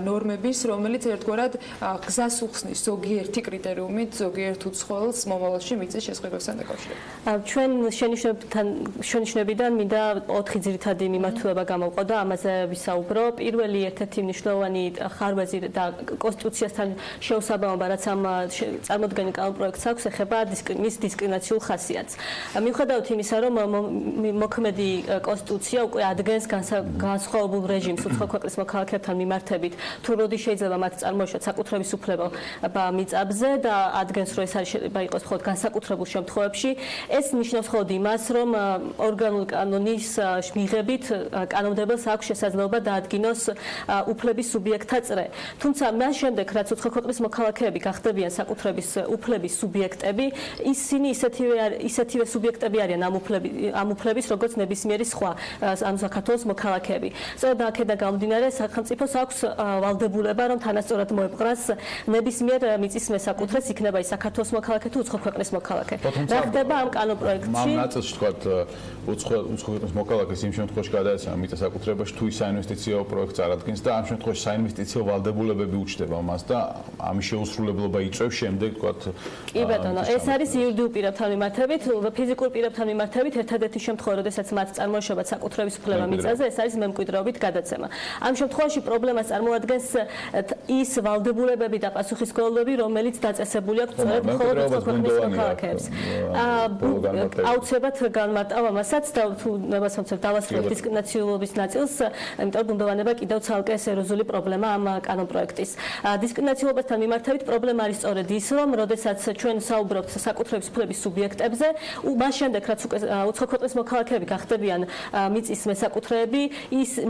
ნორმების, რომელიც ერთგვარად გზას უხსნის ზოგიერთი კრიტერიუმით ზოგიერთ უცხოელს მომავალში მიწის შესყიდვასთან დაკავშირებით. ჩვენ შენიშვნებიდან მინდა 4 ძირითადი მიმართულება გამოვყო და ამაზე ვისაუბრო. პირველი ერთ-ერთი მნიშვნელოვანი ხარვეზი და კონსტიტუციასთან შეუსაბამობა, რაც ამ წარმოდგენილ კანონპროექტს აქვს, ეხება მის დისკრიმინაციულ ხასიათს. მიუხედავად იმისა, რომ მოქმედი კონსტიტუცია უკვე ადგენს განსხვავებულ რეჟიმს უცხო ქვეყნის მოქალაქეებთან მიმართებით, თუ როდის შეიძლება მათ წარმოეშვათ საკუთრების უფლება მიწებზე და ადგენს, რომ ეს არის შეიძლება იყოს მხოლოდ განსაკუთრებულ შემთხვევებში, ეს ნიშნავს მხოლოდ იმას, რომ ორგანული კანონის მიღებით კანონმდებელს აქვს შესაძლებლობა დაადგინოს უფლების სუბიექტთა წრე. თუმცა მას შემდეგ, რაც უცხო ქვეყნის მოქალაქეები გახდებიან საკუთრების უფლების სუბიექტები, ისინი ისეთივე სუბიექტები არიან ამ უფლების, როგორც ნებისმიერი სხვა ანუ საქართველოს მოქალაქეები. სწორედ აქედან გამომდინარე, სახელმწიფოს აქვს ვალდებულება, რომ თანასწორად მოეპყრას ნებისმიერ მიწის მესაკუთრეს, იქნება ის საქართველოს მოქალაქე თუ უცხო ქვეყნის მოქალაქე. რა ხდება ამ კანონპროექტში? ამ ნაწილში თქვათ უცხო ქვეყნის მოქალაქეს იმ შემთხვევაში გადაეცემა მიწის საკუთრებაში, თუ ის საინვესტიციო პროექტს არადგენს და ამ შემთხვევაში საინვესტიციო ვალდებულებები უჩნდება მას და ამის შეუსრულებლობა იწვევს შემდეგ თქვათ. კი ბატონო, ეს არის იურიდიულ პირებთან მიმართებით, ფიზიკურ პირებთან მიმართებით ერთადერთი შემთხვევა, როდესაც მათ წარმოეშვებათ საკუთრების უფლება მიწაზე, ეს არის მემკვიდრეობით გადაცემა. ამ შემთხვევაში პრობლემას წარმოადგენს ის ვალდებულებები და პასუხისმგებლობები, რომელიც დაწესებული აქვს სწორედ მხოლოდ უცხო ქვეყნის მოქალაქეებს. აუცილებლად განმარტავ ამასაც და თუ ნებასმოცებ დავასრულებ დისკრიმინაციულობის ნაწილს, იმიტომ რომ ბუნდოვანება კიდევ ცალკე სერიოზული პრობლემა ამ კანონპროექტის. დისკრიმინაციულობასთან მიმართებით პრობლემა არის სწორედ ის, რომ როდესაც ჩვენ საუბრობთ საკუთრების უფლების სუბიექტებზე, მას შემდეგ რაც უცხო ქვეყნის მოქალაქეები გახდებიან მიწის მესაკუთრეები,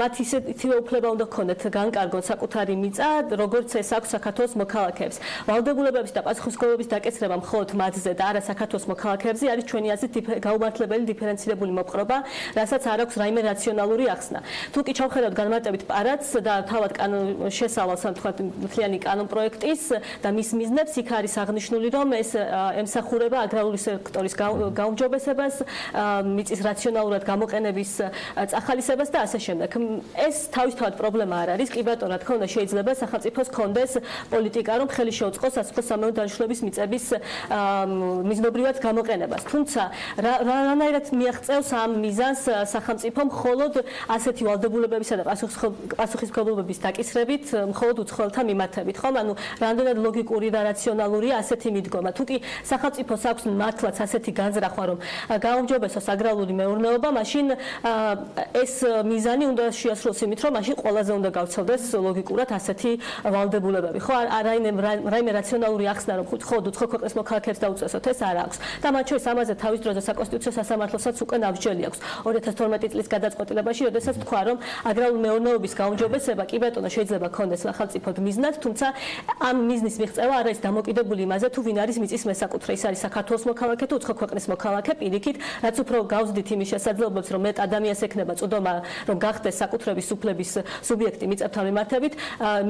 მათ ისეთივე უფლება უნდა ჰქონდეთ განკარგონ საკუთარი მიწა, როგორც ეს აქვს საქართველოს მოქალაქეებს. ვალდებულებების და პასუხისმგებლობის დაკისრება მხოლოდ მათზე და არა საქართველოს მოქალაქეებზე არის ჩვენი აზრით გაუმართლებელი დიფერენცირებული მოპყრობა, რასაც არ აქვს რაიმე რაციონალური ახსნა. თუ კი ჩავხედავთ განმარტებით პარადს და თავად შესავალს თქვათ მთლიანი კანონპროექტის და მის მიზნებს, იქ არის აღნიშნული, რომ ეს ემსახურება აგრარული სექტორის გაუმჯობესებას, მიწის რაციონალურად გამოყენების წახალისებას და ასე შემდეგ. ეს თავისთავად პრობლემა არ არის. კი ბატონო, რა თქმა უნდა, შეიძლება სახელმწიფოს ჰქონდეს პოლიტიკა, რომ ხელი შეუწყოს სასტუმრო დანიშნულების მიწების მიზნობრივად გამოყენებას. თუმცა რანაირად მიაღწევს ამ მიზანს სახელმწიფო მხოლოდ ასეთი ვალდებულებებისა და პასუხისმგებლობების დაკისრებით მხოლოდ უცხოელთა მიმართებით, ხომ? ანუ რამდენად ლოგიკური და რაციონალურია ასეთი მიდგომა. თუ კი სახელმწიფოს აქვს მართლაც ასეთი განზრახვა, რომ გაუმჯობესოს აგრარული მეურნეობა, მაშინ ეს მიზანი უნდა შეასრულოს იმით, რომ მაშინ ყველაზე უნდა გავცელდეს ლოგიკურად ასეთი ვალდებულებები. ხო, რაიმე რაციონალური ახსნა, რომ მხოლოდ უცხო ქვეყნის მოქალაქეებს დაუწესოთ, ეს არ აქვს. და მათ შორის ამაზე თავის დროზე საკონსტიტუციო სასამართლოსაც უკვე ნაბიჯელი აქვს 2012 წლის გადაწყვეტილებაში, როდესაც თქვა, რომ აგრარული მეურნეობის გაუმჯობესება კი ბატონო შეიძლება ქონდეს სახელმწიფოდ მიზნად, თუმცა ამ მიზნის მიღწევა არ არის დამოკიდებული იმაზე, თუ ვინ არის მიწის მესაკუთრე, ის არის საქართველოს მოქალაქე თუ უცხო ქვეყნის მოქალაქე, პირიქით, რაც უფრო გავზდით იმის შესაძლებლობებს, რომ მეტ ადამიანს ექნება წოდომა, რომ გახდეს საკუთრების უფლების სუბიექტი მიწებთან მიმართებით,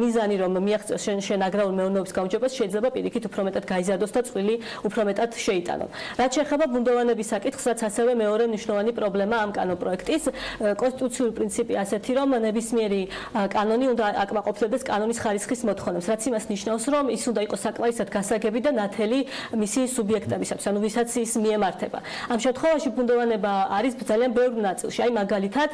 მიზანი რომ მიაღწევს შენ აგრარული მეურნეობის გაუმჯობესებას, შეიძლება პირიქით უფრო მეტად გაიზარდოს და წვლილი უფრო მეტად შეიტანონ. რაც შეეხება ბუნდოვანების საკითხს, რაც ასევე მეორე მნიშვნელოვანი პრობლემა ამ კანონპროექტის, კონსტიტუციური პრინციპი ასეთი, რომ ნებისმიერი კანონი უნდა აკმაყოფილდეს კანონის ხარისხის მოთხოვნებს, რაც იმას ნიშნავს, რომ ის უნდა იყოს საკმარისად გასაგები და ნათელი მისი სუბიექტებისათვის, ანუ ვისაც ის მიემართება. ამ შემთხვევაში ბუნდოვანება არის ძალიან ბევრ ნაწილში. აი მაგალითად,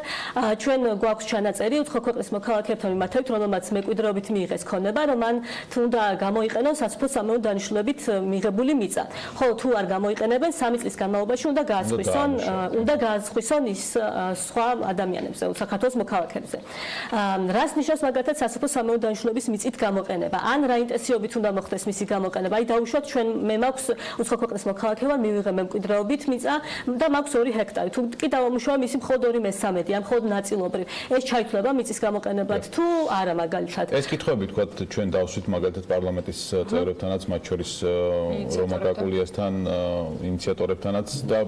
ჩვენ გვაქვს ჩანაწერი უცხო ქვეყნის მოქალაქეებთან მიმართებით, რომელმაც მემკვიდრეობით მიიღეს ქონება, რომ მან უნდა გამოიყენოს სასოფლო სამეურნეო დანიშნულებით მიღებული მიწა. ხოლო თუ არ გამოიყენებენ, 3 წლის განმავლობაში უნდა გაასხვისონ ის სხვა ადამიანებზე, საქართველოს მოქალაქეებზე. რას ნიშნავს მაგალითად სასოფლო სამეურნეო დანიშნულების მიწით გამოყენება? ან რა ინტენსივობით უნდა მოხდეს მისი გამოყენება? აი დავუშვათ, მე მაქვს უცხო ქვეყნის მოქალაქე ვარ, მივიღე მემკვიდრეობით მიწა და მაქვს 2 ჰექტარი. თუ კი დავამუშავე მისი მხოლოდ 2/3, ან მხოლოდ ნაწილობრივ, ეს ჩაითვლება მიწის გამოყენებად თუ არა მაგალითად? ეს კითხვები თქვათ ჩვენ დავსვით მაგალითად პარლამენტის წევრებთანაც, მათ შორის რომა კაკულიასთან, ინიციატორებთანაც და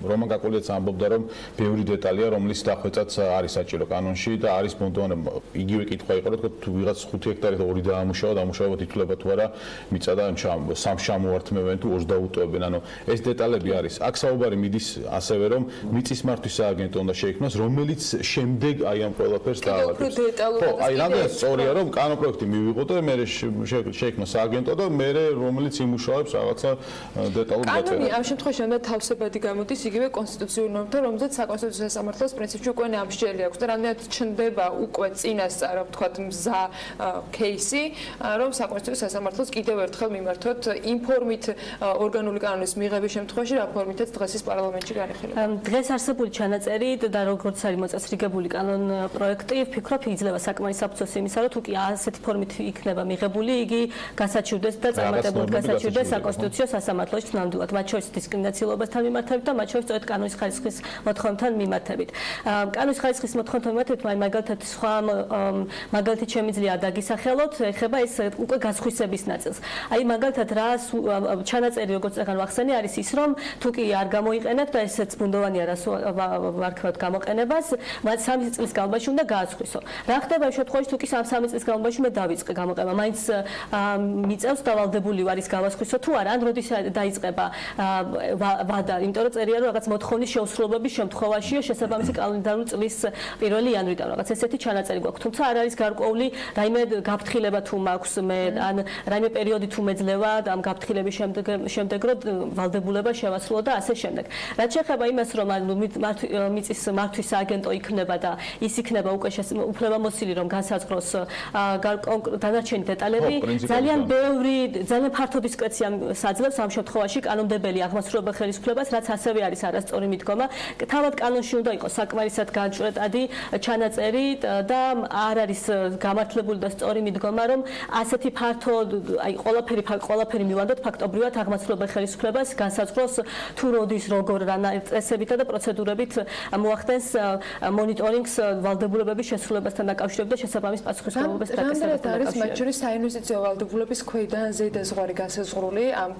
რომან გაკოლეც ამბობდა რომ ბევრი დეტალია რომლის დახვეწაც არის საჭირო კანონში და არის მომდევნო იგივე კითხვა იყო რომ თუ ვიღაც 5 ჰექტარით 2 დაამუშავა დამუშავება თითქოსება თუ არა მიწა და სამს ჩამოართმევენ თუ 20 დაუტოვებენ ანუ ეს დეტალები არის აქ საუბარი მიდის ასევე რომ მიწის მართვის სააგენტო უნდა შეიქმნას რომელიც შემდეგ აი ამ ყველაფერს დაავადებს ხო აი რამდენად სწორია რომ კანონპროექტი მივიღო და მე შეიქმნა სააგენტო და მე რომელიც იმუშავებს რაღაცა დეტალურ დაწერას კანონი ამ შემთხვევაში უნდა თავსებადი გამოდის იგივე კონსტიტუციური ნორმათა რომელზეც საკონსტიტუციო სასამართლოს პრინციპში უკვე ნაბიჯელი აქვს და რამდენად ჩნდება უკვე წინასწარ ვთქვათ მზა кейსი რომ საკონსტიტუციო სასამართლოს კიდევ ერთხელ მიმართოთ იმ ფორმით ორგანული კანონის მიღების შემთხვევაში რა ფორმითაც დღეს ის პარლამენტში განიხილება დღეს არსებული ჩანაწერი და როგორც არის მოწესრიგებული კანონპროექტი ვფიქრობ იძლევა საკმარის საფუძველს იმისა რომ თუ კი ასეთი ფორმით იქნება მიღებული იგი გასაჩივრდეს და წარმატებულად გასაჩივრდეს საკონსტიტუციო სასამართლოში ნამდვილად მათ შორის დისკრიმინაციებასთან მიმართებით და მათ შორის სწორედ კანონის ხარისხის მოთხოვნთან მიმართებით. კანონის ხარისხის მოთხოვნთან მიმართებით აი მაგალითად სხვა მაგალითი შემიძლია დაგისახელოთ ეხება ეს უკვე გასხვისების ნაწილს. აი მაგალითად რა ჩანაწერი როგორც წეგან ვახსენე არის ის რომ თუ კი არ გამოიყენებთ და ესეც ბუნდოვანია რას ვარქვათ გამოყენებას მათ 3 წლის განმავლობაში უნდა გაასხვისო. რა ხდება იმ შემთხვევაში თუ კი 3 წლის განმავლობაში მე დავიწყე გამოყენება მაინც მიწევს დავალდებული ვარ ის გავასხვისო თუ არა ან როდის დაიწყება ვადა იმიტომ რომ წერია რომ რაღაც მოთხოვნის შეუსრულობების შემთხვევაშია შესაბამისი კალენდარული წლის 1 იანვრიდან რაღაც ესეთი ჩანაწერი გვაქვს თუმცა არ არის გარკვეული რაიმე გაფრთხილება თუ მაქვს მე ან რაიმე პერიოდი თუ მეძლევა ამ გაფრთხილების შემდეგ რომ ვალდებულება შევასრულო და ასე შემდეგ რაც შეეხება იმას რომ მიწის მართვის სააგენტო იქნება და ის იქნება უკვე უფლებამოსილი რომ განსაზღვროს დანარჩენი დეტალები ძალიან ბევრი ძალიან ფართო დისკრეცია საძლევს ამ შემთხვევაში კანონმდებელი აღმასრულებელ ხელისუფლებას რაც ასევე არის არასწორი მიდგომა თავად კანონში უნდა იყოს საკმარისად განჭვრეტადი ჩანაწერი და არ არის გამართლებული და სწორი მიდგომა რომ ასეთი ფართო აი ყველაფერი მივანდოთ ფაქტობრივად აღმასრულებელ ხელისუფლებას განსაზღვროს თუ როდის როგორ რა წესებითა და პროცედურებით მოახდენს მონიტორინგს ვალდებულებების შესრულებასთან დაკავშირებით და შესაბამის პასუხისმგებლობის დაკისრებასთან არის მათ შორის საინვესტიციო ვალდებულების ქვეიდან ზედაზღვარი განსაზღვრული ამ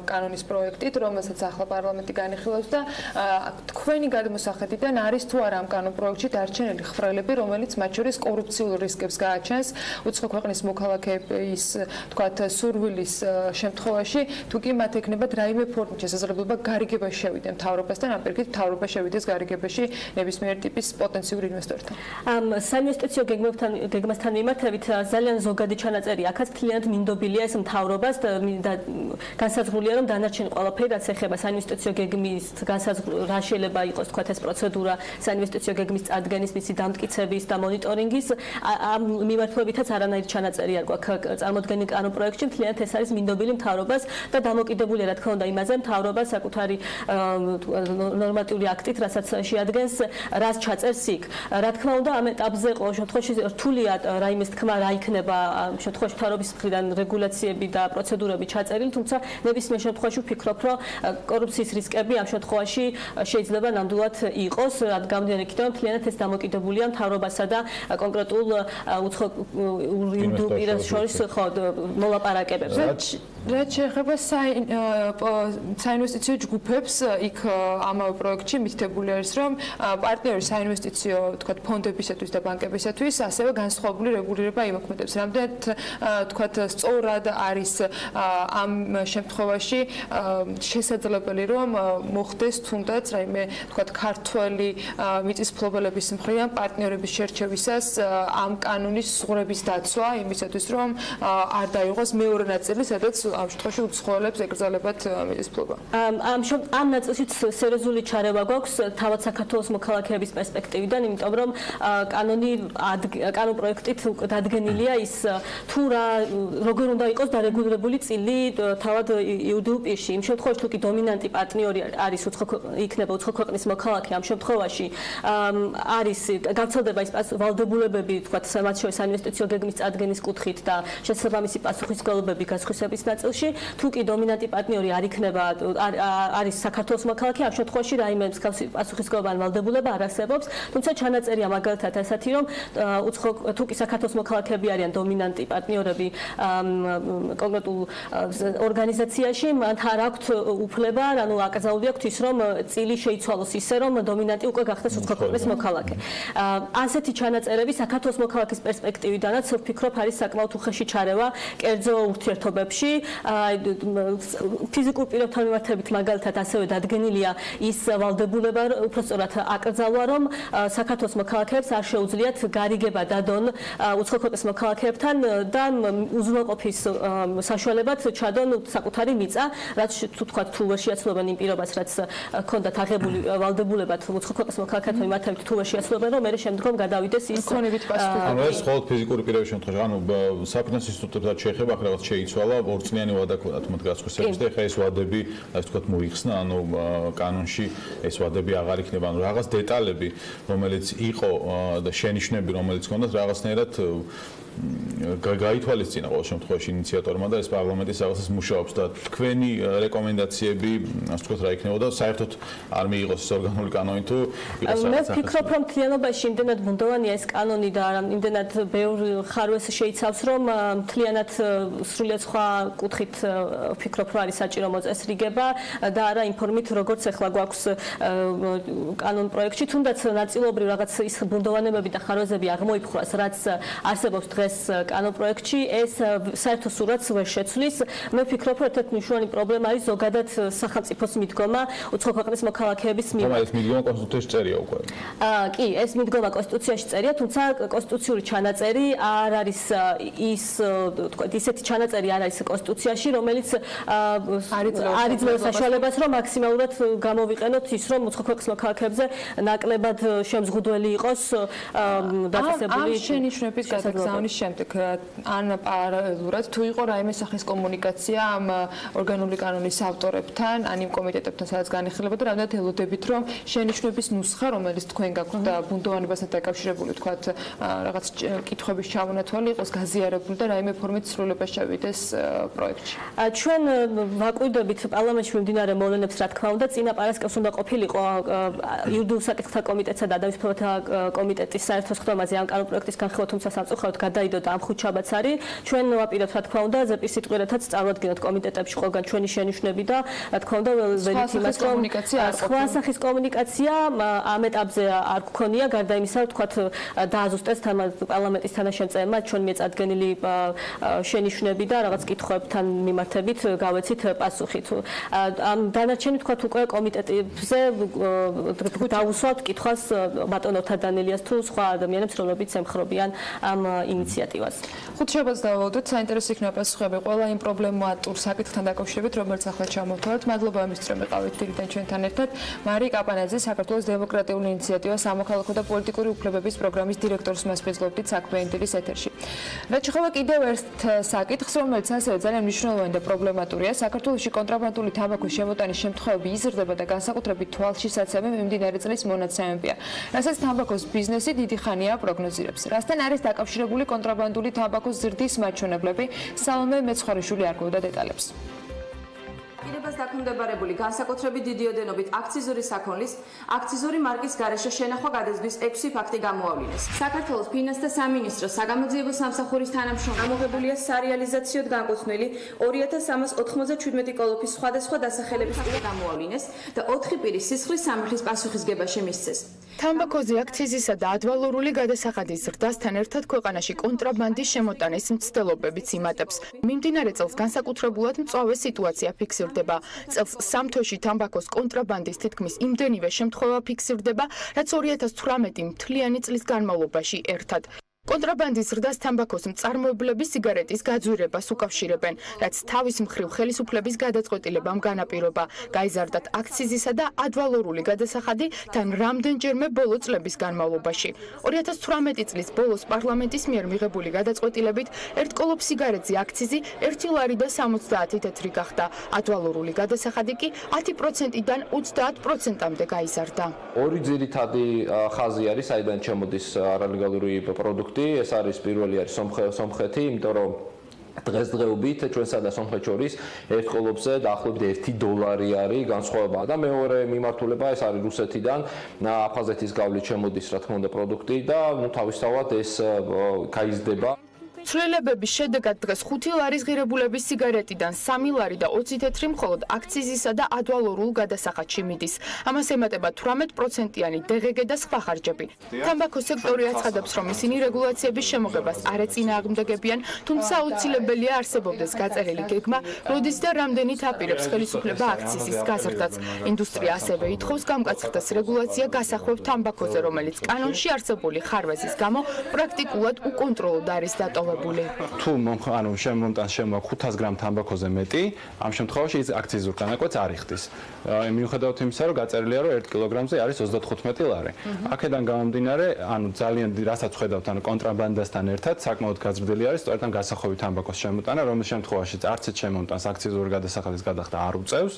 კანონის პროექტით რომელსაც ახლა პარლამენტი განიხილავს და თქვენი გადმოსახედიდან არის თუ არა ამ კანონპროექტში დარჩენილი ხრელები რომელიც მათ შორის კორუფციულ რისკებს გააჩენს უცხო ქვეყნის მოქალაქეების თქვათ სურვილის შემთხვევაში თუ კი მათ ექნებათ რაიმე ფორმით შესაძლებლობა გარიგებაში შევიდნენ მთავრობასთან ამ პირიქით მთავრობა შევიდეს გარიგებაში ნებისმიერ ტიპის პოტენციურ ინვესტორთან ამ საინვესტიციო გეგმასთან მიმართებით ძალიან ზოგადი ჩანაწერი აქაც მთლიანად მინდობილია ეს მთავრობას და განსაზღვრულია რომ დანარჩენი ყველაფერი რაც ეხება საინვესტიციო გეგმის რა შეიძლება იყოს თქვათ ეს პროცედურა საინვესტიციო გეგმის წარდგენის მისი დამტკიცების და მონიტორინგის ამ მიმართულებითაც არანაირი ჩანაწერი არ გვაქვს წარმოდგენილ კანონპროექტში მთლიანად ეს არის მინდობილი მთავრობას და დამოკიდებულია რა თქმა უნდა იმაზე მთავრობა საკუთარი ნორმატიული აქტით რასაც შეადგენს რას ჩაწერს იქ რა თქმა უნდა ამ ეტაპზე ყოველ შემთხვევაში რთულია რაიმეს თქმა რა იქნება ამ შემთხვევაში მთავრობის მხრიდან რეგულაციები და პროცედურები ჩაწერილი თუმცა ნებისმიერ შემთხვევაში ვფიქრობ რომ კორუფციის რისკები ამ შემთხვევაში შეიძლება ნამდვილად იყოს გამომდინარე იქიდან მთლიანად ეს დამოკიდებულია მთავრობასა და კონკრეტულ უცხო იურიდიულ პირებს შორის მოლაპარაკებებს რაც შეეხება საინვესტიციო ჯგუფებს იქ ამავე პროექტში მითითებული არის რომ პარტნიორი საინვესტიციო თქვათ ფონდებისათვის და ბანკებისათვის ასევე განსხვავებული რეგულირება იმოქმედებს რამდენად თქვათ სწორად არის ამ შემთხვევაში შესაძლებელი რომ მოხდეს თუნდაც რაიმე თქვათ ქართველი მიწის ფლობელების მხრიდან პარტნიორების შერჩევისას ამ კანონის ზღვრების დაცვა იმისათვის რომ არ დაიღოს მეორე ნაწილი სადაც ამ შემთხვევაში უცხოელებს ეკრძალებათ მიწის ფლობა. ამ ნაწილში სერიოზული ჩარევა გვაქვს თავად საქართველოს მოქალაქეების პერსპექტივიდან, იმიტომ რომ კანონპროექტით დადგენილია ის თუ როგორ უნდა იყოს დარეგულირებული წილი თავად იურიდიულ პირში. იმ შემთხვევაში თუ კი დომინანტი პარტნიორი არის იქნება უცხო ქვეყნის მოქალაქე, ამ შემთხვევაში არის გავრცელდება ის ვალდებულებები, თქვათ, მათ შორის საინვესტიციო გეგმის წარდგენის კუთხით და შესაბამისი პასუხისმგებლობები გასხვისების ნაწილში ნაწილში, თუ კი დომინანტი პარტნიორი არ იქნება არის საქართველოს მოქალაქე, ამ შემთხვევაში რაიმე მსგავსი პასუხისმგებლობა ან ვალდებულება არ არსებობს, თუმცა ჩანაწერია მაგალითად ასეთი, რომ თუ კი საქართველოს მოქალაქეები არიან დომინანტი პარტნიორები კონკრეტულ ორგანიზაციაში, მათ არ აქვთ უფლება, ანუ აკრძალული აქვთ ის, რომ წილი შეიცვალოს ისე, რომ დომინანტი უკვე გახდეს უცხო ქვეყნის მოქალაქე. ასეთი ჩანაწერები საქართველოს მოქალაქის პერსპექტივიდანაც ვფიქრობ არის საკმაოდ უხეში ჩარევა კერძო ურთიერთობებში. ფიზიკურ პირებთან მიმართებით მაგალითად ასევე დადგენილია ის ვალდებულება, უпростоრად აკრძალვა, რომ საქართველოს მოქალაქეებს არ შეუძლიათ გარიგება დადონ უცხო ქვეყნის მოქალაქეებთან და უზრუნველყოფის საშუალებად ჩადონ საკუთარი მიწა, რაც თუ ვერ შეაცვლობენ იმ პირობას, რაც ჰქონდათ აღებული ვალდებულებად უცხო ქვეყნის მოქალაქეებთან მიმართებით, თუ ვერ შეაცვლობენ, რომ მერე შემდგომ გადავიდეს ის ქონებით პასუხი. ანუ ეს მხოლოდ ფიზიკური პირების შემთხვევაში, ანუ საფინანსო ინსტიტუტებთან შეეხება, ახლა რაღაც შეიცვალა, ორწლიანი ვადა ქონდათ მათ გასხვისების და ეხლა ეს ვადები, ასე ვთქვათ, მოიხსნა, ანუ კანონში ეს ვადები აღარ იქნება, ანუ რაღაც დეტალები, რომელიც იყო და შენიშვნები, რომელიც ქონდათ, რაღაცნაირად გაითვალისწინა ყოველ შემთხვევაში ინიციატორმა და ეს პარლამენტის რაღაცას მუშაობს და თქვენი რეკომენდაციები, ასე ვთქვათ, რა იქნებოდა, საერთოდ არ მიიღოს ეს ორგანული კანონი თუ იყოს მე ვფიქრობ, რომ მთლიანობაში იმდენად ბუნდოვანია ეს კანონი და იმდენად ბევრ ხარვეს შეიცავს, რომ მთლიანად სრულიად სხვა კუთხით ვფიქრობ, რომ არის საჭირო მოწესრიგება და არა იმ ფორმით, როგორც ახლა გვაქვს კანონპროექტში, თუნდაც ნაწილობრივ რაღაც ის ბუნდოვანებები და ხარვეზები აღმოიფხვრას, რაც არსებობს დღეს კანონპროექტში, ეს საერთო სურათს ვერ შეცვლის. მე ვფიქრობ, რომ ერთ-ერთი მნიშვნელოვანი პრობლემა არის ზოგადად სახელმწიფოს მიდგომა უცხო ქვეყნის მოქალაქეების მიმართ. ეს მიდგომა კონსტიტუციაში წერია უკვე. კი, ეს მიდგომა კონსტიტუციაში წერია, თუმცა კონსტიტუციური ჩანაწერი არ არის ისეთი ჩანაწერი არ არის კონსტიტუციაში, რომელიც არ იძლევა საშუალებას, რომ მაქსიმალურად გამოვიყენოთ ის, რომ უცხო ქვეყნის მოქალაქეებზე ნაკლებად შემზღუდველი იყოს დაწესებული შენიშვნების გადაგზავნის შემდეგ ან პარალელურად თუ იყო რაიმე სახის კომუნიკაცია ამ ორგანული კანონის ავტორებთან, ან იმ კომიტეტებთან, სადაც განიხილებოდა, რამდენად ელოდებით, რომ შენიშვნების ნუსხა, რომელიც თქვენ გაქვთ და ბუნდოვანებასთან დაკავშირებული, თქვათ, რაღაც კითხვების ჩამონათვალი იყოს გაზიარებული და რაიმე ფორმით სრულებას ჩავიდეს პროექტში. ჩვენ ვაკვირდებით პარლამენტში მიმდინარე მოვლენებს, რა თქმა უნდა, წინა პარასკევს უნდა ყოფილიყო იურიდიულ საკითხთა კომიტეტსა და ადამიანთა კომიტეტის საერთო სხდომაზე ამ კანონპროექტის განხილვა, თუმცა სამწუხაროდ გადაიდო და ამ ხუთშაბათს არის. ჩვენ ვაპირებთ, რა თქმა უნდა, ზეპირ სიტყვიერათაც წარვადგინოთ კომიტეტებში ყველგან ჩვენი შენიშვნები და რა თქმა უნდა, ვერით იმას, რომ სხვა სახის კომუნიკაცია ამ ეტაპზე არ გქონია, გარდა იმისა, ვთქვათ, დააზუსტეს პარლამენტის თანაშემწეებმა ჩვენ მიეწარდგენილი შენიშვნები და რაღაც კითხვებთან მიმართებით გავეცით პასუხი. ამ დანარჩენი, ვთქვათ, უკვე კომიტეტებზე დაუსვათ კითხვას ბატონოთა დანელიას თუ სხვა ადამიანებს, რომლებიც ემხრობიან ამ ინიციატივას. ხუთშაბათს დავაუდოთ, საინტერესო იქნება პასუხები ყველა იმ პრობლემატურ საკითხთან დაკავშირებით, რომელიც ახლა ჩამოვთვალეთ. მადლობა იმისთვის, რომ იყავით დილიდან ჩვენთან ერთად. მარი კაპანაძე, საქართველოს დემოკრატიული ინიციატივა სამოქალაქო და პოლიტიკური უფლებების პროგრამის დირექტორს მასპინძლობდით საქმიანი დილის ეთერში. რაც შეეხება კიდევ ერთ საკითხს, რომელიც ასევე ძალიან მნიშვნელოვანი და პრობლემატურია, საქართველოში კონტრაბანდული თამბაქოს შემოტანის შემთხვევები იზრდება და განსაკუთრებით თვალშისაცემი მიმდინარე წლის მონაცემებია. რასაც თამბაქოს ბიზნესი დიდი ხანია პროგნოზირებს. რასთან არის დაკავშირებული კონტრაბანდული თამბაქოს ზრდის მაჩვენებლები? სალომე მეცხვარეშვილი არგავდა დეტალებს. კიდებას დაქვემდებარებული განსაკუთრებით დიდი ოდენობით აქციზური საქონლის აქციზური მარკის გარეშე შენახვა გადაზგვის 6 ფაქტი გამოავლინეს. საქართველოს ფინანსთა სამინისტროს საგამოძიებო სამსახურის თანამშრომლები გამოგებულია სარეალიზაციოდ განკუთვნილი 2397 კოლოფის სხვადასხვა დასახელების პირი გამოავლინეს და 4 პირის სისხლის სამართლის პასუხისგებაში მისცეს. თამბაქოზე აქციზისა და ადვალორული გადასახადის ზრდასთან ერთად ქვეყანაში კონტრაბანდის შემოტანის მცდელობებიც იმატებს. მიმდინარე წელს განსაკუთრებულად მწვავე სიტუაცია ფიქსირდება. წელს სამთოში თამბაქოს კონტრაბანდის თითქმის იმდენივე შემთხვევა ფიქსირდება, რაც 2018 მთლიანი წლის განმავლობაში ერთად. კონტრაბანდის ზრდას თამბაქოს მწარმოებლები სიგარეტის გაძვირებას უკავშირებენ, რაც თავის მხრივ ხელისუფლების გადაწყვეტილებამ განაპირობა. გაიზარდათ აქციზისა და ადვალორული გადასახადი თან რამდენჯერმე ბოლო წლების განმავლობაში. 2018 წლის ბოლოს პარლამენტის მიერ მიღებული გადაწყვეტილებით ერთ კოლოფ სიგარეტზე აქციზი 1 ლარი და 70 თეთრი გახდა. ადვალორული გადასახადი კი 10%-დან 30%-მდე გაიზარდა. ორი ძირითადი ხაზი არის, საიდან ჩამოდის არალეგალური პროდუქტი. ეს არის პირველი არის სომხეთი, იმიტომ რომ დღესდღეობით ჩვენსა და სომხეთს შორის ერთ კოლოფზე დაახლოებით $1 არის განსხვავება და მეორე მიმართულება ეს არის რუსეთიდან აფხაზეთის გავლით შემოდის რა თქმა უნდა პროდუქტი და თავისთავად ეს გაიზრდება ცვლილებების შედეგად დღეს 5 ლარის ღირებულების სიგარეტიდან 3 ლარი და 20 თეთრი მხოლოდ აქციზისა და ადვალორულ გადასახადში მიდის. ამას ემატება 18%-იანი DGG და სხვა ხარჯები. თამბაქოს სექტორი აცხადებს, რომ ისინი რეგულაციების შემოღებას არ ეწინააღმდეგებიან, თუმცა აუცილებელია არსებობდეს გაწერილი გეგმა, როდის და რამდენით აპირებს ხელისუფლება აქციზის გაზრდაც. ინდუსტრია ასევე ითხოვს გამკაცრდეს რეგულაცია გასახვევ თამბაქოზე, რომელიც კანონში არსებული ხარვეზის გამო პრაქტიკულად უკონტროლოდ არის დატოვებული. თუ შემომტანს შემოაქვს 500 გრამ თამბაქოზე მეტი, ამ შემთხვევაში ის აქციზურ განაკვეთს არ იხდის. მიუხედავად იმისა, რომ გაწერილია, რომ 1 კილოგრამზე არის 35 ლარი. აქედან გამომდინარე, ძალიან რასაც ხედავთ, კონტრაბანდასთან ერთად საკმაოდ გაზრდილი არის სწორედ ამ გასახვევი თამბაქოს შემოტანა, რომლის შემთხვევაში არც ერთ შემომტანს აქციზური გადასახადის გადახდა არ უწევს.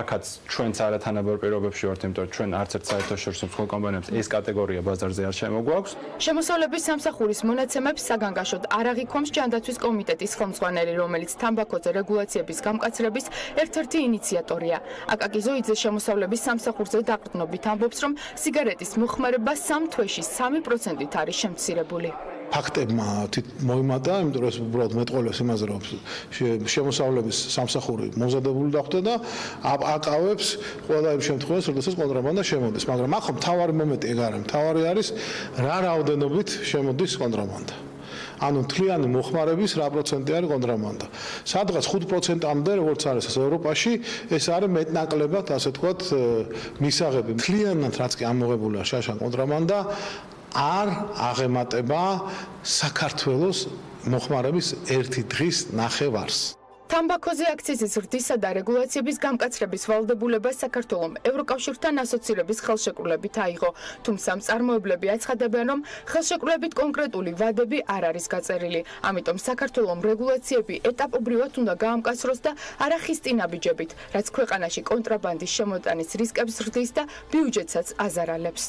აქაც ჩვენც არათანაბარ პირობებში ვართ, იმიტომ რომ ჩვენ არც ერთ საერთაშორისო მსხვილ კომპანიებს ეს კატეგორია ბაზარზე არ შემოგვაქვს. შემოსავლების სამსახურის მონაცემებს საგანგაშოდ არ აღიქვამს ჯანდაცვის კომიტეტის ხელმძღვანელი, რომელიც თამბაქოზე რეგულაციების გამკაცრების ერთ-ერთი ინიციატორია. აკაკი ზოიძე შემოსავლების სამსახურზე დაყრდნობით ამბობს, რომ სიგარეტის მოხმარება 3 თვეში 3%-ით არის შემცირებული. ფაქტებმა მოიმატა, იმიტომ რომ ეს უბრალოდ მეტყველებს იმაზე, რომ შემოსავლების სამსახური მომზადებული დახვდა და აკავებს ყველა იმ შემთხვევაში, როდესაც კონტრაბანდა შემოდის. მაგრამ ახლა მთავარი მომენტი ეგ არის. მთავარი არის რა რაოდენობით შემოდის კონტრაბანდა. ანუ თლიანი მოხმარების რა პროცენტი არის კონტრაბანდა. სადღაც 5%-ამდე, როგორც არის ევროპაში, ეს არის მეტნაკლებად, ასე ვთქვათ, მისაღები. თლიანად რაც კი ამოღებულია შაშა კონტრაბანდა არ აღემატება საქართველოს მოხმარების ერთი დღის ნახევარს. თამბაქოზე აქციზის ზრდისა და რეგულაციების გამკაცრების ვალდებულება საქართველოს ევროკავშირთან ასოცირების ხელშეკრულებით აიღო, თუმცა მწარმოებლები აცხადებენ, რომ ხელშეკრულებით კონკრეტული ვადები არ არის გაწერილი. ამიტომ საქართველოს რეგულაციები ეტაპობრივად უნდა გაამკაცროს და არახისტინაბიჯებით, რაც ქვეყანაში კონტრაბანდის შემოტანის რისკებს ზრდის და ბიუჯეტსაც აზარალებს.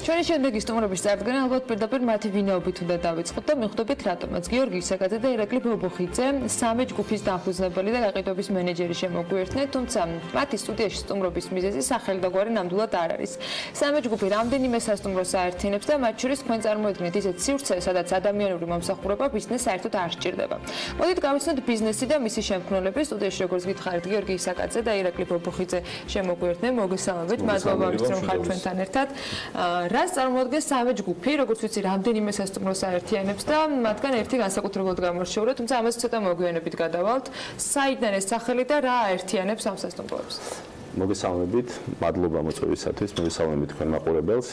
ჩვენი შემდეგი სტუმრობის წარდგენა ალბათ პირდაპირ მათი ვინაობით უნდა დავიწყოთ და მიხვდებით რატომაც. გიორგი ისაკაძე და ირაკლი ბობოხიძე, სამი ჯგუფის დამფუძნებელი და გაყიდვის მენეჯერი შემოგვიერთდნენ, თუმცა მათი სტუდიაში სტუმრობის მიზეზი სახელი და გვარი ნამდვილად არ არის. სამი ჯგუფი რამდენიმე სასტუმროს აერთიანებს და მათ შორის თქვენ წარმოედგინეთ ისეთ სივრცეს, სადაც ადამიანური მომსახურება ბიზნესს საერთოდ არ სჭირდება. მოდით გავიცნოთ ბიზნესი და მისი შემქმნელები. სტუდიაში როგორც გითხარით, გიორგი ისაკაძე და ირაკლი ბობოხიძე შემოგვიერთდნენ. მოგესალმებით, მადლობა რომ ხართ ჩვენთან ერთად. რას წარმოადგენს სამი ჯგუფი, როგორც ვიცი, რამდენიმე სასტუმროს აერთიანებს და მათგან ერთი განსაკუთრებულად გამორჩეულია, თუმცა ამას ცოტა მოგვიანებით გადავალთ. საიდან ეს სახელი და რა აერთიანებს ამ სასტუმროებს? მოგესალმებით, მადლობა მოწვევისათვის, მოგესალმებით თქვენ მაყურებელს.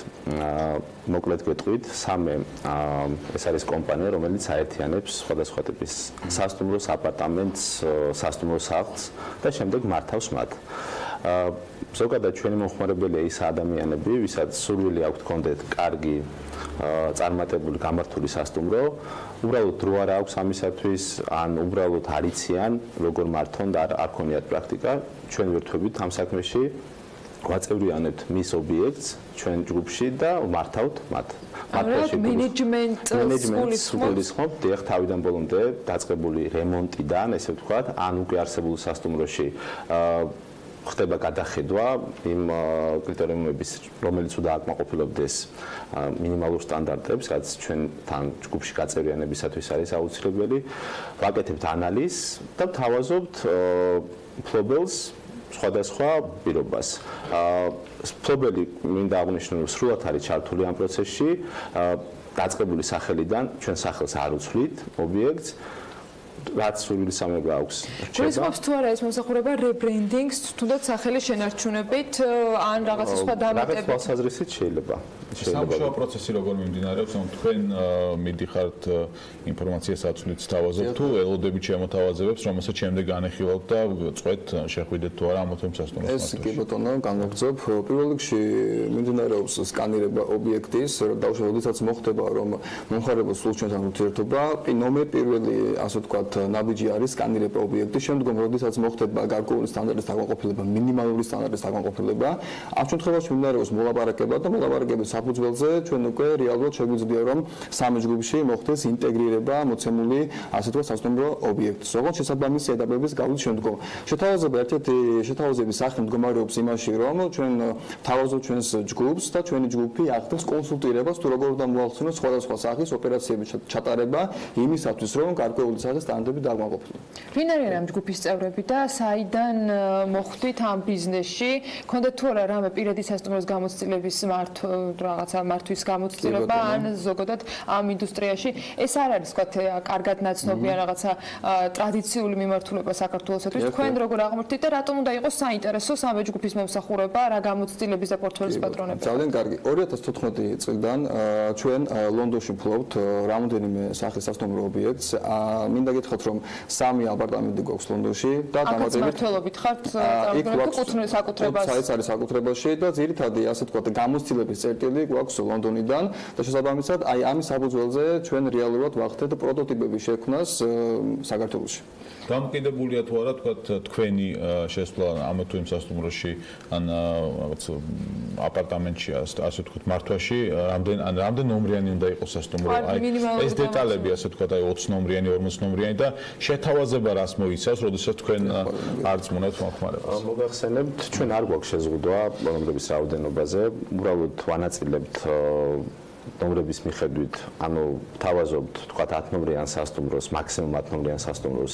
მოკლედ გეტყვით, სამე ეს არის კომპანია, რომელიც აერთიანებს სხვადასხვა ტიპის სასტუმროს, აპარტამენტს, სასტუმროს სახლს და შემდეგ მართავს მათ. ზოგადად ჩვენი მომხმარებელია ის ადამიანები, ვისაც სურვილი აქვთ კონდეთ კარგი წარმატებული გამართული სასტუმრო, უბრალოდ დრო არ აქვს ამისათვის, ან უბრალოდ არ იციან როგორ მართონ და არ ქონიათ პრაქტიკა, ჩვენ ვერთვებით ამ საქმეში, ვაწევრიანებთ მის ობიექტს ჩვენ ჯგუფში და მართავთ მათ. მენეჯმენტს გულისხმობ, დიახ, თავიდან ბოლომდე დაწყებული რემონტიდან, ესე ვთქვათ, ან უკვე არსებულ სასტუმროში ხდება გადახედვა იმ კრიტერიუმების, რომელიც უნდა აკმაყოფილებდეს მინიმალურ სტანდარტებს, რაც ჩვენთან ჯგუფში გაწევრიანებისათვის არის აუცილებელი. ვაკეთებთ ანალიზს და ვთავაზობთ მფლობელს სხვადასხვა პირობას. მფლობელი მინდა აღნიშნო, რომ სრულად არის ჩართული ამ პროცესში, დაწყებული სახელიდან ჩვენ სახელს არ უცვლით ობიექტს. რაც სურვილი სამება აქვს. გულისხმობს თუ არა ეს მომსახურება რებრენდინგს, თუნდაც სახელი შენარჩუნებით, ან რაღაცა სხვა დამატებით. რაღაც თვალსაზრისით შეიძლება. სამუშაო პროცესი როგორ მიმდინარეობს, რომ თქვენ მიდიხართ ინფორმაციას აწვდით, თავაზობთ თუ ელოდებით შემოთავაზებებს, რომელსაც შემდეგ განეხილავთ და წვეთ შეხვიდეთ თუ არა ამ სასტუმროს. ეს კი ბატონო, განვაგრძობ. პირველ რიგში მიმდინარეობს სკანირება ობიექტის, როდესაც მოხდება, რომ მომხმარებელს სულ ჩვენთან ურთიერთობა, პირველი, ასე ვთქვათ, ნაბიჯი არის სკანირება ობიექტი. შემდგომ, როდესაც მოხდება გარკვეული სტანდარტის დაკმაყოფილება, მინიმალური სტანდარტის დაკმაყოფილება, ამ შემთხვევაში მიმდინარეობს მოლაპარაკება და მოლაპარაკების საფუძველზე ჩვენ უკვე რეალურად შეგვიძლია რომ სამი ჯგუფში მოხდეს ინტეგრირება მოცემული ასე თქვა სასტუმრო ობიექტს. ოღონდ შესაბამისი ეტაპების გავლის შემდგომ. შეთავაზება ერთ-ერთი შეთავაზების სახე მდგომარეობს იმაში, რომ ჩვენ თავაზობთ ჩვენს ჯგუფს და ჩვენი ჯგუფი ახდენს კონსულტირებას თუ როგორ უნდა მოახდინოს სხვადასხვა სახის ოპერაციების ჩატარება იმისათვის, რომ გარკვეული სახის სტანდარტები დაკმაყოფილოს. ვინ არის ამ ჯგუფის წევრები და საიდან მოხვდით ამ ბიზნესში? ქონდათ თუ არა რამე პირადი სასტუმროს გამოცდილების რაღაცა მართვის გამოცდილება ან ზოგადად ამ ინდუსტრიაში? ეს არ არის თქვათ კარგად ნაცნობი ან რაღაცა ტრადიციული მიმართულება საქართველოსთვის. თქვენ როგორ აღმოჩნდით და რატომ უნდა იყოს საინტერესო სამი ჯგუფის მომსახურება, რა გამოცდილების და პორტფელის პატრონები? ძალიან კარგი. 2014 წლიდან ჩვენ ლონდონში ვფლობთ რამოდენიმე სახის სასტუმრო ობიექტს. მინდა გითხრათ, რომ 3 აპარტამენტი გვაქვს ლონდონში და დამატებით მმართველობით ხართ წარმოგვიდგენთ კუთვნილ საკუთრებას. საერთოდ არის საკუთრებაში და ძირითადი ასე თქვა გამოცდილების წერტილი გვაქვს ლონდონიდან და შესაბამისად აი ამის საფუძველზე ჩვენ რეალურად ვახდენთ პროტოტიპების შექმნას საქართველოში. დამოკიდებულია თუ არა თქვენი შესვლა ამ თუ იმ სასტუმროში ან რაღაც აპარტამენტში ასე ვთქვათ მართვაში რამდენ ნომრიანი უნდა იყოს სასტუმრო აი ეს დეტალები ასე ვთქვათ აი 20 ნომრიანი 40 ნომრიანი და შეთავაზება რას მოიცავს როდესაც თქვენ არ წმუნავთ მოხმარებას მოგახსენებთ ჩვენ არ გვაქვს შეზღუდვა ნომრების რაოდენობაზე უბრალოდ ვანაწილებთ ნომრების მიხედვით, ანუ თავაზობთ, თქვათ 10 ნომრიან სასტუმროს, მაქსიმუმ 10 ნომრიან სასტუმროს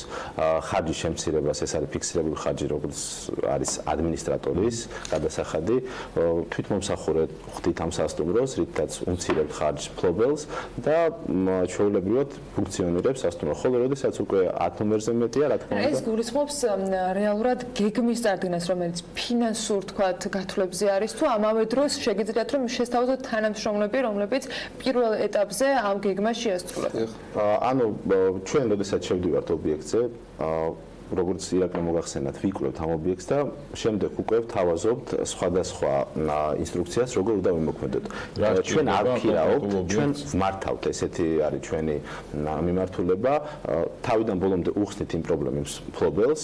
ხარჯის შემცირებას, ეს არის ფიქსირებული ხარჯი, როგორც არის ადმინისტრატორის გადასახადი, თვითმომსახურე ხდით ამ სასტუმროს, რითაც უმცირებთ ხარჯს მფლობელს და ჩვეულებრივად ფუნქციონირებს სასტუმრო. ხოლო როდესაც უკვე 10 ნომერზე მეტია, რა თქმა უნდა. ეს გულისხმობს რეალურად გეგმის წარდგენას, რომელიც ფინანსურ, თქვათ, გათვლებზე არის თუ ამავე დროს შეგიძლიათ რომ შესთავაზოთ თანამშრომლები, რომლებიც პირველ ეტაპზე ამ გეგმას შეასრულებენ. ანუ ჩვენ როდესაც შევდივართ ობიექტზე, როგორც ირაკლი მოგახსენათ, ვიკვლევთ ამ ობიექტს და შემდეგ უკვე ვთავაზობთ სხვადასხვა ინსტრუქციას, როგორ უნდა ვიმოქმედოთ. ჩვენ არ ვქირავთ, ჩვენ ვმართავთ, ესეთი არის ჩვენი მიმართულება. თავიდან ბოლომდე უხსნით იმ პრობლემებს მფლობელს,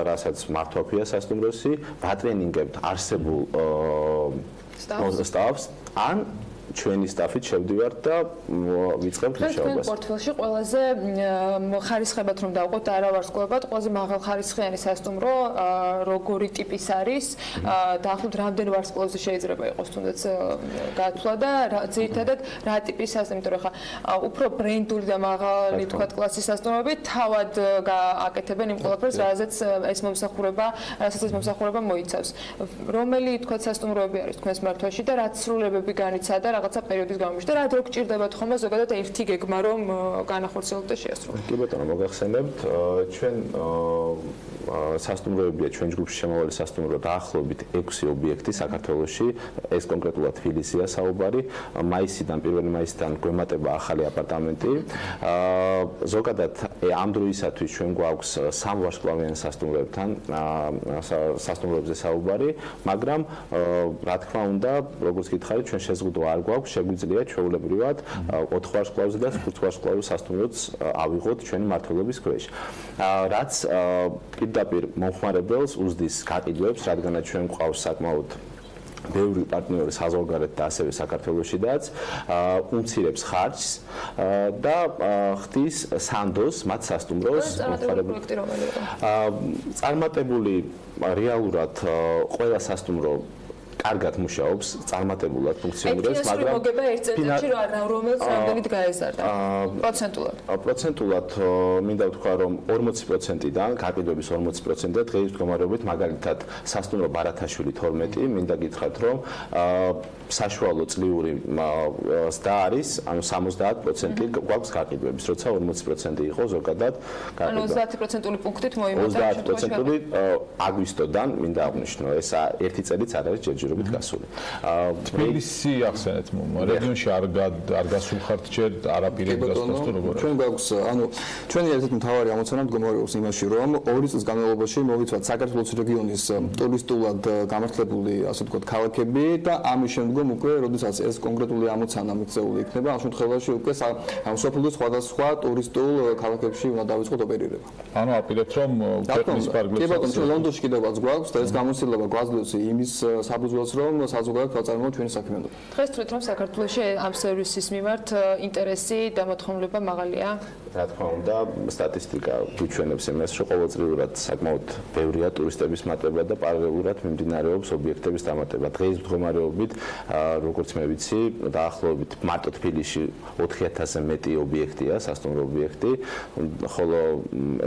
რასაც მართვა ქვია სასტუმროსი, ვატრენინგებთ არსებულ სტაფს, ან ჩვენი სტაფით შევდივართ და ვიწყებთ მუშაობას. თქვენ პორტფელში ყველაზე ხარისხებად რომ დავყოთ არავარსკვლავად, ყველაზე მაღალხარისხიანი სასტუმრო როგორი ტიპის არის? დაახლოებით რამდენ ვარსკვლავზე შეიძლება იყოს თუნდაც გათვლა და ძირითადად რა ტიპის სასტუმრო, იმიტომ რომ ხა უფრო ბრენდული და მაღალი თქვა კლასის სასტუმროები თავად აკეთებენ იმ ყველაფერს, რასაც ეს მომსახურება მოიცავს. რომელი თქვა სასტუმროები არის თქვენს მართვაში და რაც სრულებები განიცადა რაღაცა პერიოდის განმავლობაში და რა დრო გჭირდებათ ხოლმე ზოგადად ერთი გეგმა რომ განახორციელოთ და შეასრულოთ. კი ბატონო, მოგახსენებთ, ჩვენ სასტუმროებია ჩვენ ჯგუფში შემავალი სასტუმრო დაახლოებით 6 ობიექტი საქართველოში, ეს კონკრეტულად თბილისია საუბარი, პირველი მაისიდან გვემატება ახალი აპარტამენტი. ზოგადად ამ დროისათვის ჩვენ გვაქვს 3 ვარსკვლავიან სასტუმროებზე საუბარი, მაგრამ რა თქმა უნდა, როგორც გითხარით, ჩვენ შეზღუდვა არ გვაქვს, შეგვიძლია ჩვეულებრივად 4 ვარსკვლავზე და 5 ვარსკვლავის სასტუმროც ავიღოთ ჩვენი მმართველობის ქვეშ. რაც პირდაპირ მომხმარებელს უზდის გაყიდვებს, რადგანაც ჩვენ გვყავს საკმაოდ ბევრი პარტნიორი საზღვარგარეთ და ასევე საქართველოშიდაც, უმცირებს ხარჯს და ხდის სანდოს მათ სასტუმროს მომხმარებლებს. წარმატებული რეალურად ყველა სასტუმრო კარგად მუშაობს, წარმატებულად ფუნქციონირებს, მაგრამ მოგება ერთ წელიწადში რომელიც რამდენით გაეზარდა პროცენტულად. პროცენტულად მინდა ვთქვა, რომ 40%-დან, გაყიდვების 40% და დღეის მდგომარეობით მაგალითად სასტუმრო ბარათაშვილი 12, მინდა გითხრათ, რომ საშუალო წლიური ზრდა არის, ანუ 70% გვაქვს გაყიდვების, როცა 40% იყო ზოგადად გაყიდვა. ანუ 30%-ული პუნქტით მოიმატა 30%-ული აგვისტოდან მინდა აღვნიშნო, ეს ერთი წელიც არ არის ჯერჯერობით ჯერჯერობით გასული. თბილისი ახსენეთ, რეგიონში არ გასულხართ ჯერ არაპირებ გასვლას თუ როგორ? ჩვენ გვაქვს, ანუ ჩვენი ერთ-ერთი მთავარი ამოცანა მდგომარეობს იმაში, რომ 2 წლის განმავლობაში მოვიცვათ საქართველოს რეგიონის ტურისტულად გამართლებული, ასე ვთქვათ, ქალაქები და ამის შემდგომ უკვე, როდესაც ეს კონკრეტული ამოცანა მიღწეული იქნება, ამ შემთხვევაში უკვე მსოფლიოს სხვადასხვა ტურისტულ ქალაქებში უნდა დავიწყოთ ოპერირება. ანუ აპირებთ, რომ ქვეყნის ფარგლებს. კი ბატონო, ჩვენ ლონდონში კიდევაც გვაქვს და ეს გამოცდილება გვაძლევს იმის საფუძველს, რომ საზოგადოებრივ ვაწარმოოთ ჩვენი საქმიანობა. დღეს თვლით, რომ საქართველოში ამ სერვისის მიმართ ინტერესი და მოთხოვნილება მაღალია? რა თქმა უნდა, სტატისტიკა გვიჩვენებს იმას, რომ ყოველწლიურად საკმაოდ ბევრია ტურისტების მატება და პარალელურად მიმდინარეობს ობიექტების დამატება. დღეს მდგომარეობით, როგორც მე ვიცი, დაახლოებით მარტო თბილისში 4000-ზე მეტი ობიექტია, სასტუმრო ობიექტი, ხოლო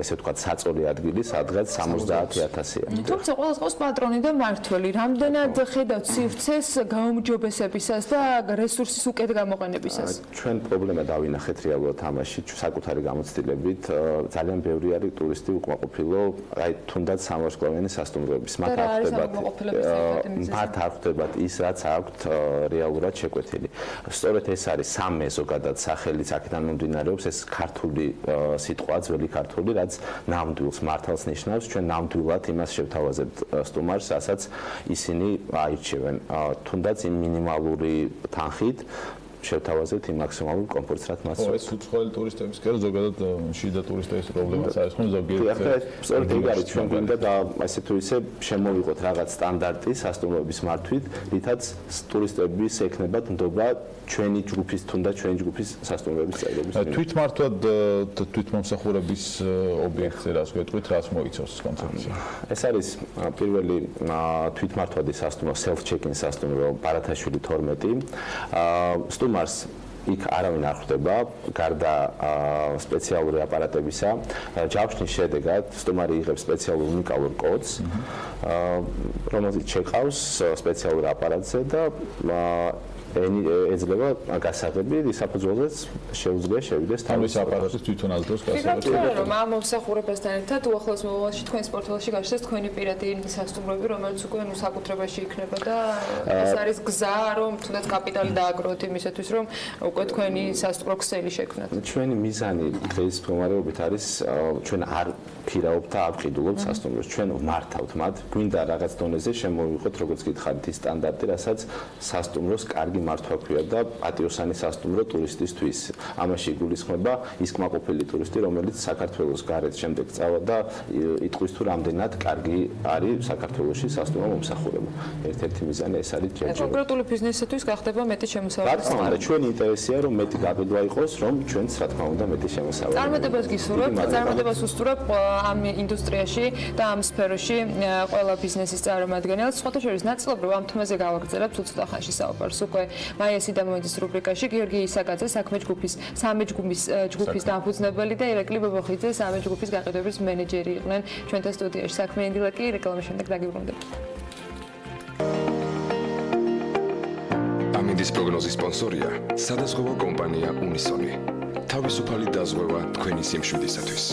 ესე ვთქვათ, საწოლი ადგილი სადღაც 70000-ია. თუმცა ყველას ყავს პატრონი და მართველი. რამდენად ხედავთ სივრცეს გაუმჯობესებისას და რესურსის უკეთ გამოყენებისას? ჩვენ პრობლემა დავინახეთ რეალურად ამაში, საკუთარი გამოცდილებით, ძალიან ბევრი არის ტურისტი უკმაყოფილო, აი თუნდაც სამვარსკვლავიანი სასტუმროების. მათ არ ხვდებათ ის, რაც აქვთ რეალურად შეკვეთილი. სწორედ ეს არის სამე ზოგადად სახელიც აქედან მომდინარეობს, ეს ქართული სიტყვა, ძველი ქართული, რაც ნამდვილს მართალს ნიშნავს. ჩვენ ნამდვილად იმას შევთავაზებთ სტუმარს, რასაც ისინი აირჩევენ, თუნდაც იმ მინიმალური თანხით შევთავაზებთ იმ მაქსიმალურ კომფორტს, რაც მას აქვს. ეს უცხოელი ტურისტების კერძო ზოგადად შიდა ტურისტების პრობლემაც არის, ხომ ზოგიერთ. სწორედ ეგ არის, ჩვენ გვინდა და ასე თუ ისე შემოვიღოთ რაღაც სტანდარტი სასტუმროების მართვით, რითაც ტურისტების ექნებათ ნდობა ჩვენი ჯგუფის თუნდაც ჩვენი ჯგუფის სასტუმროების წევრების. თვითმართვად თვითმომსახურების ობიექტზე რას გვეტყვით, რას მოიცავს ეს კონცეფცია? ეს არის პირველი თვითმართვადი სასტუმრო, self check-in სასტუმრო ბარათაშვილი 12. სტუმარს იქ არავინ არ ხვდება, გარდა სპეციალური აპარატებისა. ჯავშნის შედეგად სტუმარი იღებს სპეციალურ უნიკალურ კოდს, რომელიც შეყავს სპეციალურ აპარატზე და ეძლევა გასაღები, რის საფუძველზეც შეუძლია შევიდეს თავის აპარატის თვითონ აზრავს გასაღები. რომ ამ მომსახურებასთან ერთად უახლოეს მომავალში თქვენს პორტალში გაჩნდეს თქვენი პირადი სასტუმროები, რომელიც უკვე საკუთრებაში იქნება და ეს არის გზა, რომ თუნდაც კაპიტალი დააგროვოთ იმისათვის, რომ უკვე თქვენი სასტუმრო ქსელი შექმნათ. ჩვენი მიზანი დღეს მდგომარეობით არის, ჩვენ არ ფირავთ და არ ვყიდულობთ სასტუმროს, ჩვენ ვმართავთ მათ. გვინდა რაღაც დონეზე შემოვიღოთ, როგორც გითხარით, ის სტანდარტი, რასაც სასტუმროს კარგი მართვა ქვია და პატიოსანი სასტუმრო ტურისტისთვის. ამაში იგულისხმება ის კმაყოფილი ტურისტი, რომელიც საქართველოს გარეთ შემდეგ წავა და იტყვის თუ რამდენად კარგი არის საქართველოში სასტუმრო მომსახურება. ერთ-ერთი მიზანი ეს არის ჯერჯერობით. კონკრეტული ბიზნესისთვის გახდება მეტი შემოსავალი. რა თქმა უნდა, ჩვენი ინტერესია, რომ მეტი გაყიდვა იყოს, რომ ჩვენც რა თქმა უნდა მეტი შემოსავალი. წარმატებას გისურვებთ, წარმატებას უსურვებ ამ ინდუსტრიაში და ამ სფეროში ყველა ბიზნესის წარმომადგენელს. სხვათა შორის ნაწილობრივ ამ თემაზე გავაგრძელებთ უცოტა ხანში საუბარს. უკვე მაიასი და მოედის რუბრიკაში გიორგი ისაკაძე, საქმე ჯგუფის დამფუძნებელი და ირაკლი ბობოხიძე, საქმე ჯგუფის გაყიდვების მენეჯერი იყვნენ ჩვენთან სტუდიაში. საქმიანი დილა კი რეკლამის შემდეგ დაგიბრუნდებით. ამინდის პროგნოზის სპონსორია სადაზღვევო კომპანია უნისონი. თავისუფალი დაზღვევა თქვენი სიმშვიდისათვის.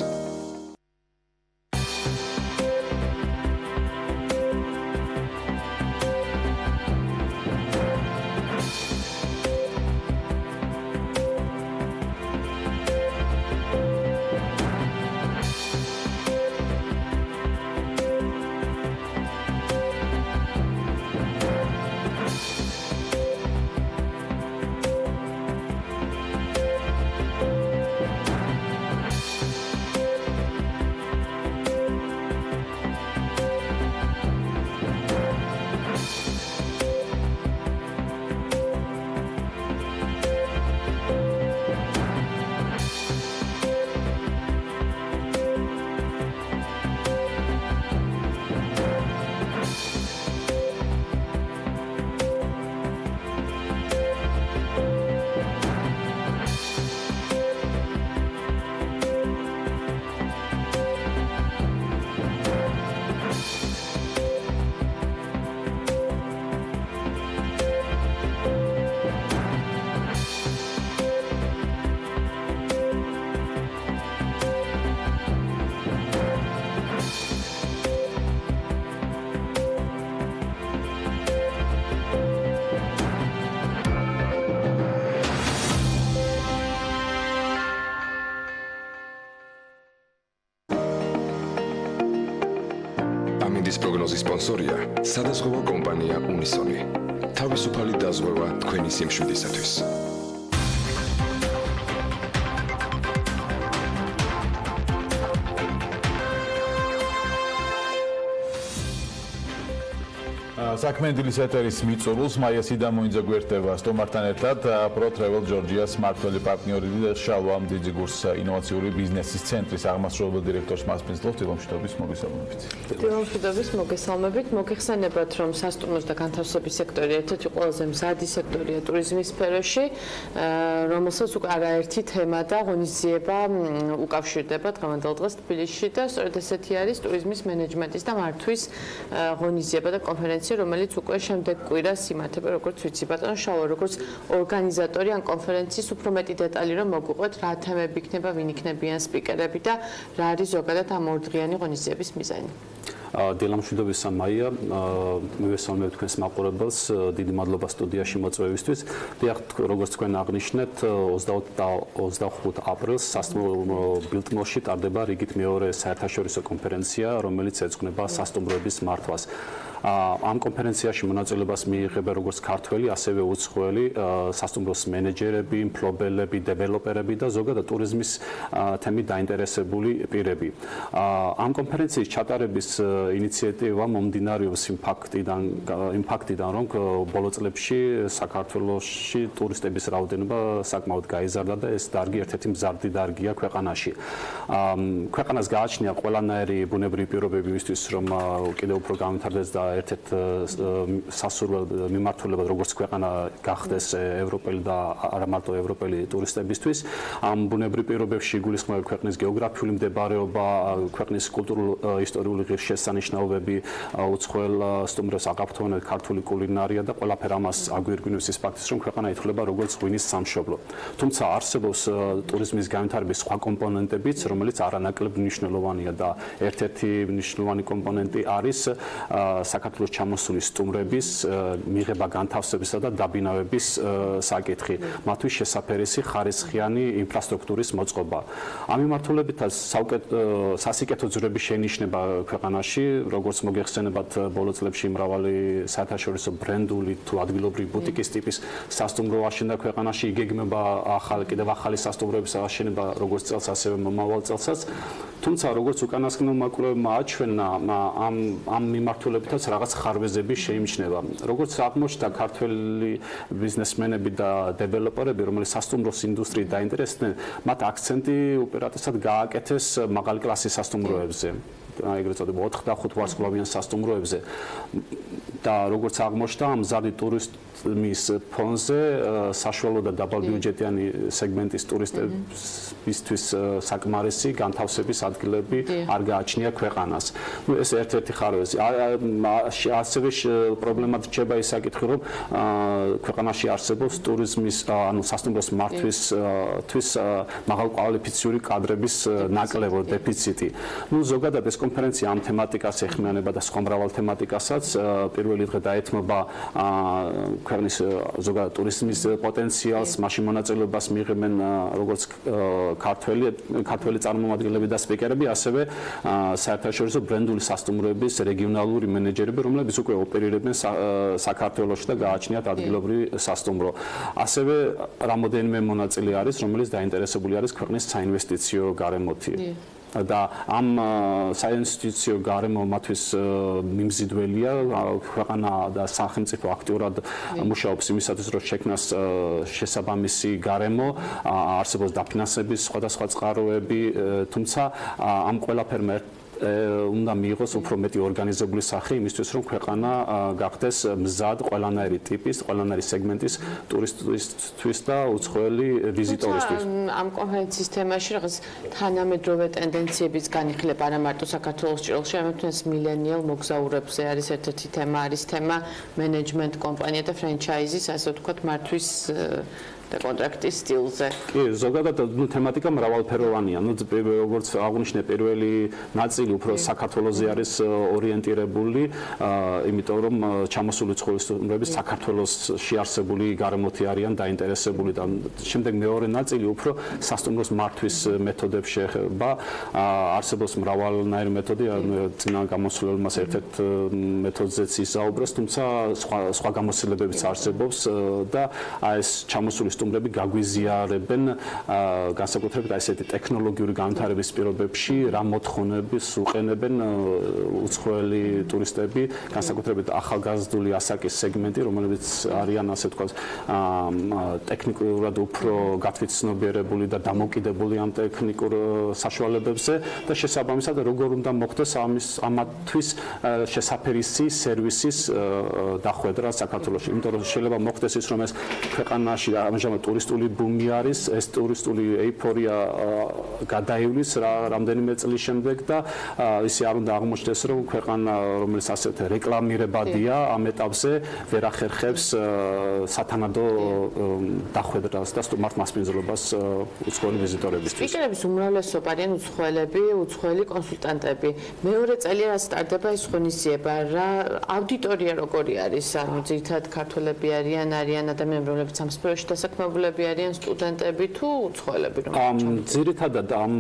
პროგნოზის სპონსორია სადაზღვევო კომპანია უნისონი. თავისუფალი დაზღვევა თქვენი სიმშვიდისათვის. საქმიანი დილის ეთერის მიწურულს მაია სიდამოინძე გვერდება სტუმართან ერთად ProTravel Georgia's მმართველი პარტნიორი და შალვამ დიძიგურს ინოვაციური ბიზნესის ცენტრის აღმასრულებელ დირექტორს მასპინძლობთ დილომშვიდობის მოგესალმებით. დილომშვიდობის მოგესალმებით. მოგეხსენებათ, რომ სასტუმროს და განთავსების სექტორი ერთ-ერთი ყველაზე მზადი სექტორია ტურიზმის სფეროში, რომელსაც უკვე არაერთი თემა და ღონისძიება უკავშირდება დღევანდელ დღეს თბილისში და სწორედ ესეთი არის ტურიზმის მენეჯმენტის და მართვის ღონისძიება და კონფერენცია, რომელიც უკვე შემდეგ კვირას იმართება, როგორც ვიცი ბატონო შალვა, როგორც ორგანიზატორი ან კონფერენციის უფრო მეტი დეტალი რომ მოგვიყვეთ, რა თემები იქნება, ვინ იქნებიან სპიკერები და რა არის ზოგადად ამ ორდღიანი ღონისძიების მიზანი. დილამშვიდობის მაია, მივესალმებ თქვენს მაყურებელს, დიდი მადლობა სტუდიაში მოწვევისთვის. დიახ, როგორც თქვენ აღნიშნეთ, 20 და 25 აპრილს სასტუმრო ბილტმორში ტარდება რიგით მეორე საერთაშორისო კონფერენცია, რომელიც ეძღვნება სასტუმროების მართვას. ამ კონფერენციაში მონაწილეობას მიიღებენ როგორც ქართველი, ასევე უცხოელი სასტუმროს მენეჯერები, მფლობელები, დეველოპერები და ზოგადად ტურიზმის თემით დაინტერესებული პირები. ამ კონფერენციის ჩატარების ინიციატივა მომდინარეობს იმ ფაქტიდან, რომ ბოლო წლებში საქართველოში ტურისტების რაოდენობა საკმაოდ გაიზარდა და ეს დარგი ერთ-ერთი მზარდი დარგია ქვეყანაში. ქვეყანას გააჩნია ყველანაირი ბუნებრივი პირობები იმისთვის, რომ კიდევ უფრო გამვითარდეს და ერთ-ერთ სასურველ მიმართულებად როგორც ქვეყანა გახდეს ევროპელი და არა მარტო ევროპელი ტურისტებისთვის. ამ ბუნებრივ პირობებში იგულისხმება ქვეყნის გეოგრაფიული მდებარეობა, ქვეყნის კულტურულ-ისტორიული ღირსშესანიშნაობები, უცხოელ სტუმრებს აყაფთოვანეთ ქართული კულინარია და ყველაფერ ამას აგვირგვინებს ის ფაქტიც, რომ ქვეყანა ითვლება როგორც ღვინის სამშობლო. თუმცა არსებობს ტურიზმის განვითარების სხვა კომპონენტებიც, რომელიც არანაკლებ მნიშვნელოვანია და ერთ-ერთი მნიშვნელოვანი კომპონენტი არის საქართველოს ჩამოსული სტუმრების მიღება განთავსებისა და დაბინავების საკითხი, მათთვის შესაფერისი ხარისხიანი ინფრასტრუქტურის მოწყობა. ამ მიმართულებითაც სასიკეთო ძვრების შენიშვნება ქვეყანაში, როგორც მოგეხსენებათ, ბოლო წლებში მრავალი საერთაშორისო ბრენდული თუ ადგილობრივი ბუტიკის ტიპის სასტუმრო აშენდა ქვეყანაში, იგეგმება კიდევ ახალი სასტუმროების აშენება როგორც წელს, ასევე მომავალ წელსაც. თუმცა როგორც უკანასკნელ მაკვლევებმა აჩვენა, ამ მიმართულებითაც რაღაც ხარვეზები შეიმჩნევა. როგორც აღმოჩნდა, ქართველი ბიზნესმენები და დეველოპერები, რომლებიც სასტუმროს ინდუსტრიით დაინტერესდნენ, მათ აქცენტი უპირატესად გააკეთეს მაღალი კლასის სასტუმროებზე. ეგრეთ წოდება 4 და 5 ვარსკვლავიან სასტუმროებზე და როგორც აღმოჩნდა, მზარდი ტურიზმის ფონზე საშუალო და დაბალბიუჯეტიანი სეგმენტის ტურისტებისთვის საკმარისი განთავსების ადგილები არ გააჩნია ქვეყანას. ეს ერთ-ერთი ხარვეზი. ასევე პრობლემად რჩება ის საკითხი, რომ ქვეყანაში არსებობს ტურიზმის, სასტუმროს მართვისთვის მაღალკვალიფიციური კადრების ნაკლებო დეფიციტი. ზოგადად ეს კონფერენცია ამ თემატიკას ეხმიანება და სხვა მრავალ თემატიკასაც. პირველი დღე დაეთმობა ქვეყნის ზოგადად ტურიზმის პოტენციალს, მაშინ მონაწილეობას მიიღებენ როგორც ქართველი წარმომადგენლები და სპიკერები, ასევე საერთაშორისო ბრენდული სასტუმროების რეგიონალური მენეჯერები, რომლებიც უკვე ოპერირებენ საქართველოში და გააჩნიათ ადგილობრივი სასტუმრო. ასევე რამოდენიმე მონაწილე არის, რომელიც დაინტერესებული არის ქვეყნის საინვესტიციო გარემოთი. და ამ საინვესტიციო გარემო მათთვის მიმზიდველია, ქვეყანა და სახელმწიფო აქტიურად მუშაობს იმისათვის, რომ შექმნას შესაბამისი გარემო, არსებობს დაფინანსების სხვადასხვა წყაროები, თუმცა ამ ყველაფერმა უნდა მიიღოს უფრო მეტი ორგანიზებული სახე იმისთვის, რომ ქვეყანა გახდეს მზად ყველანაირი ტიპის, ყველანაირი სეგმენტის ტურისტისთვის და უცხოელი ვიზიტორისთვის. ამ კონფერენციის თემაში რაღაც თანამედროვე ტენდენციების განიხილება არა მარტო საქართველოს ჭრილში, არამედ თუნდაც მილენიალ მოგზაურებზე არის ერთ-ერთი თემა, არის თემა მენეჯმენტ კომპანია და ფრენჩაიზის, ასე ვთქვათ, მართვის კონტრაქტის სტილზე. კი, ზოგადად თემატიკა მრავალფეროვანია. როგორც აღნიშნე, პირველი ნაწილი უფრო საქართველოზე არის ორიენტირებული, იმიტომ რომ ჩამოსული უცხოელები საქართველოში არსებული გარემოთი არიან დაინტერესებული და შემდეგ მეორე ნაწილი უფრო სასტუმროს მართვის მეთოდებს შეეხება. არსებობს მრავალნაირი მეთოდი, წინა გამოსვლებმა ერთ-ერთ მეთოდზეც ისაუბრეს, თუმცა სხვა გამოცდილებებიც არსებობს და ეს ჩამოსული სტუმრები გაგვიზიარებენ განსაკუთრებით ესეთი ტექნოლოგიური განვითარების პირობებში, რა მოთხოვნებს უყენებენ უცხოელი ტურისტები, განსაკუთრებით ახალგაზრდული ასაკის სეგმენტი, რომლებიც არიან ასე თქვა ტექნიკურად უფრო გათვითცნობიერებული და დამოკიდებული ამ ტექნიკურ საშუალებებზე და შესაბამისად როგორ უნდა მოხდეს ამათთვის შესაფერისი სერვისის დახვედრა საქართველოში. იმიტომ რომ შეიძლება მოხდეს ის, რომ ეს ქვეყანაში ამჟამად ტურისტული ბუმი არის, ეს ტურისტული ეიფორია გადაივლის რამდენიმე წლის შემდეგ და ისე არ უნდა აღმოჩნდეს, რომ ქვეყანა, რომელიც ასეთ რეკლამირებადია ამ ეტაპზე, ვერ ახერხებს სათანადო დახვედრას და სტუმართ მასპინძლობას უცხოელი ვიზიტორებისთვის. სპიკერების უმრავლესობა არიან უცხოელები, უცხოელი კონსულტანტები. მეორე წელი რა სტარტდება ეს ღონისძიება, რა აუდიტორია როგორი არის, ანუ ძირითადად ქართველები არიან ადამიანები, რომლებიც ამ სფეროში დასაქმებულები არიან, სტუდენტები თუ უცხოელები, რომლებიც ძირითადად ამ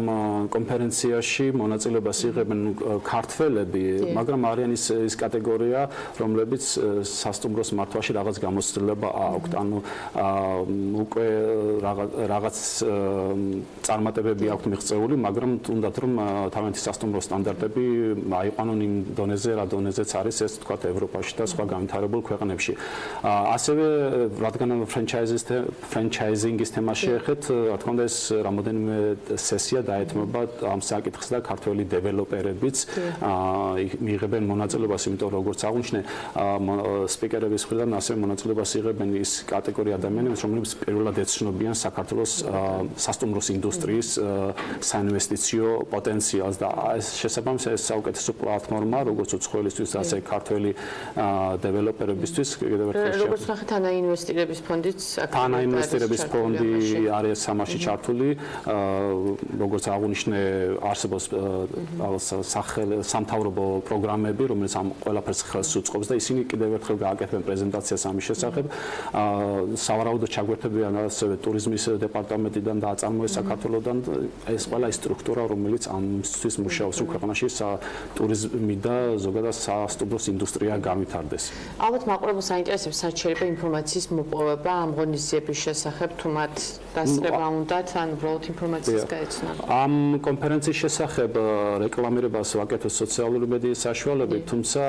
კონფერენციაში მონაწილეობას იღებენ ქართველები, მაგრამ არიან ის კატეგორია, რომლებიც სასტუმროს მართვაში რაღაც გამოცდილება აქვთ, ანუ უკვე რაღაც წარმატებები აქვთ მიღწეული, მაგრამ თუნდაც რომ თავიანთი სასტუმროს სტანდარტები აიყვანონ იმ დონეზე, რა დონეზეც არის ეს თქვა ევროპაში და სხვა განვითარებულ ქვეყნებში. ასევე რადგან ფრენჩაიზინგის თემა შეეხეთ, რა თქმა უნდა ეს რამოდენიმე სესია დაეთმობა ამ საკითხს და ქართველი დეველოპერებიც მიიღებენ მონაწილეობას, იმიტომ რომ როგორც აღნიშნე, სპიკერების მხრიდან ასევე მონაწილეობას იღებენ ის კატეგორია ადამიანები, რომლებიც პირველად ეცნობიან საქართველოს სასტუმროს ინდუსტრიის საინვესტიციო პოტენციალს და ეს შესაბამისად ეს საუკეთესო პლატფორმა, როგორც უცხოელისთვის, ასე ქართველი დეველოპერებისთვის. როგორც ნახეთ, თანაინვესტირების ფონდიც თანაინვესტირების ფონდი არის სამაში ჩართული, როგორც აღნიშნე, არსებობს სამთავრობო პროგრამები, რომელიც ამ ყველაფერს ხელს უწყობს და ისინი კიდევ ერთხელ გააკეთებენ პრეზენტაციას ამის შესახებ. სავარაუდოდ ჩაგვერთებიან ასევე ტურიზმის დეპარტამენტიდან და აწარმოეს საქართველოსთან ეს ყველა სტრუქტურა, რომელიც ამისთვის მუშაობს, რომ ქვეყანაში ტურიზმი და ზოგადად სასტუმროს ინდუსტრია განვითარდეს. ალბათ მაყურებელს აინტერესებს სად შეიძლება ინფორმაციის მოპოვება ამ ღონისძიების შესახებ, თუ მათ დასწრება უნდათ, ან უბრალოდ ინფორმაციის გაეცნონ. ამ კონფერენციის შესახებ რეკლამირებას ვაკეთებთ სოციალური მედიის საშუალებით, თუმცა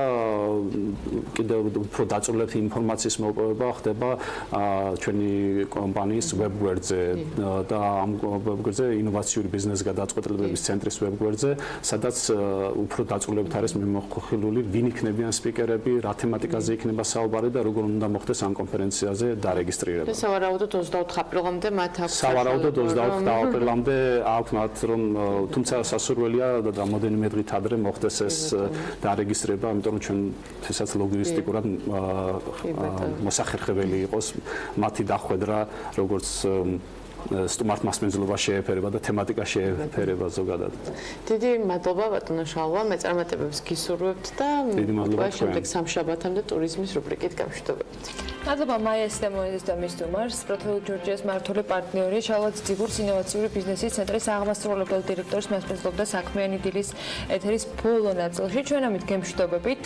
კიდევ უფრო დაწვრილებითი ინფორმაციის მოპოვება ხდება ჩვენი კომპანიის ვებგვერდზე და ამ ვებგვერდზე ინოვაციური ბიზნეს გადაწყვეტილებების ცენტრის ვებგვერდზე, სადაც უფრო დაწვრილებებით არის მიმოხილული ვინ იქნებიან სპიკერები, რა თემატიკაზე იქნება საუბარი და როგორ უნდა მოხდეს ამ კონფერენციაზე დარეგისტრირება. და სავარაუდოდ 24 აპრილამდე მათ აქვს სავარაუდოდ 24 აპრილამდე აქვს მათ, რომ თუმცა სასურველია რამოდენიმე დღით ადრე მოხდეს ეს დარეგისტრირება, იმიტომ რომ ჩვენთვისაც ლოგისტიკურად მოსახერხებელი იყოს მათი დახვედრა, როგორც სტუმართ მასპინძლობა შეეფერება და თემატიკა შეეფერება ზოგადად. დიდი მადლობა ბატონო შალვა, მეწარმატებებს გისურვებთ და შემდეგ სამშაბათამდე ტურიზმის რუბრიკით გამშვიდობებით. მადლობა მაიას დემონიზის და მის სტუმარს, პროფესიულ ჯორჯიას მმართველი პარტნიორი შალვა ძიგურს ინოვაციური ბიზნესის ცენტრის აღმასრულებელ დირექტორის მასპინძლობდა საქმიანი დილის ეთერის ბოლო ნაწილში. ჩვენ ამით გემშვიდობებით,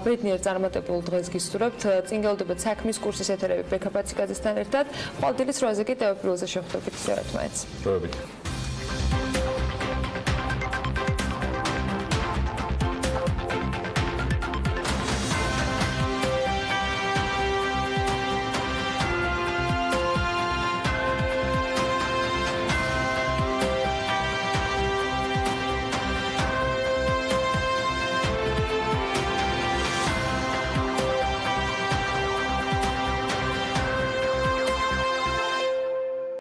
ბედნიერ წარმატებულ დღეს გისურვებთ. წინ გელოდებათ საქმის კურსის ეთერები ბექაპაციკაძესთან ერთად. ყოველდღიურ 8-ზე კი ტელეპირველზე შეხვდებით. Pirveli.